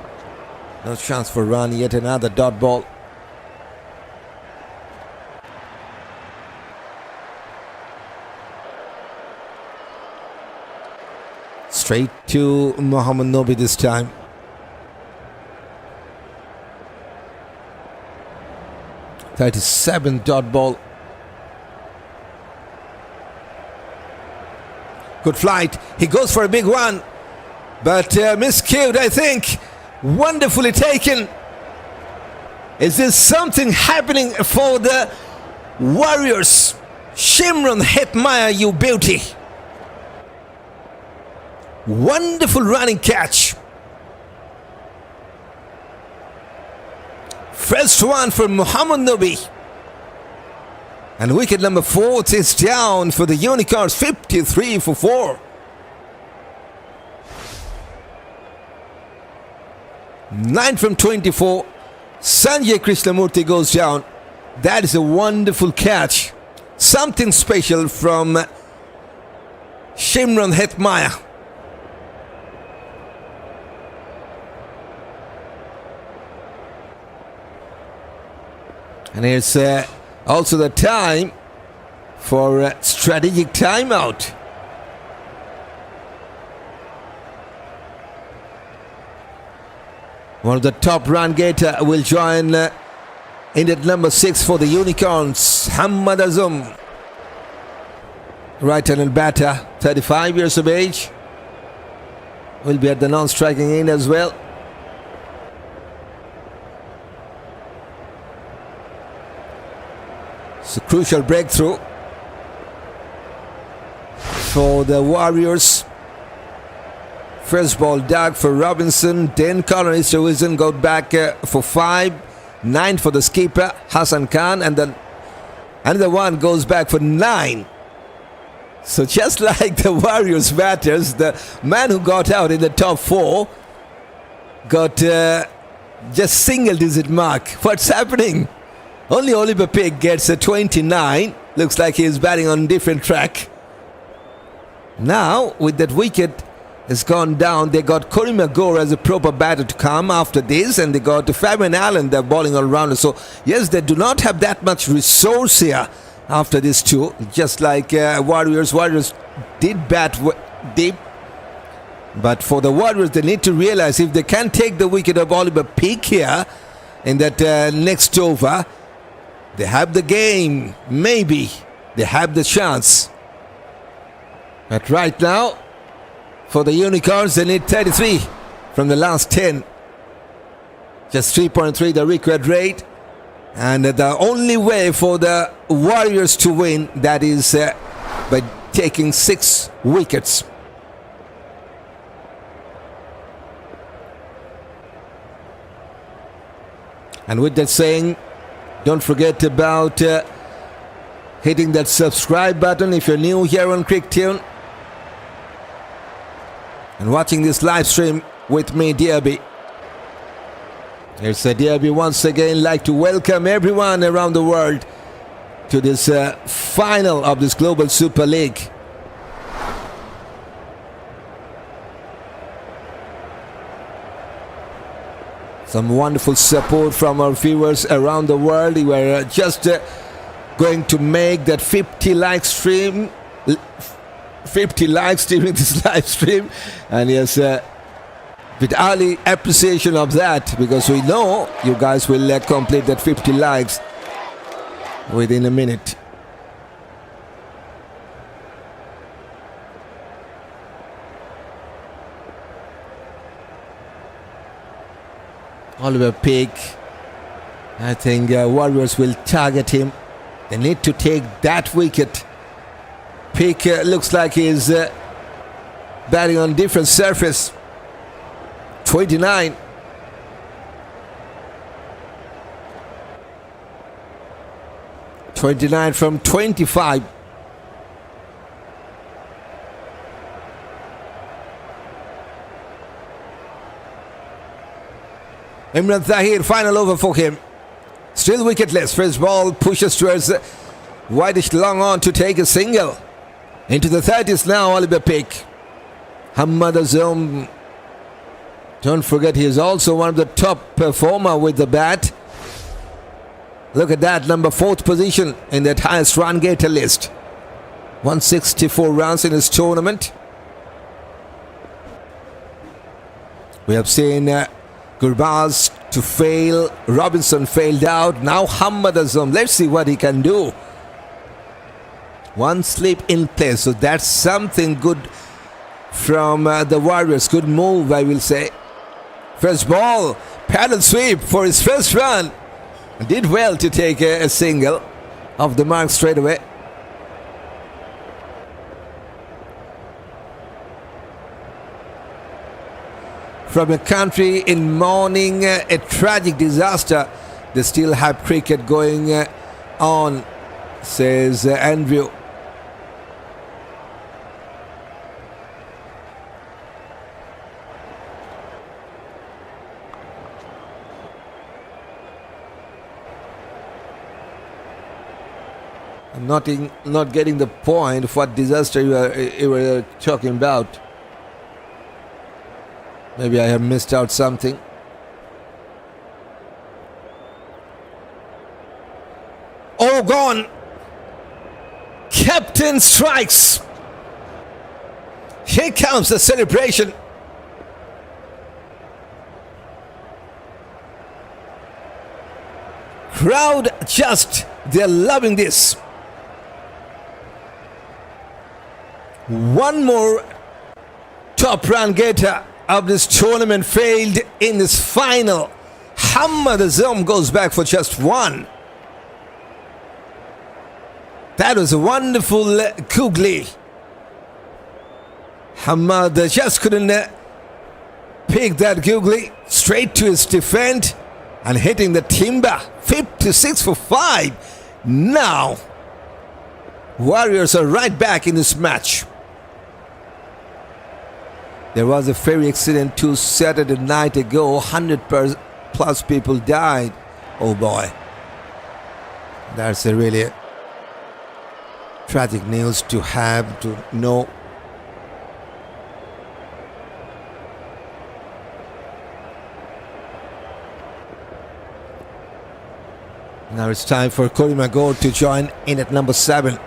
No chance for run. Yet another dot ball. Straight to Muhammad Nobi this time. .37 dot ball. Good flight. He goes for a big one. But miscued, I think. Wonderfully taken. Is this something happening for the Warriors? Shimron Hetmaya, you beauty. Wonderful running catch. First one for Muhammad Nobi. And wicket number 4 is down for the Unicorns, 53 for 4. 9 from 24. Sanjay Krishnamurthi goes down. That is a wonderful catch. Something special from Shimron Hetmaya. And it's also the time for a strategic timeout. One of the top run getter will join in at number 6 for the Unicorns, Hammad Azam. Right-handed batter, 35 years of age. Will be at the non-striking end as well. It's a crucial breakthrough for the Warriors. First ball dug for Robinson. Then Callum Esterhuizen got back for 5. 9 for the skipper, Hassan Khan. And then another one goes back for 9. So just like the Warriors batters, the man who got out in the top 4 got just single-digit mark. What's happening? Only Oliver Peake gets a 29. Looks like he's batting on a different track. Now, with that wicket has gone down, they got Karima Gore as a proper batter to come after this, and they got Fabian Allen, their bowling all-rounder. So, yes, they do not have that much resource here after this too. Just like Warriors. Warriors did bat deep. But for the Warriors, they need to realize if they can take the wicket of Oliver Peake here in that next over, they have the game. Maybe they have the chance. But right now, for the Unicorns. They need 33 from the last 10. Just 3.3 the required rate. And the only way for the Warriors to win, that is by taking 6 wickets. And with that saying, don't forget about hitting that subscribe button if you're new here on CricTune. And watching this live stream with me, DRB. Here's DRB once again. Like to welcome everyone around the world to this final of this Global Super League. Some wonderful support from our viewers around the world. We were just going to make that 50 likes stream. 50 likes during this live stream. And yes, with early appreciation of that, because we know you guys will complete that 50 likes within a minute. Oliver Peake, I think Warriors will target him. They need to take that wicket. Peake looks like he's batting on different surface. 29. From 25. Imran Tahir, final over for him. Still wicketless. First ball pushes towards Whitish long on to take a single. Into the 30s now, Oliver Peake. Hammad Azam. Don't forget, he is also one of the top performer with the bat. Look at that, number 4th position in that highest run getter list. 164 runs in his tournament. We have seen Gurbaz to fail. Robinson failed out. Now Hammad Azam. Let's see what he can do. One slip in place. So that's something good from the Warriors. Good move, I will say. First ball. Paddle sweep for his first run. Did well to take a single off the mark straight away. From a country in mourning a tragic disaster, they still have cricket going on, says Andrew. I'm not getting the point of what disaster you were talking about. Maybe I have missed out something. Oh, gone! Captain strikes! Here comes the celebration. Crowd they're loving this. One more top run getter of this tournament failed in this final. Hammad Azam goes back for just 1. That was a wonderful googly. Hammad just couldn't pick that googly straight to his defend and hitting the timber. 56 for 5. Now Warriors are right back in this match. There was a ferry accident 2 Saturday night ago. 100 plus people died. Oh boy. That's a really tragic news to have to know. Now it's time for Karima Gore to join in at number 7.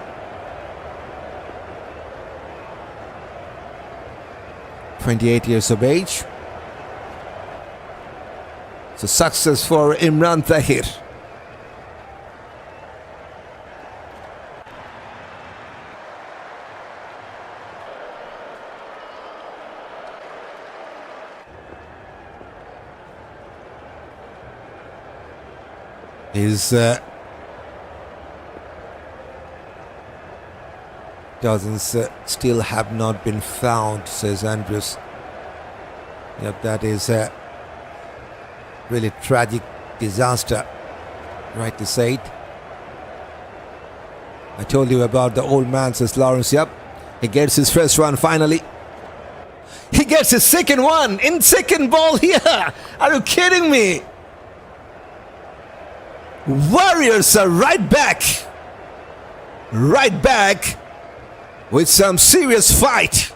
"28 years of age. So success for Imran Tahir. His dozens still have not been found, says Andrews. Yep, that is a really tragic disaster, rightly said. I told you about the old man, says Lawrence. Yep, he gets his first run finally. He gets his second one in second ball here. Are you kidding me? Warriors are right back with some serious fight.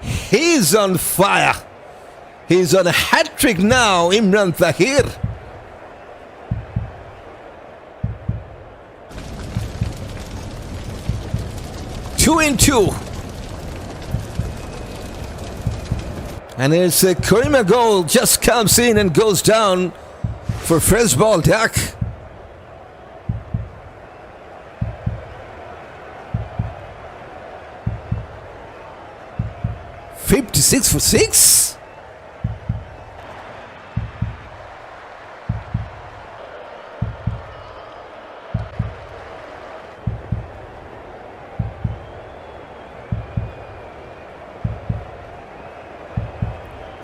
He's on fire. He's on a hat-trick now, Imran Tahir. Two in two. And it's a Karima goal, just comes in and goes down for first ball duck. $56 for 6.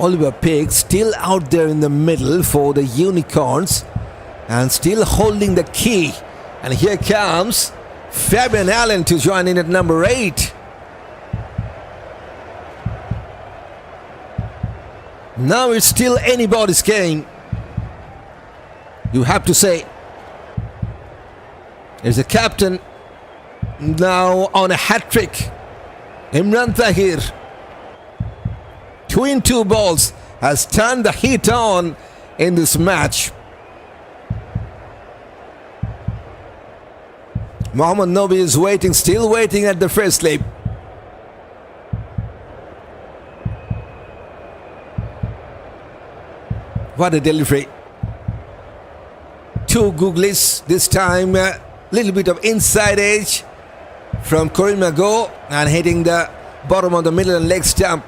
Oliver Peake still out there in the middle for the Unicorns and still holding the key. And here comes Fabian Allen to join in at number 8. Now it's still anybody's game, you have to say. There's a captain now on a hat-trick. Imran Tahir. 2 in 2 balls has turned the heat on in this match. Mohammad Nobi is waiting, still waiting at the first slip. What a delivery. 2 googlies, this time a little bit of inside edge from Karima Gore and hitting the bottom of the middle and leg stump.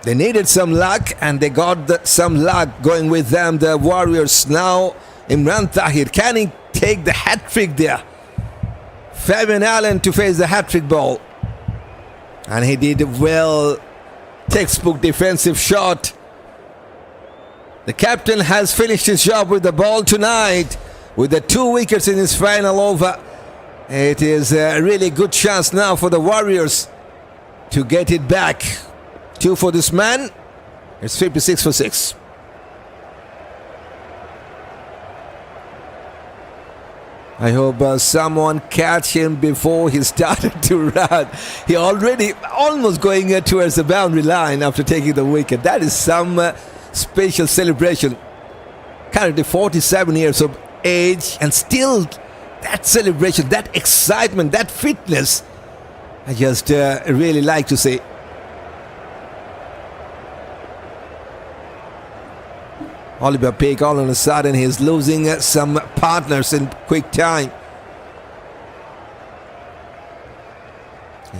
They needed some luck and they got some luck going with them, the Warriors. Now Imran Tahir, can he take the hat-trick there? Fabian Allen to face the hat-trick ball. And he did well. Textbook defensive shot. The captain has finished his job with the ball tonight with the 2 wickets in his final over. It is a really good chance now for the Warriors to get it back. 2 for this man. It's 56 for 6. I hope someone catch him before he started to run. He already almost going towards the boundary line after taking the wicket. That is some special celebration. Currently 47 years of age and still that celebration, that excitement, that fitness. I just really like to see. Oliver Peake, all of a sudden, he's losing some partners in quick time.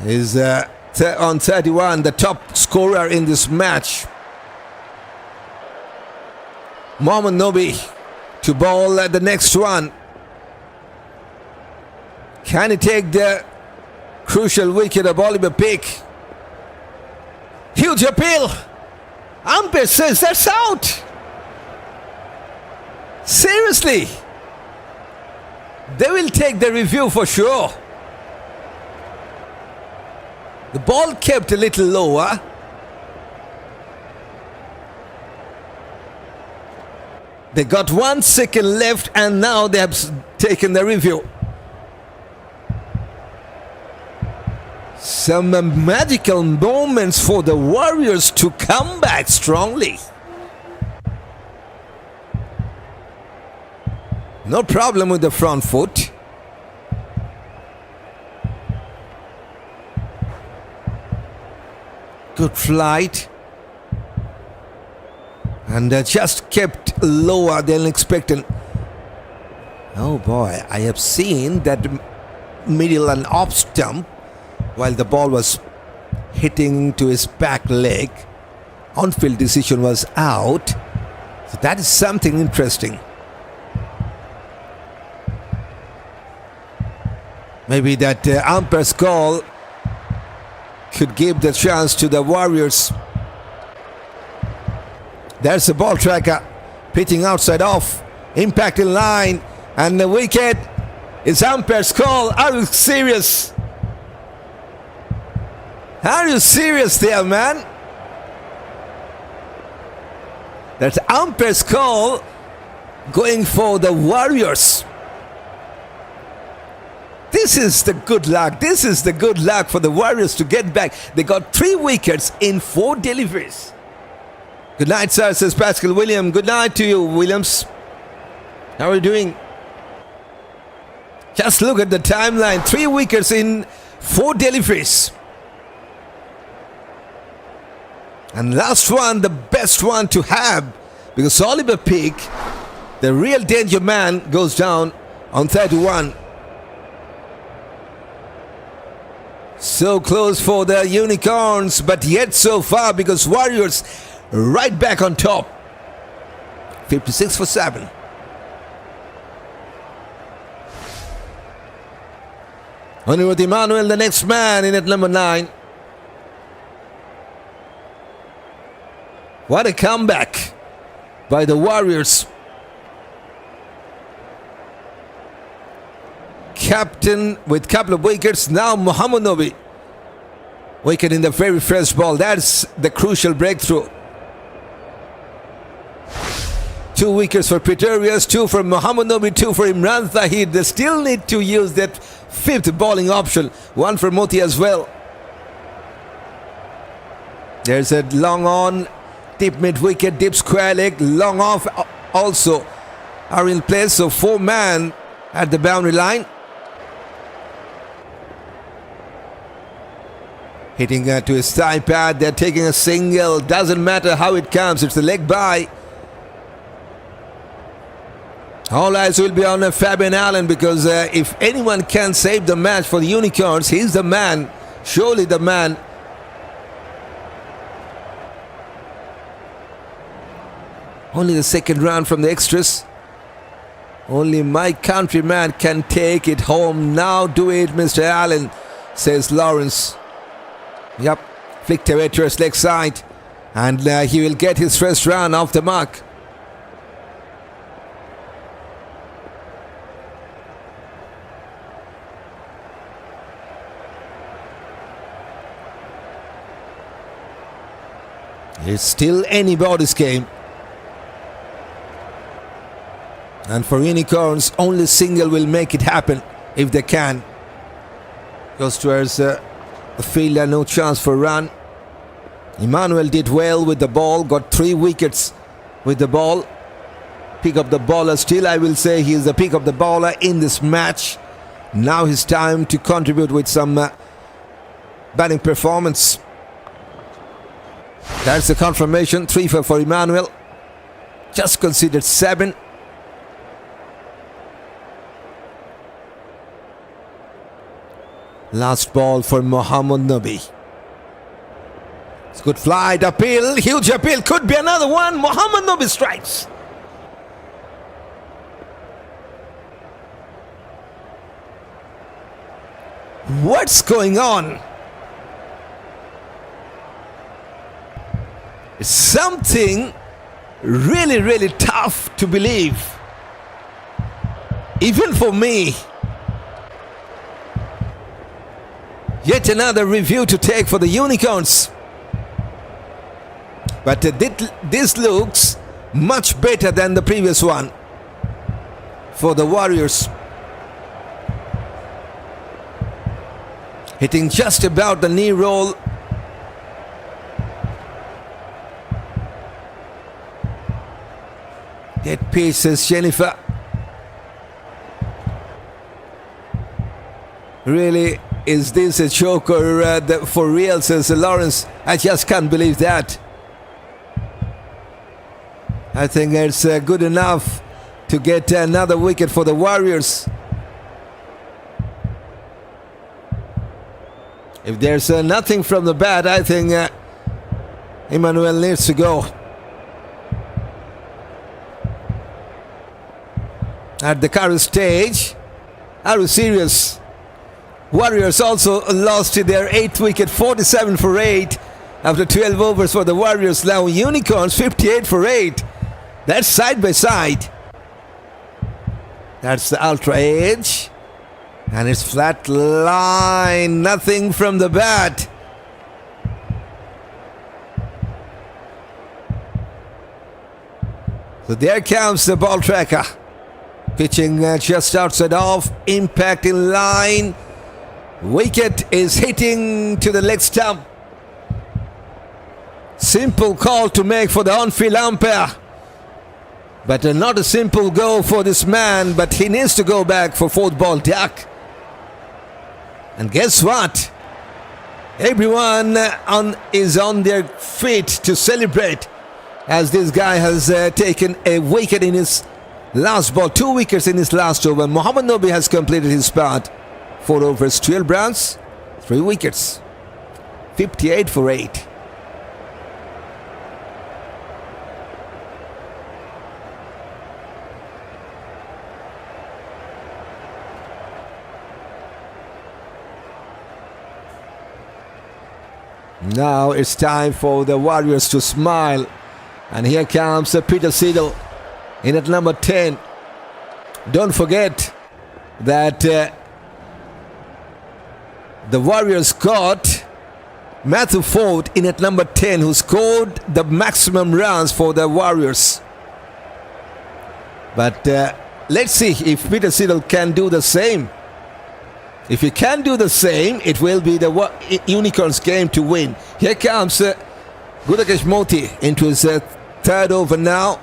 He's on 31, the top scorer in this match. Mohammad Nobi to bowl the next one. Can he take the crucial wicket of Oliver Peake? Huge appeal. Umpire says that's out. Seriously, they will take the review for sure. The ball kept a little lower. They got 1 second left and now they have taken the review. Some magical moments for the Warriors to come back strongly. No problem with the front foot. Good flight. And just kept lower than expected. Oh boy, I have seen that middle and off stump while the ball was hitting to his back leg. On-field decision was out. So that is something interesting. Maybe that umpire's call could give the chance to the Warriors. There's the ball tracker pitching outside off, impact in line, and the wicket is umpire's call. Are you serious? Are you serious there, man? That's umpire's call going for the Warriors. This is the good luck. This is the good luck for the Warriors to get back. They got 3 wickets in 4 deliveries. Good night, sir, says Pascal William. Good night to you, Williams. How are you doing? Just look at the timeline. 3 wickets in 4 deliveries. And last one, the best one to have, because Oliver Peake, the real danger man, goes down on 31. So close for the Unicorns, but yet so far, because Warriors right back on top. 56 for 7. Anirudh Immanuel, the next man in at number 9. What a comeback by the Warriors. Captain with couple of wickets. Now Mohammad Nabi. Wicket in the very first ball. That's the crucial breakthrough. 2 wickets for Pretorius, 2 for Mohammad Nabi, 2 for Imran Tahir. They still need to use that 5th bowling option. 1 for Moti as well. There's a long on. Deep mid wicket, deep square leg, long off also are in place. So 4 man at the boundary line. Hitting to his thigh pad. They're taking a single. Doesn't matter how it comes. It's the leg by. All eyes will be on Fabian Allen, because if anyone can save the match for the Unicorns, he's the man. Surely the man. Only the second round from the extras. Only my countryman can take it home. Now do it, Mr. Allen, says Lawrence. Yep, flicked away to his leg side. And he will get his first run off the mark. It's still anybody's game. And for Unicorns, only single will make it happen if they can. Goes towards the fielder, no chance for run. Immanuel did well with the ball, got 3 wickets with the ball. Pick up the bowler. Still, I will say he is the pick up the bowler in this match. Now his time to contribute with some batting performance. That's the confirmation. 3 for Immanuel. Just considered 7. Last ball for Mohammad Nabi. It's good flight, appeal, huge appeal, could be another one. Mohammad Nabi strikes. What's going on? It's something really, really tough to believe. Even for me. Yet another review to take for the Unicorns. But this looks much better than the previous one for the Warriors. Hitting just about the knee roll. That pitch, says Jennifer. Really, is this a choker for real, says Lawrence? I just can't believe that. I think it's good enough to get another wicket for the Warriors. If there's nothing from the bat, I think Immanuel needs to go. at the current stage. Are you serious? Warriors also lost their 8th wicket, 47 for 8 after 12 overs for the Warriors. Now Unicorns 58 for 8. That's side by side. That's the ultra edge. And it's flat line. Nothing from the bat. So there comes the ball tracker. Pitching just outside off. Impact in line. Wicket is hitting to the leg stump. Simple call to make for the on-field umpire. But not a simple go for this man. But he needs to go back for 4th ball duck. And guess what? Everyone is on their feet to celebrate, as this guy has taken a wicket in his last ball. 2 wickets in his last over. Mohammad Nabi has completed his part. 4 overs, 12 runs, 3 wickets. 58 for 8. Now it's time for the Warriors to smile. And here comes Peter Siddle in at number 10. Don't forget that the Warriors got Matthew Ford in at number 10, who scored the maximum runs for the Warriors. But let's see if Peter Siddle can do the same. If he can do the same, it will be the Unicorns' game to win. Here comes Krishnamurthi into his 3rd over now.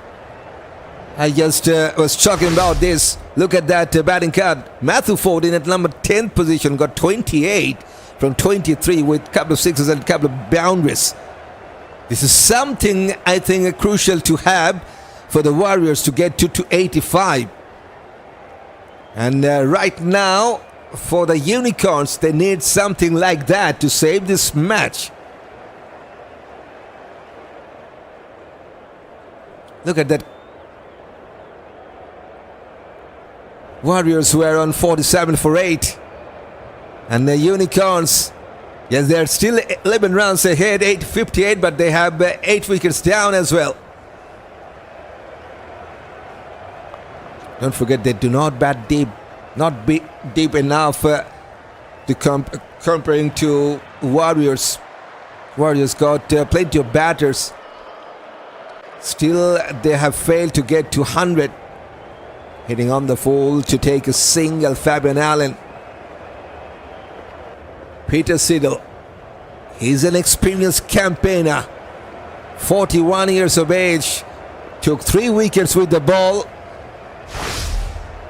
I just was talking about this. Look at that batting card. Matthew Ford in at number 10th position got 28 from 23 with a couple of sixes and a couple of boundaries. This is something I think crucial to have for the Warriors to get to 85. And right now, for the Unicorns, they need something like that to save this match. Look at that. Warriors were on 47 for 8. And the Unicorns, yes, they're still 11 runs ahead, 8-58, but they have 8 wickets down as well. Don't forget, they do not bat deep. Not be deep enough to comparing to Warriors. Warriors got plenty of batters. Still, they have failed to get to 100. Hitting on the full to take a single, Fabian Allen. Peter Siddle. He's an experienced campaigner. 41 years of age. Took 3 wickets with the ball.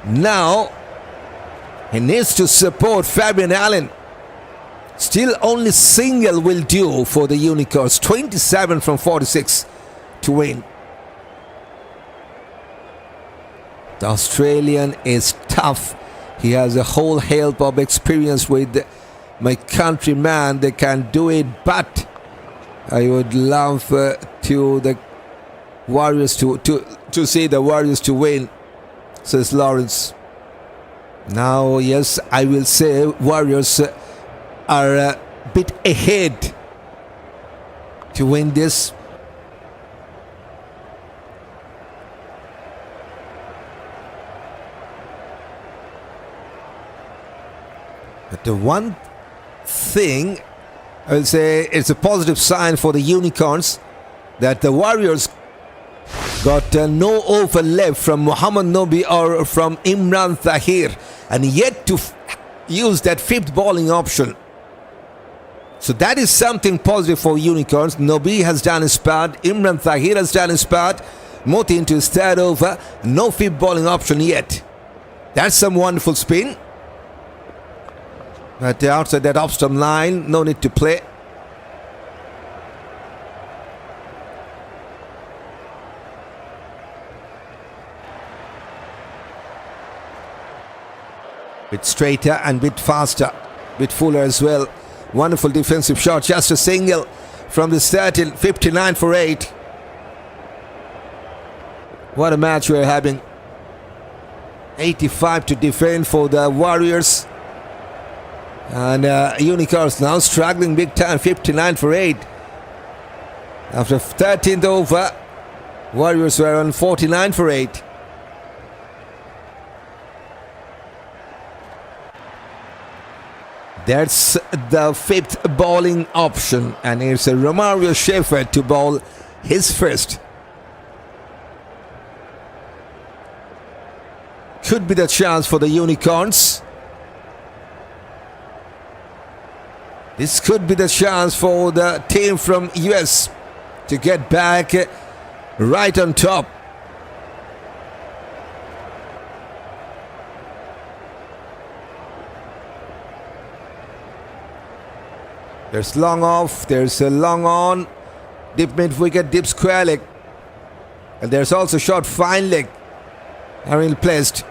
Now, he needs to support Fabian Allen. Still only single will do for the Unicorns. 27 from 46 to win. The Australian is tough. He has a whole help of experience with my countryman. They can do it, but I would love to the Warriors to see the Warriors to win, says Lawrence. Now, yes, I will say Warriors are a bit ahead to win this. But the one thing I will say, it's a positive sign for the Unicorns that the Warriors got no over left from Mohammad Nabi or from Imran Tahir, and yet to use that 5th bowling option. So that is something positive for Unicorns. Nabi has done his part. Imran Tahir has done his part. Moti into his 3rd over. No 5th bowling option yet. That's some wonderful spin. But outside that off-stump line, no need to play. Bit straighter and bit faster, bit fuller as well. Wonderful defensive shot, just a single from the start in 59 for 8. What a match we're having. 85 to defend for the Warriors. And Unicorns now struggling big time, 59 for 8. After 13th over, Warriors were on 49 for 8. That's the 5th bowling option, and it's a Romario Shepherd to bowl his first. Could be the chance for the Unicorns. This could be the chance for the team from US to get back right on top. There's long off, there's a long on, deep mid wicket, deep square leg, and there's also short fine leg. Ariel placed.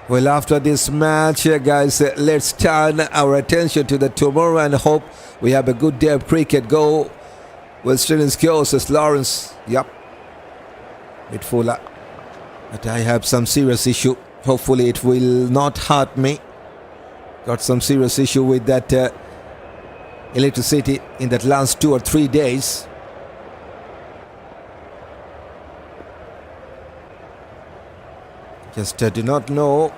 Well, after this match, guys, let's turn our attention to the tomorrow and hope we have a good day of cricket. Go with students goes as Lawrence. Yep. Bit fuller. But I have some serious issue. Hopefully it will not hurt me. Got some serious issue with that electricity in that last 2 or 3 days. Just do not know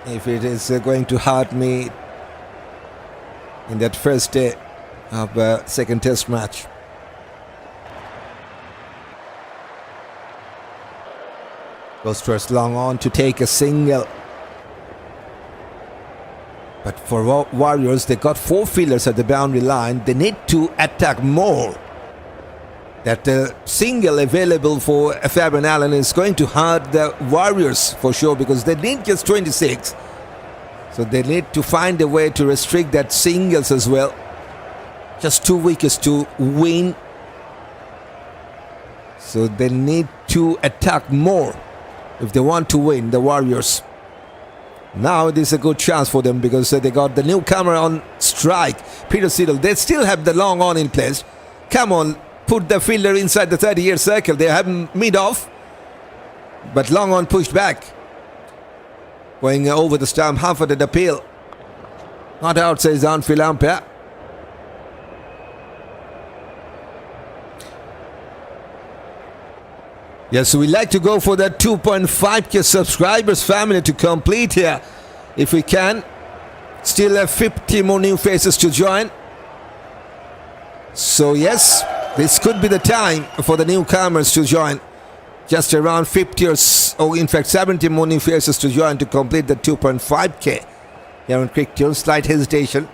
if it is going to hurt me in that first day of second test match. Goes first long on to take a single. But for Warriors, they got 4 fielders at the boundary line. They need to attack more. That single available for Fabian Allen is going to hurt the Warriors for sure, because they need just 26. So they need to find a way to restrict that singles as well. Just 2 wickets to win. So they need to attack more if they want to win, the Warriors. Now it is a good chance for them because they got the newcomer on strike, Peter Siddle. They still have the long on in place. Come on, put the fielder inside the 30-year circle. They have him mid-off, but long on pushed back. Going over the stump, half-footed appeal. Not out, says the on-field umpire. Yes, we like to go for that 2.5k subscribers family to complete here, if we can. Still have 50 more new faces to join. So yes, this could be the time for the newcomers to join. Just around 50 or in fact 70 more new faces to join to complete the 2.5k. Here on CricTune, slight hesitation.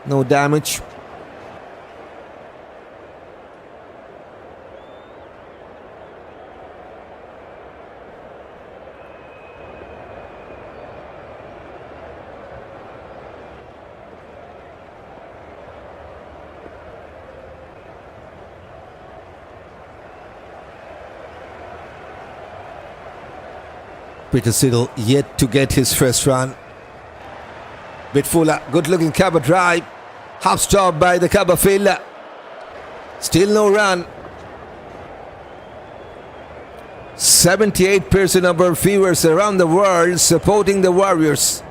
No damage. Peter Siddle yet to get his first run. Bit fuller, good looking cover drive. Half stop by the cover fielder. Still no run. 78% of our viewers around the world supporting the Warriors.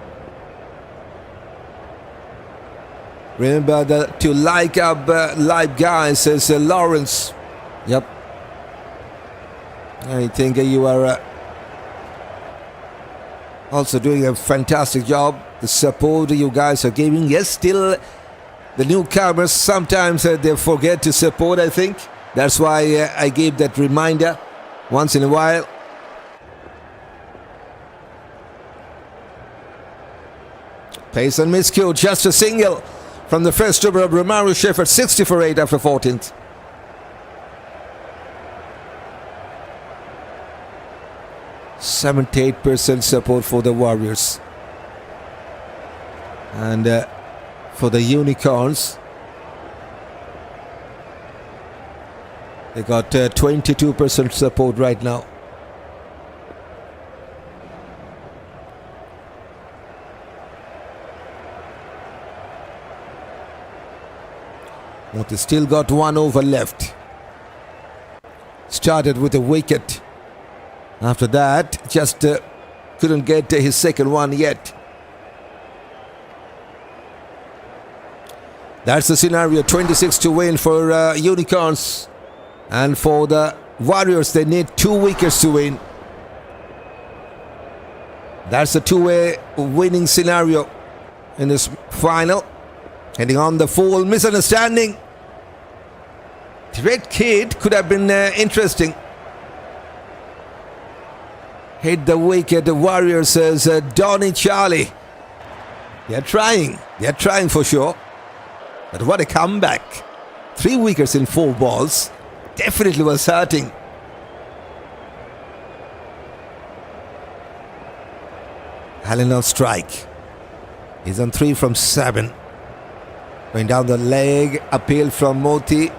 Remember to like up live, guys, says Lawrence. Yep. I think you are also doing a fantastic job. The support you guys are giving. Yes, still the newcomers, sometimes they forget to support, I think. That's why I gave that reminder once in a while. Pace and miscue, just a single from the first over of Romario Shepherd, 60 for 8 after 14th. %78% support for the Warriors. And for the Unicorns, they got 22% support right now. But they still got 1 over left. started with a wicket. After that, just couldn't get his second one yet. That's the scenario. 26 to win for Unicorns. And for the Warriors, they need 2 wickets to win. That's a two-way winning scenario in this final. Heading on the full misunderstanding. The red kid could have been interesting. Hit the wicket. The Warriors says Donny Charlie. They're trying. They're trying for sure. But what a comeback. 3 wickets in 4 balls. Definitely was hurting. Allen on strike. He's on 3 from 7. Going down the leg. Appeal from Moti.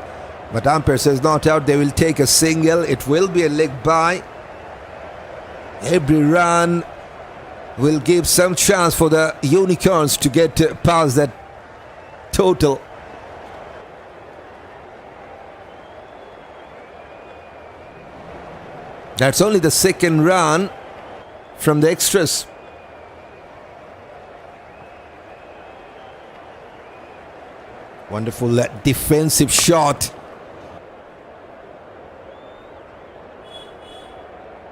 But umpire says not out. They will take a single. It will be a leg by. Every run will give some chance for the Unicorns to get past that total. That's only the second run from the extras. Wonderful defensive shot.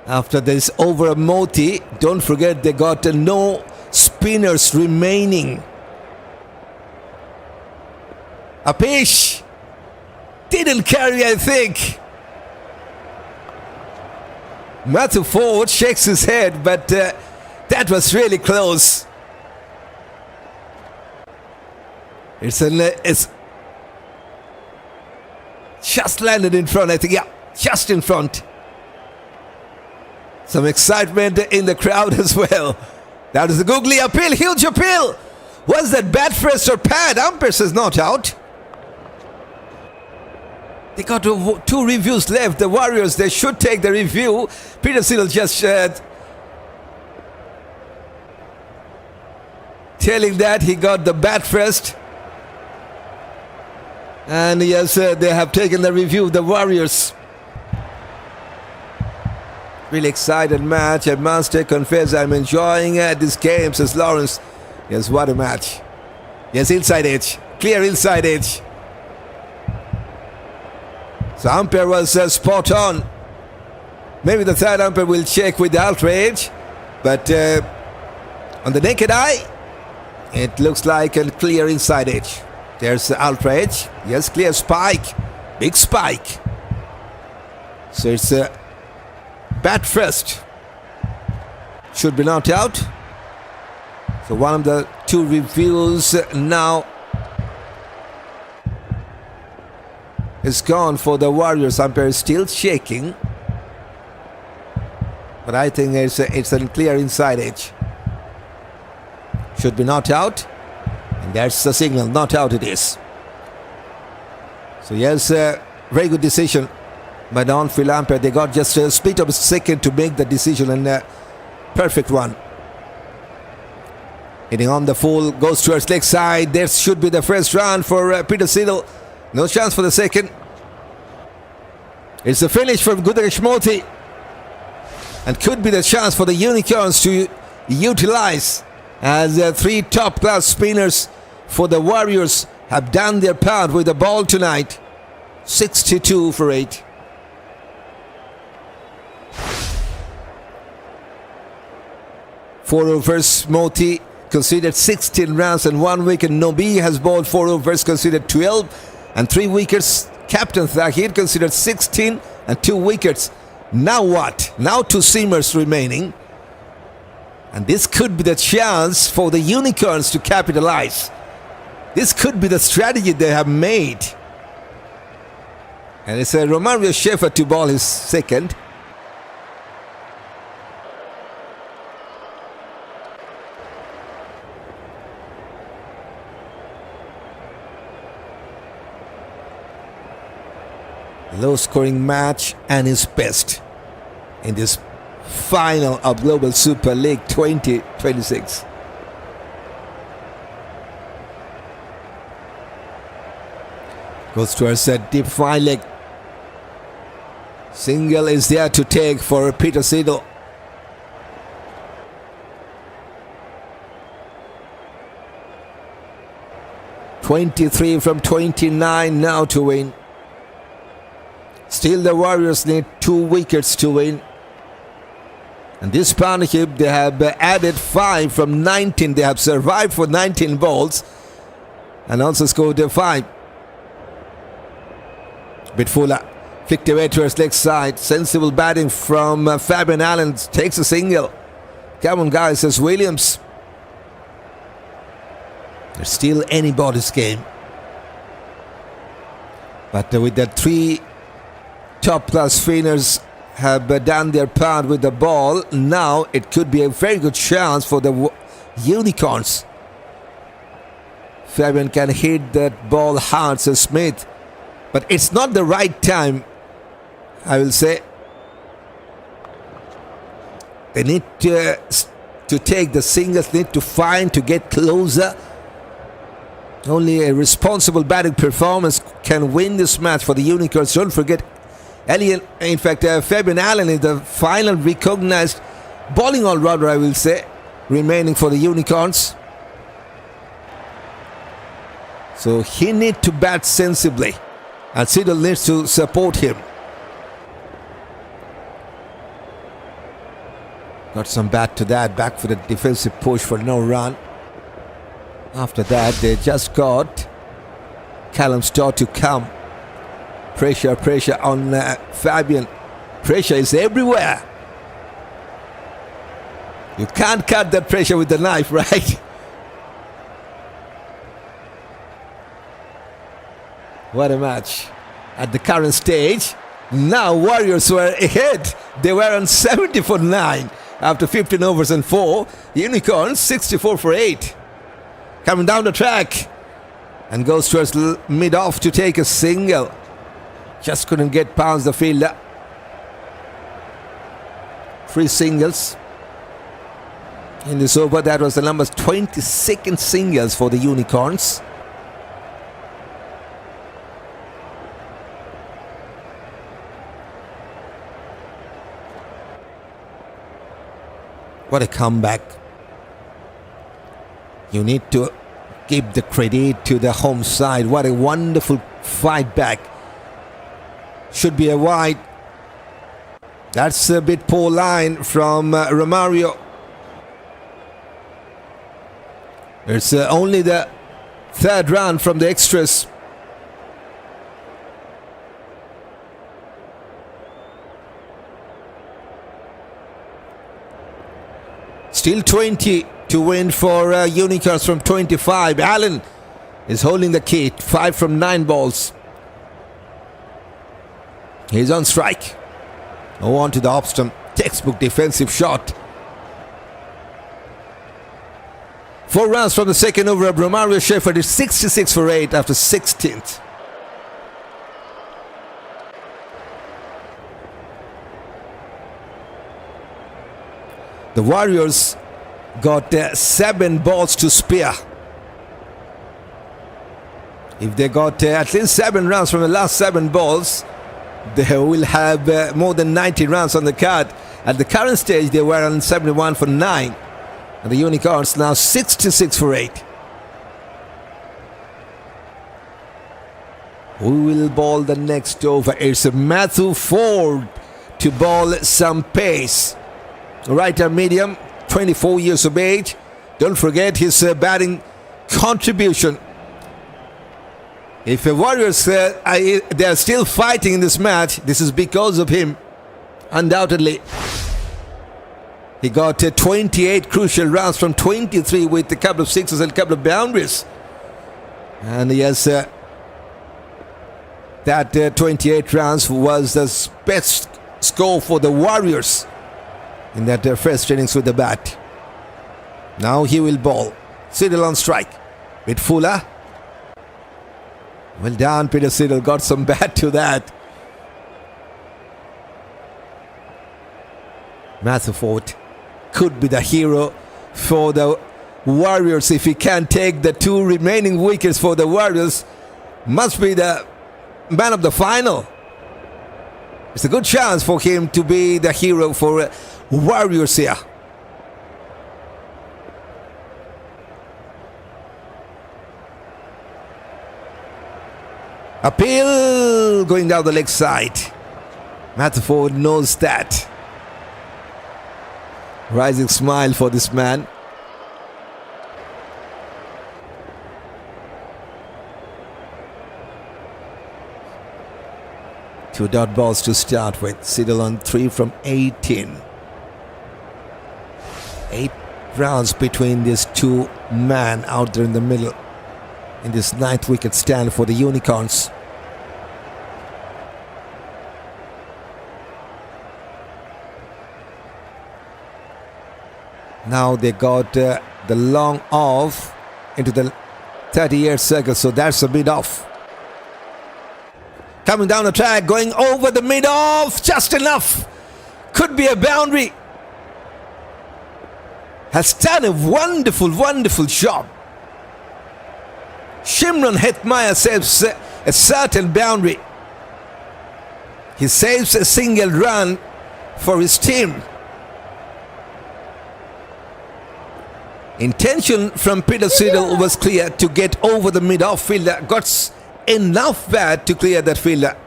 After this over Moti, don't forget they got no spinners remaining. Apish didn't carry, I think. Matthew Ford shakes his head, but that was really close. It's just landed in front, I think. Yeah, just in front. Some excitement in the crowd as well. That is a googly appeal, huge appeal. Was that bat first or pad? Umpire says not out. They got 2 reviews left. The Warriors, they should take the review. Peter Siddle just telling that he got the bat first. And yes, they have taken the review, the Warriors. Really excited match. I must confess I'm enjoying this game, says Lawrence. Yes, what a match. Yes, inside edge. Clear inside edge. So umpire was spot on. Maybe the third umpire will check with the outrage. But on the naked eye, it looks like a clear inside edge. There's the outrage. Yes, clear spike. Big spike. So it's a bat first. Should be not out. So one of the 2 reviews now is gone for the Warriors. Umpire is still shaking. But I think it's a clear inside edge. Should be not out. And that's the signal. Not out it is. So yes, very good decision by the on-field umpire. They got just a split of a second to make the decision, and perfect one. Hitting on the full, goes towards leg side. There should be the first run for Peter Siddle. No chance for the second. It's a finish from Krishnamurthi. And could be the chance for the Unicorns to utilize, as 3 top-class spinners for the Warriors have done their part with the ball tonight. 62 for 8. Four overs, Moti conceded 16 runs and 1 wicket. Nobi has bowled 4 overs, conceded 12 and 3 wickets. Captain Thakir considered 16 and 2 wickets. Now what? Now 2 seamers remaining. And this could be the chance for the Unicorns to capitalize. This could be the strategy they have made. And it's a Romario Shepherd to bowl his second. Low scoring match and his best in this final of Global Super League 2026. Goes towards a deep fine leg. Single is there to take for Peter Siddle. .23 from 29 now to win. Still the Warriors need 2 wickets to win. And this partnership, they have added 5 from 19. They have survived for 19 balls and also scored a 5. Bit fuller, flicked away to his leg side. Sensible batting from Fabian Allen, takes a single. Come on guys, says Williams. There's still anybody's game. But with the 3 top-class spinners have done their part with the ball, now it could be a very good chance for the Unicorns. Fabian can hit that ball hard, says Smith. But it's not the right time, I will say. They need to take the singles, need to find, to get closer. Only a responsible batting performance can win this match for the Unicorns. Don't forget, Fabian Allen is the final recognized bowling all-rounder, I will say, remaining for the Unicorns. So he needs to bat sensibly, and Siddle needs to support him. Got some bat to that, back for the defensive push for no run. After that, they just got Callum Stow to come. Pressure on Fabian. Pressure is everywhere. You can't cut that pressure with the knife, right? What a match. At the current stage, now Warriors were ahead. They were on 70 for 9 after 15 overs and 4. Unicorns 64 for 8. Coming down the track and goes towards mid-off to take a single. Just couldn't get past the fielder. 3 singles in this over. That was the numbers 22nd singles for the Unicorns. What a comeback. You need to give the credit to the home side. What a wonderful fight back. Should be a wide. That's a bit poor line from Romario. It's only the 3rd run from the extras. Still 20 to win for Unicorns from 25. Allen is holding the key. 5 from 9 balls. He's on strike. On to the off stump. Textbook defensive shot. 4 runs from the second over of Romario Shepherd is 66 for 8 after 16th. The Warriors got 7 balls to spare. If they got at least 7 runs from the last 7 balls, they will have more than 90 runs on the card. At the current stage, they were on 71 for 9. And the Unicorns now 66 for 8. Who will bowl the next over? It's Matthew Ford to bowl some pace. Right arm medium, 24 years of age. Don't forget his batting contribution. If the Warriors they are still fighting in this match, this is because of him, undoubtedly. He got 28 crucial runs from 23 with a couple of sixes and a couple of boundaries. And yes, that 28 runs was the best score for the Warriors in that first innings with the bat. Now he will bowl. Siddle on strike. With Fuller. Well done, Peter Siddle. Got some bat to that. Matthew Ford could be the hero for the Warriors if he can take the 2 remaining wickets for the Warriors. Must be the man of the final. It's a good chance for him to be the hero for Warriors here. Appeal going down the leg side. Matthew Ford knows that. Rising smile for this man. Two dot balls to start with. Siddle on 3 from 18. 8 rounds between these two men out there in the middle in this 9th wicket stand for the Unicorns. Now they got the long off into the 30-year circle, so that's a bit off. Coming down the track, going over the mid-off, just enough. Could be a boundary. Has done a wonderful, wonderful job. Shimron Hetmaya saves a certain boundary. He saves a single run for his team. Intention from Peter Siddle was clear to get over the mid-off fielder. Got enough bat to clear that fielder.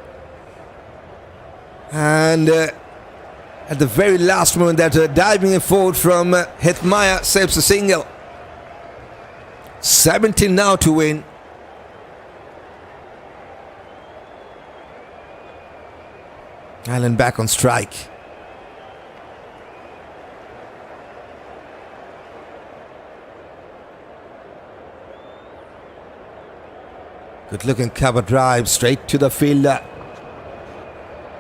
And at the very last moment, that diving forward from Hetmaya saves a single. 17 now to win. Allen back on strike. Good looking cover drive straight to the fielder.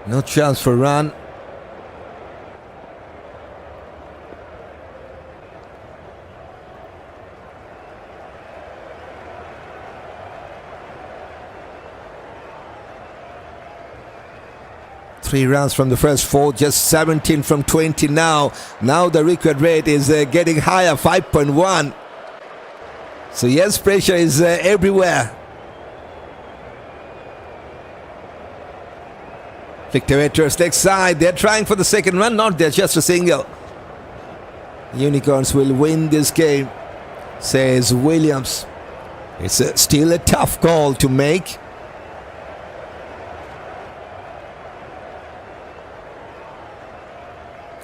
No chance for run. Three runs from the first 4, just 17 from 20 now. Now the record rate is getting higher, 5.1. So yes, pressure is everywhere. Flicked away towards leg side. They're trying for the second run, not there, just a single. Unicorns will win this game, says Williams. It's still a tough call to make.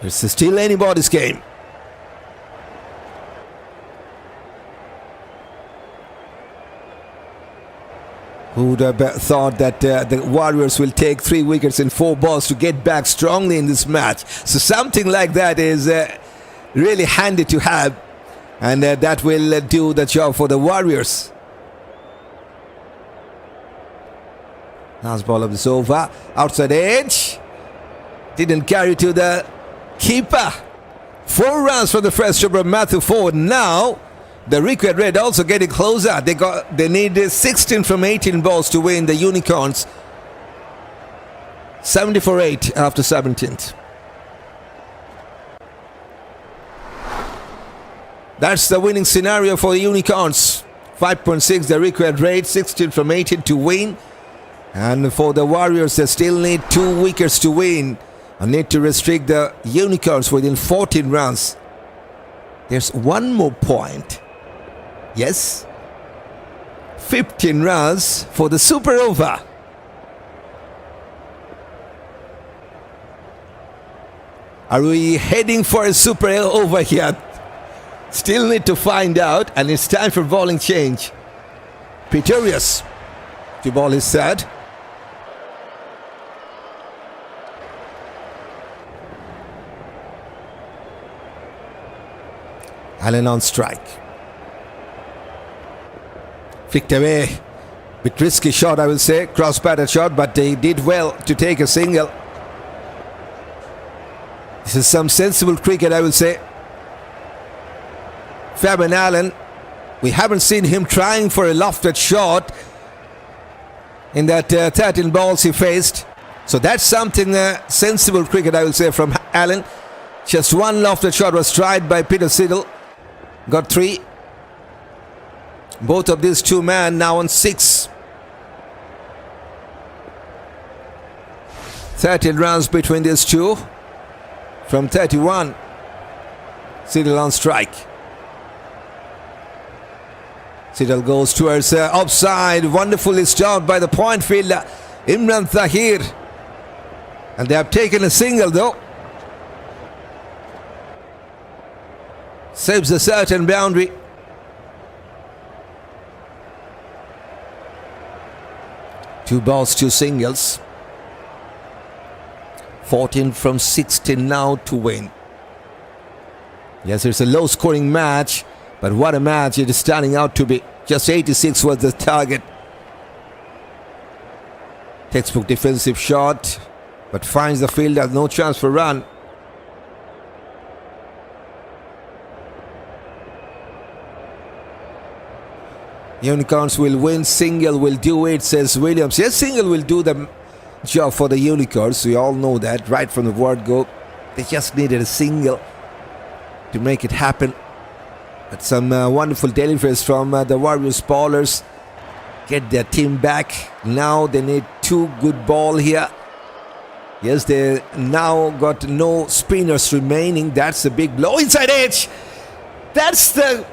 It's still anybody's game. Who would have thought that the Warriors will take 3 wickets in 4 balls to get back strongly in this match? So something like that is really handy to have, and that will do the job for the Warriors. Last ball of this over, outside edge, didn't carry to the keeper. 4 runs for the first over, Matthew Ford. Now the record rate also getting closer. They need 16 from 18 balls to win, the Unicorns. 70 for 8 after 17th. That's the winning scenario for the Unicorns. 5.6 the record rate, 16 from 18 to win. And for the Warriors, they still need 2 wickets to win. And need to restrict the Unicorns within 14 runs. There's one more point. Yes. 15 runs for the super over. Are we heading for a super over here? Still need to find out, and it's time for bowling change. Pretorius. The ball is set. Allen on strike. Flicked away. Bit risky shot, I will say. Cross-batted shot, but they did well to take a single. This is some sensible cricket, I will say. Fabian Allen, we haven't seen him trying for a lofted shot in that 13 balls he faced. So that's something sensible cricket, I will say, from Allen. Just one lofted shot was tried by Peter Siddle. Got 3. Both of these two men now on 6. 13 runs between these two from 31. Siddle on strike. Siddle goes towards offside. Wonderfully stopped by the point fielder Imran Tahir. And they have taken a single though. Saves a certain boundary. Two balls, two singles. 14 from 16 now to win. Yes, it's a low-scoring match, but what a match it is turning out to be. Just 86 was the target. Textbook defensive shot, but finds the fielder, no chance for run. Unicorns will win, single will do it, says Williams. Yes, single will do the job for the Unicorns. We all know that right from the word go. They just needed a single to make it happen. But some wonderful deliveries from the Warriors bowlers. Get their team back. Now they need two good ball here. Yes, they now got no spinners remaining. That's a big blow. Inside edge. That's the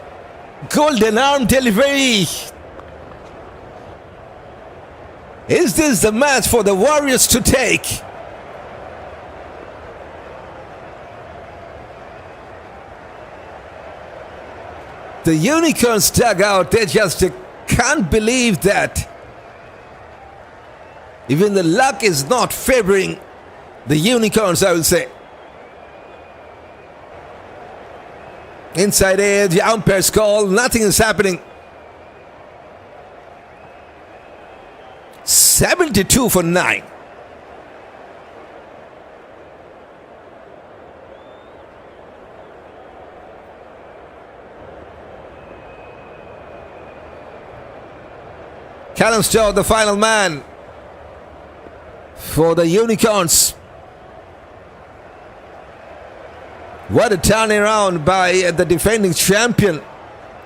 golden arm delivery. Is this the match for the Warriors to take? The Unicorns dugout, they just can't believe that. Even the luck is not favoring the Unicorns, I will say. Inside edge, the umpire's call, nothing is happening. 72 for 9. Callum Stow, the final man for the Unicorns. What a turnaround by the defending champion,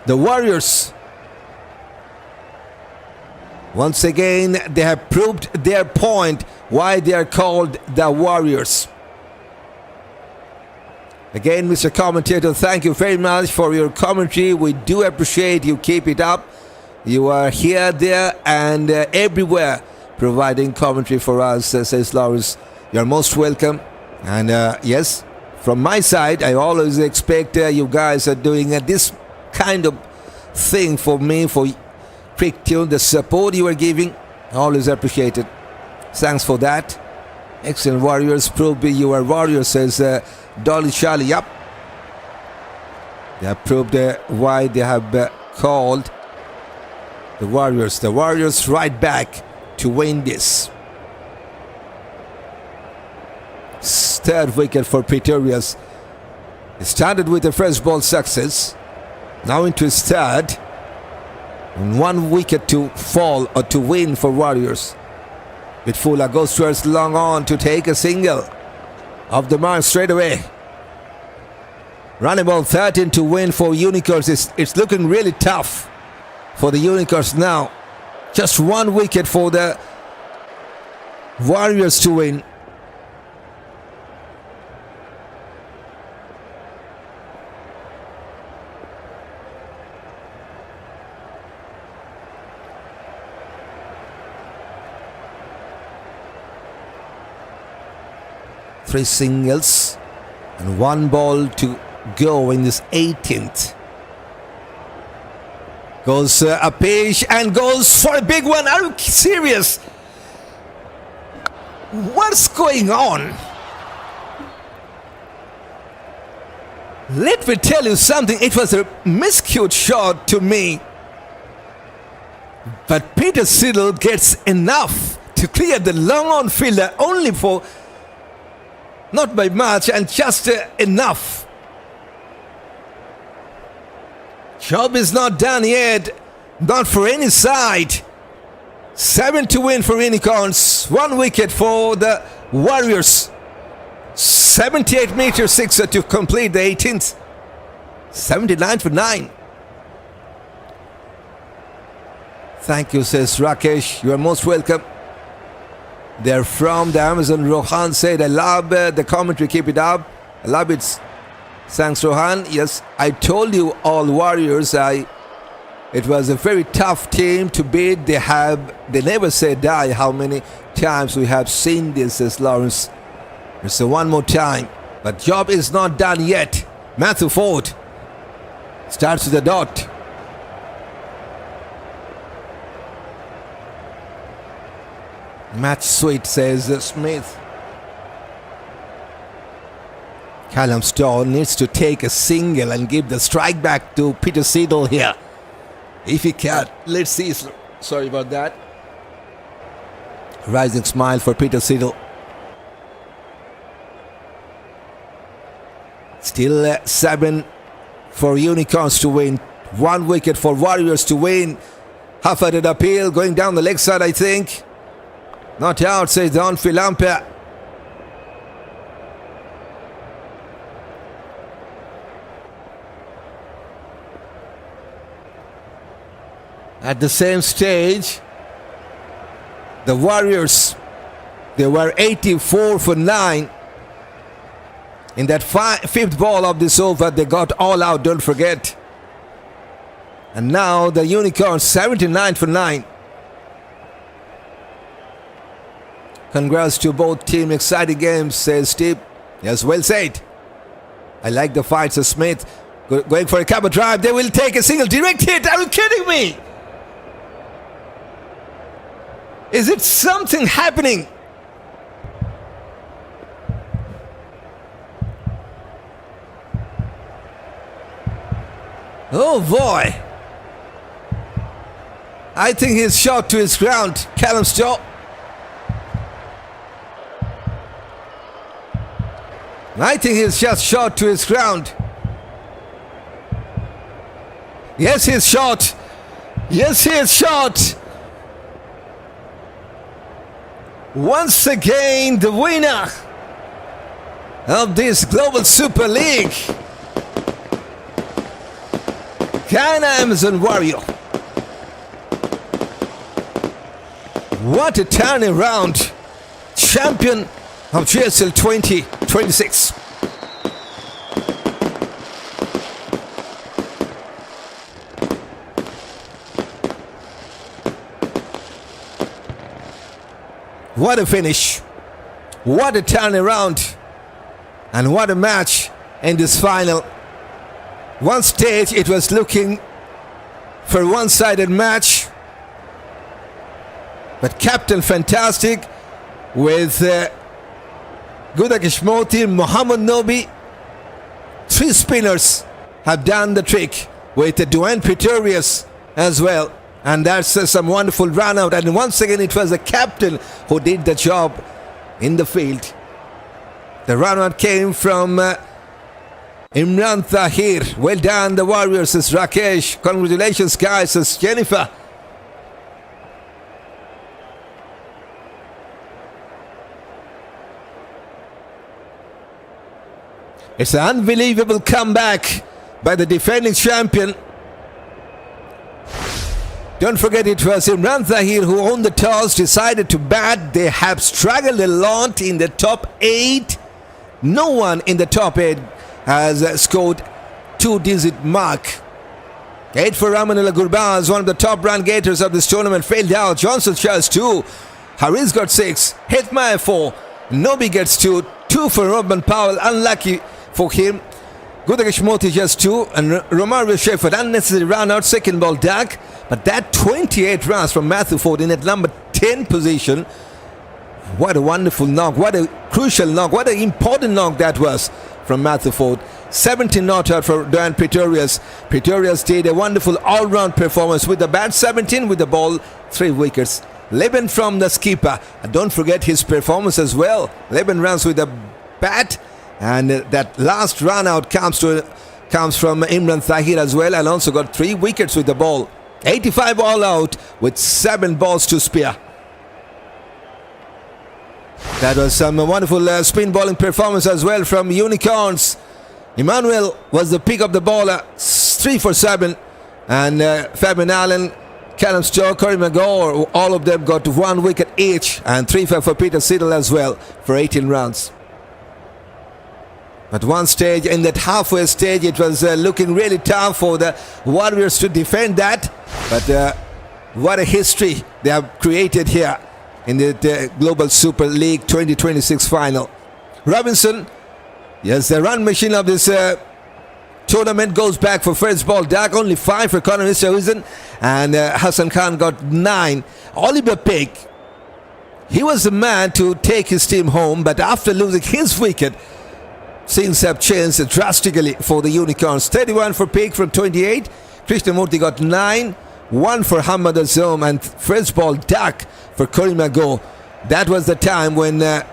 the Warriors. Once again, they have proved their point why they are called the Warriors. Again, Mr. Commentator, thank you very much for your commentary. We do appreciate you. Keep it up. You are here, there, and everywhere providing commentary for us, says Lawrence. You are most welcome. And yes, from my side, I always expect you guys are doing this kind of thing for me, for CricTune. The support you are giving, always appreciated. Thanks for that. Excellent Warriors. Prove you are Warriors, says Dolly Charlie. Yep. They have proved why they have called the Warriors. The Warriors right back to win this. Third wicket for Pretorius. It started with a first ball success. Now into his third. And 1 wicket to fall or to win for Warriors. Bitfula goes towards long on to take a single. Off the mark straight away. Running ball 13 to win for Unicorns. It's looking really tough for the Unicorns now. Just 1 wicket for the Warriors to win. Three singles and 1 ball to go in this 18th. Goes a pitch and goes for a big one. Are you serious? What's going on? Let me tell you something. It was a miscued shot to me. But Peter Siddle gets enough to clear the long on fielder only for not by much and just enough. Job is not done yet, not for any side. 7 to win for Unicorns, 1 wicket for the Warriors. 78 meter sixer to complete the 18th. 79 for 9. Thank you, says Rakesh. You are most welcome. They're from the Amazon. Rohan said, I love the commentary, keep it up. I love it. Thanks, Rohan. Yes, I told you all Warriors, it was a very tough team to beat. They never say die. How many times we have seen this, as Lawrence. It's one more time. But job is not done yet. Matthew Ford starts with the dot. Match sweet, says Smith. Callum Stow needs to take a single and give the strike back to Peter Siddle here. If he can. Let's see. Sorry about that. Rising smile for Peter Siddle. Still 7 for Unicorns to win. 1 wicket for Warriors to win. Half-headed appeal going down the leg side, I think. Not out, says the on-field umpire. At the same stage, the Warriors, they were 84 for 9. In that fifth ball of this over, they got all out, don't forget. And now the Unicorns 79 for 9. Congrats to both teams. Exciting games, says Steve. Yes, well said. I like the fight, says Smith. Going for a cover drive. They will take a single direct hit. Are you kidding me? Is it something happening? Oh boy. I think he's shot to his ground. Callum Stow. I think he's just shot to his ground. Yes, he's shot. Yes, he is shot. Once again, the winner of this Global Super League, Guyana Amazon Warrior. What a turnaround. Champion of GSL 2026. What a finish. What a turnaround. And what a match in this final. One stage it was looking for a one-sided match. But Captain Fantastic with Krishnamurthi, Muhammad Nobi, 3 spinners have done the trick with Duane Pretorius as well. And that's some wonderful run out. And once again, it was the captain who did the job in the field. The run out came from Imran Tahir. Well done, the Warriors, says Rakesh. Congratulations, guys, says Jennifer. It's an unbelievable comeback by the defending champion. Don't forget, it was Imran Tahir who owned the toss, decided to bat. They have struggled a lot in the top 8. No one in the top 8 has scored 2-digit mark. 8 for Immanuel Gurbaz, one of the top run gators of this tournament, failed out. Johnson has 2. Harris got 6. Hetmeyer 4. Nobi gets 2. 2 for Robin Powell, unlucky for him. Krishnamurthi just 2. And Romario Shepard, unnecessary run out, second ball duck. But that 28 runs from Matthew Ford in at number 10 position. What a wonderful knock. What a crucial knock. What an important knock that was from Matthew Ford. 17 not out for Duane Pretorius. Pretorius did a wonderful all-round performance with the bat, 17 with the ball, 3 wickets. 11 from the skipper. And don't forget his performance as well. 11 runs with the bat. And that last run out comes from Imran Tahir as well. And also got 3 wickets with the ball. 85 all out with 7 balls to spare. That was some wonderful spin bowling performance as well from Unicorns. Immanuel was the pick of the bowler, 3 for 7. And Fabian Callum, Stow, Karima, Gore, all of them got 1 wicket each, and 3 for Peter Siddle as well for 18 runs. At one stage, in that halfway stage, it was looking really tough for the Warriors to defend that. But what a history they have created here in the Global Super League 2026 final. Robinson, yes, the run machine of this tournament, goes back for first ball duck. Only 5 for Connor Esterhuizen, and Hassan Khan got 9. Oliver Peake, he was the man to take his team home, but after losing his wicket, things have changed drastically for the Unicorns. 31 for Peake from 28. Krishnamurthi got 9. 1 for Hammad Azam, and first ball duck for Karima Gore. That was the time when the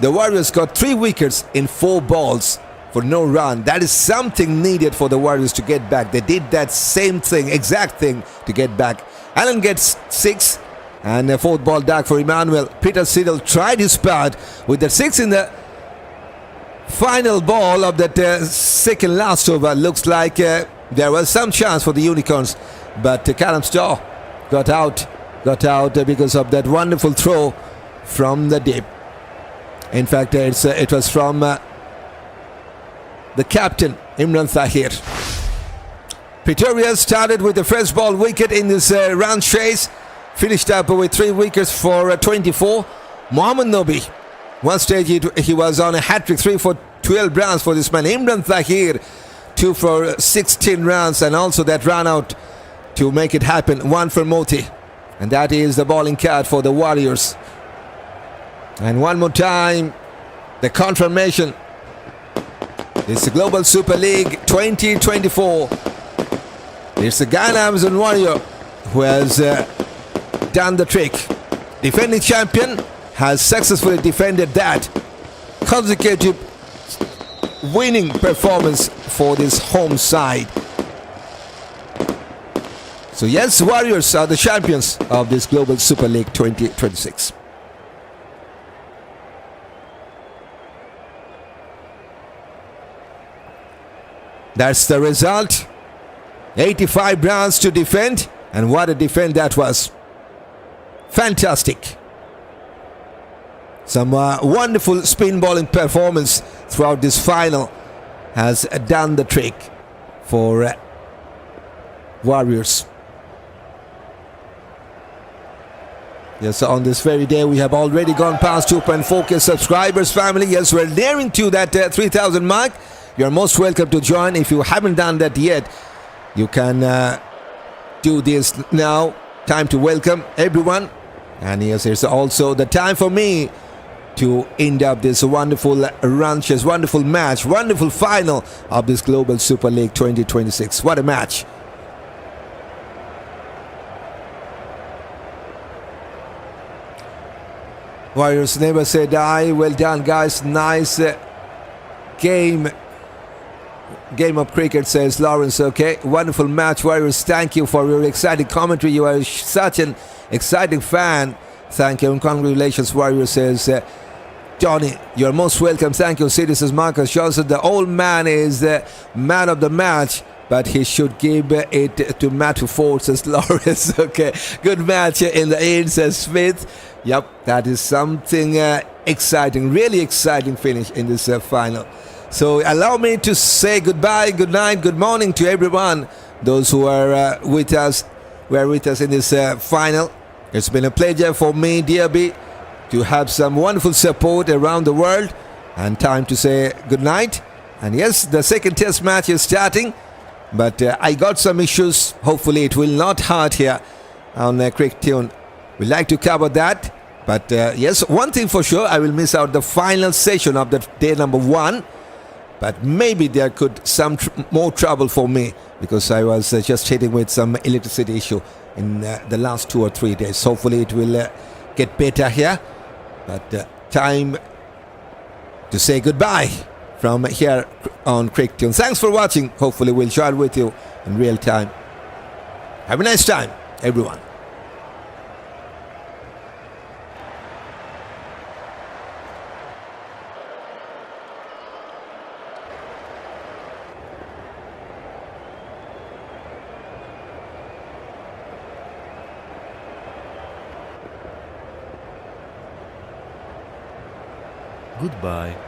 Warriors got 3 wickets in 4 balls for no run. That is something needed for the Warriors to get back. They did that same thing, exact thing, to get back. Allen gets 6, and a 4th ball duck for Immanuel. Peter Siddle tried his part with the 6 in the final ball of that second last over. Looks like there was some chance for the Unicorns, but Callum Stow got out because of that wonderful throw from the deep. In fact, it was from the captain, Imran Tahir. Pretoria started with the first ball wicket in this run chase, finished up with 3 wickets for 24. Mohammad Nobi, one stage he was on a hat-trick, 3 for 12 runs for this man. Imran Tahir, 2 for 16 runs, and also that run out to make it happen, 1 for Moti. And that is the bowling card for the Warriors. And one more time, the confirmation. It's the Global Super League 2024. It's the Guyana Amazon Warrior who has done the trick. Defending champion has successfully defended that. Consecutive winning performance for this home side. So yes, Warriors are the champions of this Global Super League 2026. That's the result. 85 runs to defend, and what a defend that was. Fantastic. Some wonderful spin bowling performance throughout this final has done the trick for Warriors. Yes, on this very day we have already gone past 2.4k subscribers, family. Yes, we're nearing to that 3,000 mark. You're most welcome to join. If you haven't done that yet, you can do this now. Time to welcome everyone. And yes, it's also the time for me to end up this wonderful run chase, wonderful match, wonderful final of this Global Super League 2026. What a match. Warriors never say die. Well done, guys. Nice game of cricket, says Lawrence. Okay, wonderful match, Warriors. Thank you for your exciting commentary. You are such an exciting fan. Thank you and congratulations, Warriors, says Johnny. You're most welcome. Thank you, Citizens. Marcus Johnson. The old man is the man of the match, but he should give it to Matthew Ford, says Lawrence. Okay, good match in the end, says Smith. Yep, that is something exciting, really exciting finish in this final. So allow me to say goodbye, good night, good morning to everyone, those who are with us in this final. It's been a pleasure for me, DRB, to have some wonderful support around the world, and time to say good night. And yes, the second test match is starting, but I got some issues. Hopefully it will not hurt here on CricTune. We like to cover that, but yes, one thing for sure, I will miss out the final session of the day number 1. But maybe there could some more trouble for me, because I was just hitting with some electricity issue in the last 2 or 3 days. Hopefully it will get better here. But time to say goodbye from here on CricTune. Thanks for watching. Hopefully we'll share with you in real time. Have a nice time, everyone. Goodbye.